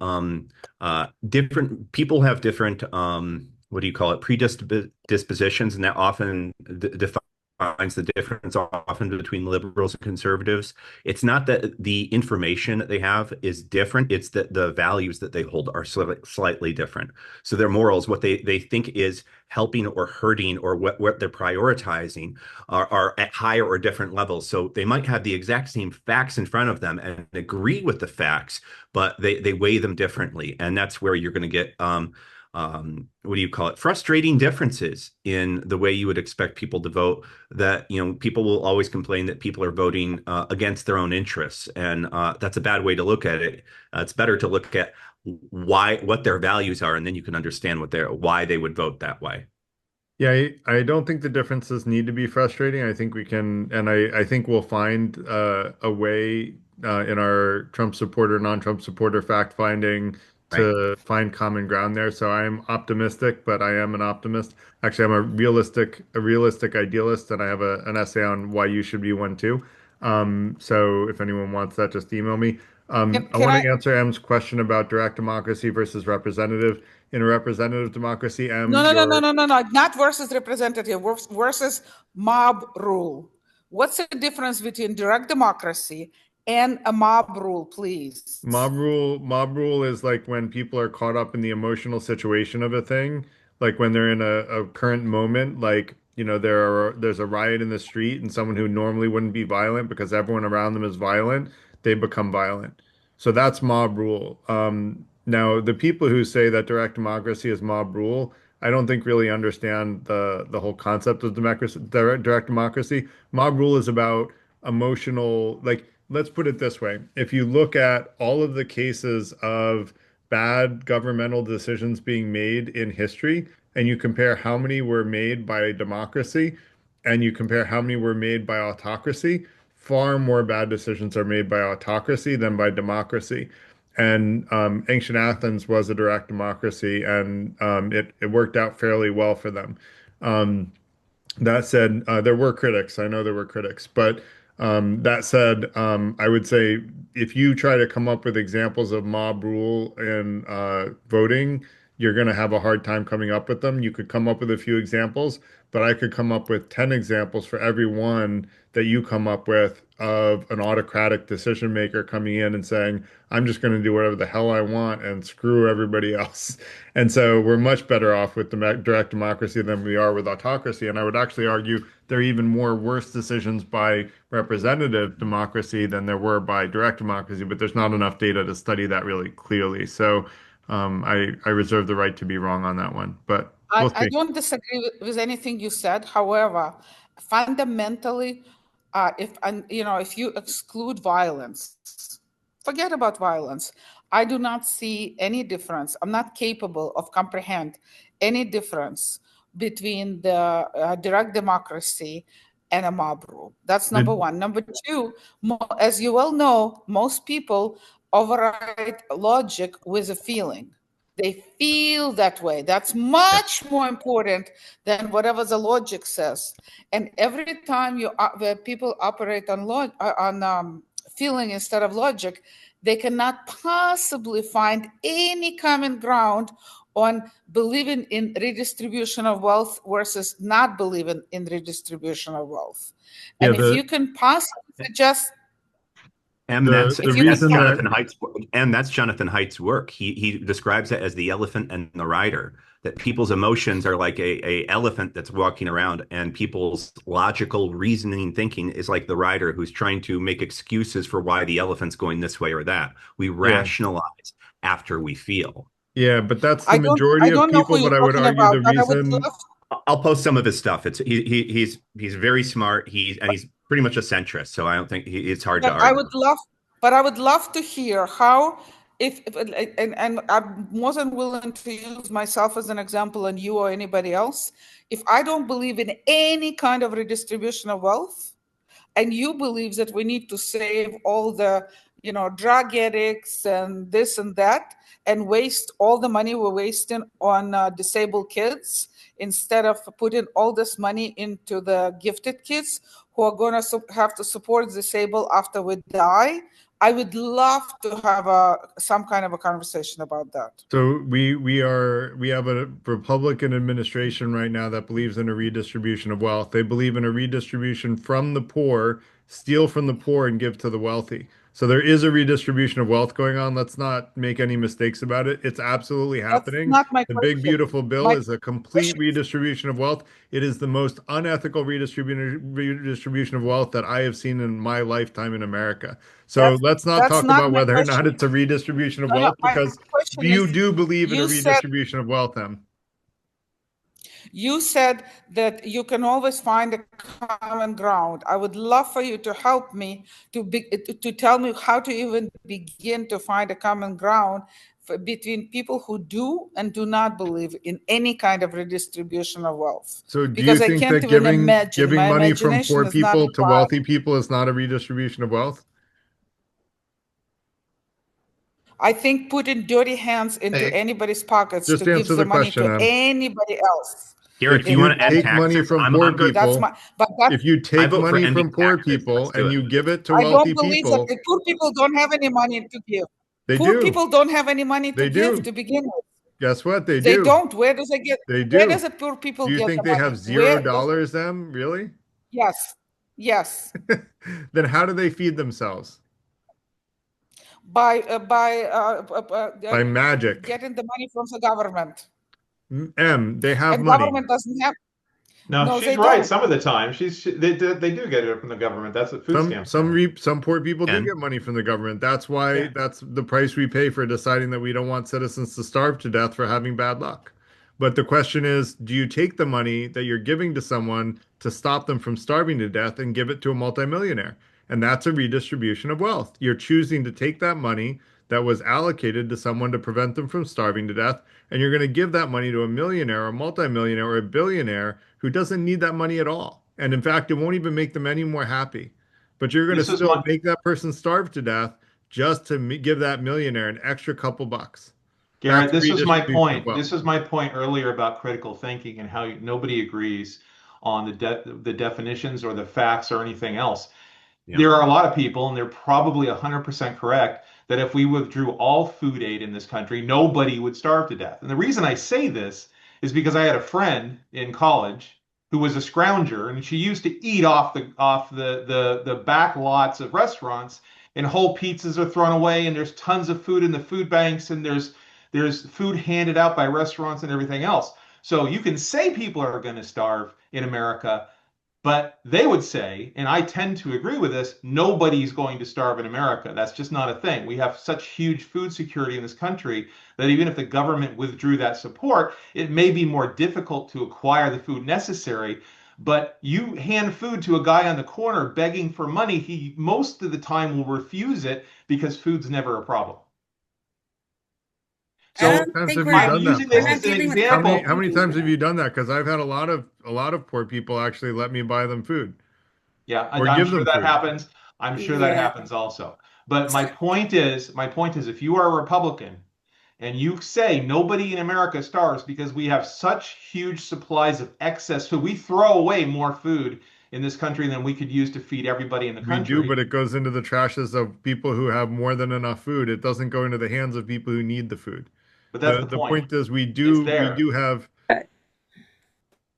different people have different what do you call it, predispositions, and that often define defines the difference often between liberals and conservatives. It's not that the information that they have is different, it's that the values that they hold are slightly different. So their morals, what they think is helping or hurting, or what they're prioritizing are at higher or different levels. So they might have the exact same facts in front of them and agree with the facts, but they weigh them differently. And that's where you're going to get what do you call it? Frustrating differences in the way you would expect people to vote. That, people will always complain that people are voting against their own interests, and that's a bad way to look at it. It's better to look at what their values are, and then you can understand why they would vote that way. Yeah, I don't think the differences need to be frustrating. I think we can, and I think we'll find a way in our Trump supporter, non-Trump supporter fact finding to find common ground there. So I'm optimistic, but I am an optimist. Actually, I'm a realistic idealist, and I have an essay on why you should be one too. So if anyone wants that, just email me. I want to answer M's question about direct democracy versus representative. In a representative democracy, No, not versus representative, versus mob rule. What's the difference between direct democracy and a mob rule, please? Mob rule is like when people are caught up in the emotional situation of a thing, like when they're in a current moment, like, there's a riot in the street and someone who normally wouldn't be violent because everyone around them is violent, they become violent. So that's mob rule. Now the people who say that direct democracy is mob rule, I don't think really understand the whole concept of democracy, direct democracy. Mob rule is about emotional, like, let's put it this way. If you look at all of the cases of bad governmental decisions being made in history, and you compare how many were made by democracy and you compare how many were made by autocracy, far more bad decisions are made by autocracy than by democracy. And ancient Athens was a direct democracy, and it worked out fairly well for them. Um, that said, there were critics. I know there were critics, but that said, I would say if you try to come up with examples of mob rule in voting, you're going to have a hard time coming up with them. You could come up with a few examples, but I could come up with 10 examples for every one that you come up with of an autocratic decision maker coming in and saying, I'm just going to do whatever the hell I want and screw everybody else. And so we're much better off with direct democracy than we are with autocracy. And I would actually argue there are even more worse decisions by representative democracy than there were by direct democracy, but there's not enough data to study that really clearly. So I reserve the right to be wrong on that one, but we'll see. I don't disagree with anything you said. However, fundamentally, if you exclude violence, forget about violence. I do not see any difference. I'm not capable of comprehend any difference between the direct democracy and a mob rule. That's number one. Number two, as you well know, most people override logic with a feeling. They feel that way. That's much more important than whatever the logic says. And every time where people operate on feeling instead of logic, they cannot possibly find any common ground on believing in redistribution of wealth versus not believing in redistribution of wealth. And if you can possibly suggest And that's Jonathan Haidt's work. He describes it as the elephant and the rider, that people's emotions are like a elephant that's walking around, and people's logical reasoning thinking is like the rider who's trying to make excuses for why the elephant's going this way or that. We rationalize after we feel. Yeah, but that's the majority of people, but I would argue the reason. I'll post some of his stuff. He's very smart. He's pretty much a centrist, so I don't think it's hard to argue. I would love to hear how, and I'm more than willing to use myself as an example, and you or anybody else. If I don't believe in any kind of redistribution of wealth, and you believe that we need to save all the drug addicts and this and that, and waste all the money we're wasting on disabled kids instead of putting all this money into the gifted kids who are going to have to support disabled after we die. I would love to have some kind of a conversation about that. So we have a Republican administration right now that believes in a redistribution of wealth. They believe in a redistribution from the poor, steal from the poor and give to the wealthy. So there is a redistribution of wealth going on. Let's not make any mistakes about it. It's absolutely That's happening. not my The question. big beautiful bill My is a complete redistribution of wealth. It is the most unethical redistribution of wealth that I have seen in my lifetime in America. So let's not that's talk not about my whether or not question. it's a redistribution of No, no, wealth, my because question you is, do believe in a you said redistribution of wealth, then. you said that you can always find a common ground. I would love for you to help me to tell me how to even begin to find a common ground between people who do and do not believe in any kind of redistribution of wealth. So do you Because I think can't that even imagine. giving My money from imagination poor is not people to wide. wealthy people is not a redistribution of wealth? I think putting dirty hands into Hey, anybody's pockets just to give answer the the money question, to anybody else. Garrett, If do you you want to end take money taxes? from I'm poor I'm going. That's people, my, but that if you I take vote for money ending from poor taxes. people Let's do and it. you give it to I wealthy don't believe that people, the poor people don't have any money to give. they Poor do. people don't have any money to They give do. to begin with. Guess what? They They do. don't. Where does it get? They Where does do. the poor people Do you get think the they have money? zero Where does? dollars then? Really? Yes, yes. Then how do they feed themselves? By magic. Getting the money from the government, They have and money. government doesn't have. No, No, she's they right. don't. Some of the time, they do get it from the government. That's what food stamps are. Some poor people do And get money from the government. That's why Yeah. that's the price we pay for deciding that we don't want citizens to starve to death for having bad luck. But the question is, do you take the money that you're giving to someone to stop them from starving to death and give it to a multimillionaire? And that's a redistribution of wealth. You're choosing to take that money that was allocated to someone to prevent them from starving to death, and you're going to give that money to a millionaire, a multimillionaire, or a billionaire who doesn't need that money at all. And in fact, it won't even make them any more happy. But you're going to This is still my make that person starve to death just to give that millionaire an extra couple bucks. Garrett, That's this was my redistribution of point. wealth. This was my point earlier about critical thinking and how nobody agrees on the definitions or the facts or anything else. yeah. There are a lot of people, and they're probably 100% correct, that if we withdrew all food aid in this country, nobody would starve to death. And the reason I say this is because I had a friend in college who was a scrounger, and she used to eat off the back lots of restaurants, and whole pizzas are thrown away, and there's tons of food in the food banks, and there's food handed out by restaurants and everything else. So you can say people are going to starve in America, but they would say, and I tend to agree with this, nobody's going to starve in America. That's just not a thing. We have such huge food security in this country that even if the government withdrew that support, it may be more difficult to acquire the food necessary. But you hand food to a guy on the corner begging for money, he most of the time will refuse it because food's never a problem. How I many So don't times think have we're you I'm done that, using we're this Paul? not as an dealing with example. How many thinking. times have you done that? Because I've had a lot of poor people actually let me buy them food Yeah, or I'm give sure them that food. happens. I'm sure that Yeah. happens also. But my point is, if you are a Republican and you say nobody in America starves because we have such huge supplies of excess food, we throw away more food in this country than we could use to feed everybody in the We do, country. but it goes into the trashes of people who have more than enough food. It doesn't go into the hands of people who need the food. But that's the The point. point is It's we there. do have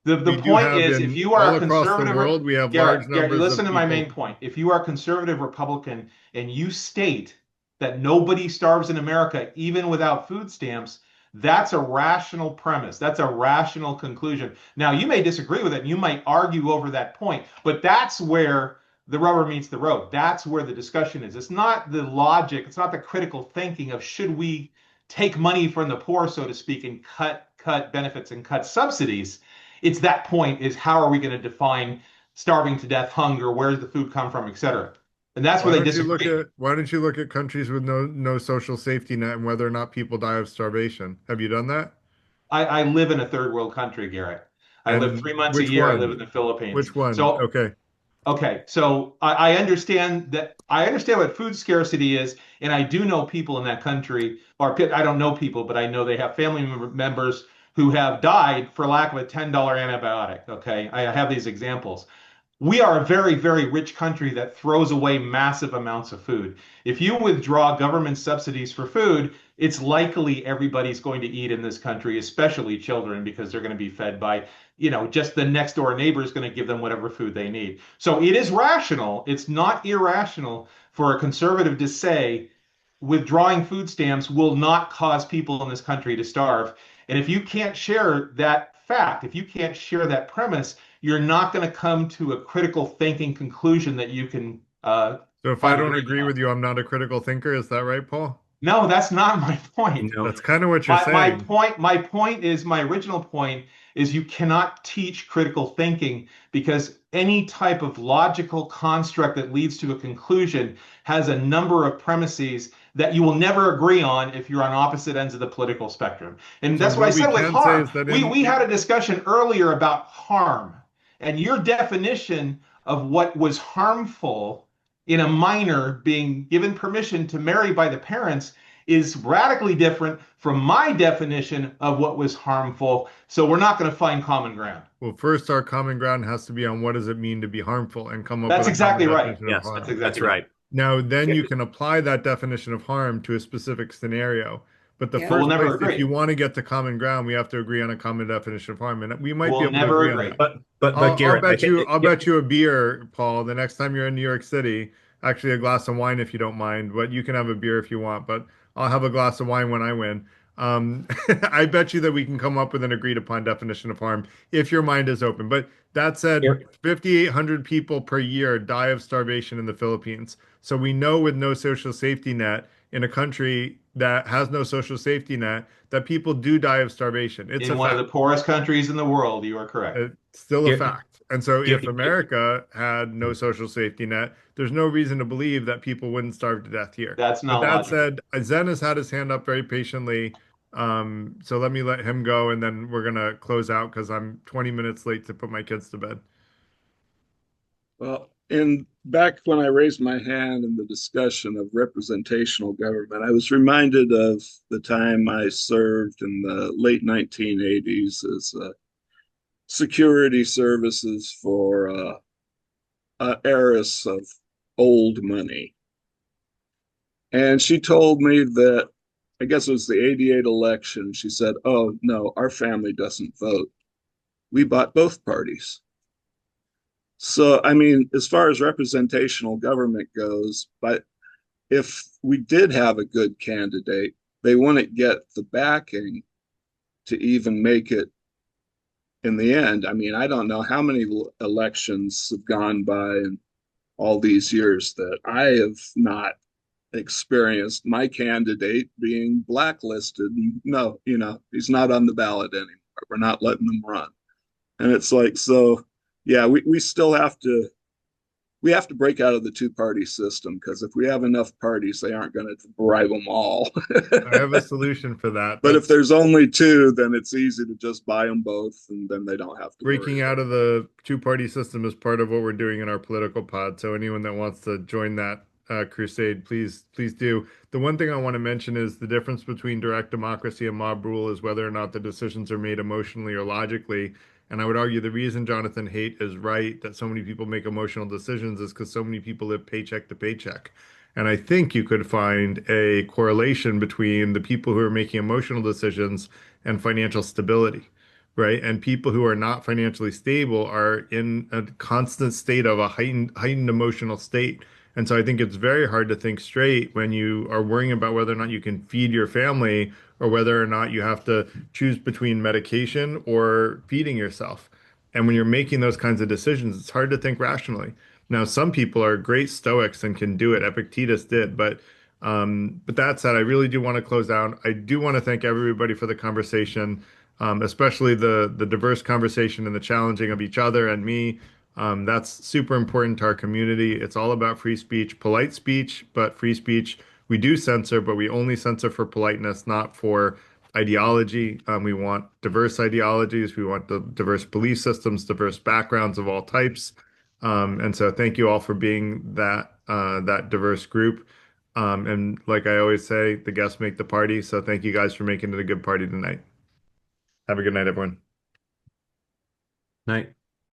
The point is, if in you are all a across the conservative, world, we have large Garrett, numbers listen of to my people. main point. If you are a conservative Republican and you state that nobody starves in America, even without food stamps, that's a rational premise. That's a rational conclusion. Now, you may disagree with it, and you might argue over that point, but that's where the rubber meets the road. That's where the discussion is. It's not the logic, it's not the critical thinking of should we take money from the poor, so to speak, and cut benefits and cut subsidies. It's that point is how are we going to define starving to death, hunger, where does the food come from, et cetera. And that's where they disagree. Why don't you look at countries with no social safety net and whether or not people die of starvation? Have you done that? I live in a third world country, Garrett. I live And 3 months a which year. I live in one? the Philippines. Which one? So Okay. okay, so I understand that. I understand what food scarcity is, and I do know people in that country, or I don't know people, but I know they have family members who have died for lack of a $10 antibiotic. Okay, I have these examples. We are a very, very rich country that throws away massive amounts of food. If you withdraw government subsidies for food, it's likely everybody's going to eat in this country, especially children, because they're going to be fed by, just the next door neighbor is going to give them whatever food they need. So it is rational. It's not irrational for a conservative to say withdrawing food stamps will not cause people in this country to starve. And if you can't share that fact, if you can't share that premise, you're not going to come to a critical thinking conclusion that you can So if I don't agree with you, I'm not a critical thinker. Is that right, Paul? No, that's not my point. No. That's kind of what you're saying. My original point is you cannot teach critical thinking because any type of logical construct that leads to a conclusion has a number of premises that you will never agree on if you're on opposite ends of the political spectrum. And that's what I said with harm. We had a discussion earlier about harm, and your definition of what was harmful in a minor being given permission to marry by the parents is radically different from my definition of what was harmful. So we're not going to find common ground. Well, first, our common ground has to be on what does it mean to be harmful and come up That's with a exactly common right. definition Yes, of harm. That's exactly that's right. Now, then you can apply that definition of harm to a specific scenario. But the Yeah. But we'll first never place, agree. if you want to get to common ground, we have to agree on a common definition of harm, and we might be We'll able to never agree on agree. that. But Garrett, I'll bet you a beer, Paul, the next time you're in New York City. Actually, a glass of wine if you don't mind, but you can have a beer if you want. But I'll have a glass of wine when I win. I bet you that we can come up with an agreed upon definition of harm if your mind is open. But that said, 5,800 people per year die of starvation in the Philippines. So we know with no social safety net in a country that has no social safety net that people do die of starvation. It's In a one of fact. the poorest countries in the world, you are correct. It's still a Gar- fact. And so Gar- if America had no social safety net, there's no reason to believe that people wouldn't starve to death here. That's But not that logical. said, Zen has had his hand up very patiently. So let me let him go and then we're gonna close out because I'm 20 minutes late to put my kids to bed. Well, in back when I raised my hand in the discussion of representational government, I was reminded of the time I served in the late 1980s as security services for heiress of old money. And she told me that, I guess it was the 88 election. She said, "Oh, no, our family doesn't vote. We bought both parties." So, I mean, as far as representational government goes, but if we did have a good candidate, they wouldn't get the backing to even make it in the end. I mean, I don't know how many elections have gone by in all these years that I have not experienced my candidate being blacklisted. No, he's not on the ballot anymore. We're not letting them run. And it's like, so yeah, we still have to break out of the two-party system, because if we have enough parties, they aren't going to bribe them all. I have a solution for that. But if there's only two, then it's easy to just buy them both, and then they don't have to breaking out of the two-party system is part of what we're doing in our political pod. So anyone that wants to join that crusade, please do. The one thing I want to mention is the difference between direct democracy and mob rule is whether or not the decisions are made emotionally or logically. And I would argue the reason Jonathan Haidt is right that so many people make emotional decisions is because so many people live paycheck to paycheck. And I think you could find a correlation between the people who are making emotional decisions and financial stability, right? And people who are not financially stable are in a constant state of a heightened emotional state. And so I think it's very hard to think straight when you are worrying about whether or not you can feed your family or whether or not you have to choose between medication or feeding yourself. And when you're making those kinds of decisions, it's hard to think rationally. Now, some people are great Stoics and can do it. Epictetus did, but that said, I really do want to close out. I do want to thank everybody for the conversation, especially the diverse conversation and the challenging of each other and me. That's super important to our community. It's all about free speech, polite speech, but free speech. We do censor, but we only censor for politeness, not for ideology. We want diverse ideologies. We want the diverse belief systems, diverse backgrounds of all types. And so thank you all for being that diverse group. And like I always say, the guests make the party. So thank you guys for making it a good party tonight. Have a good night, everyone. Night.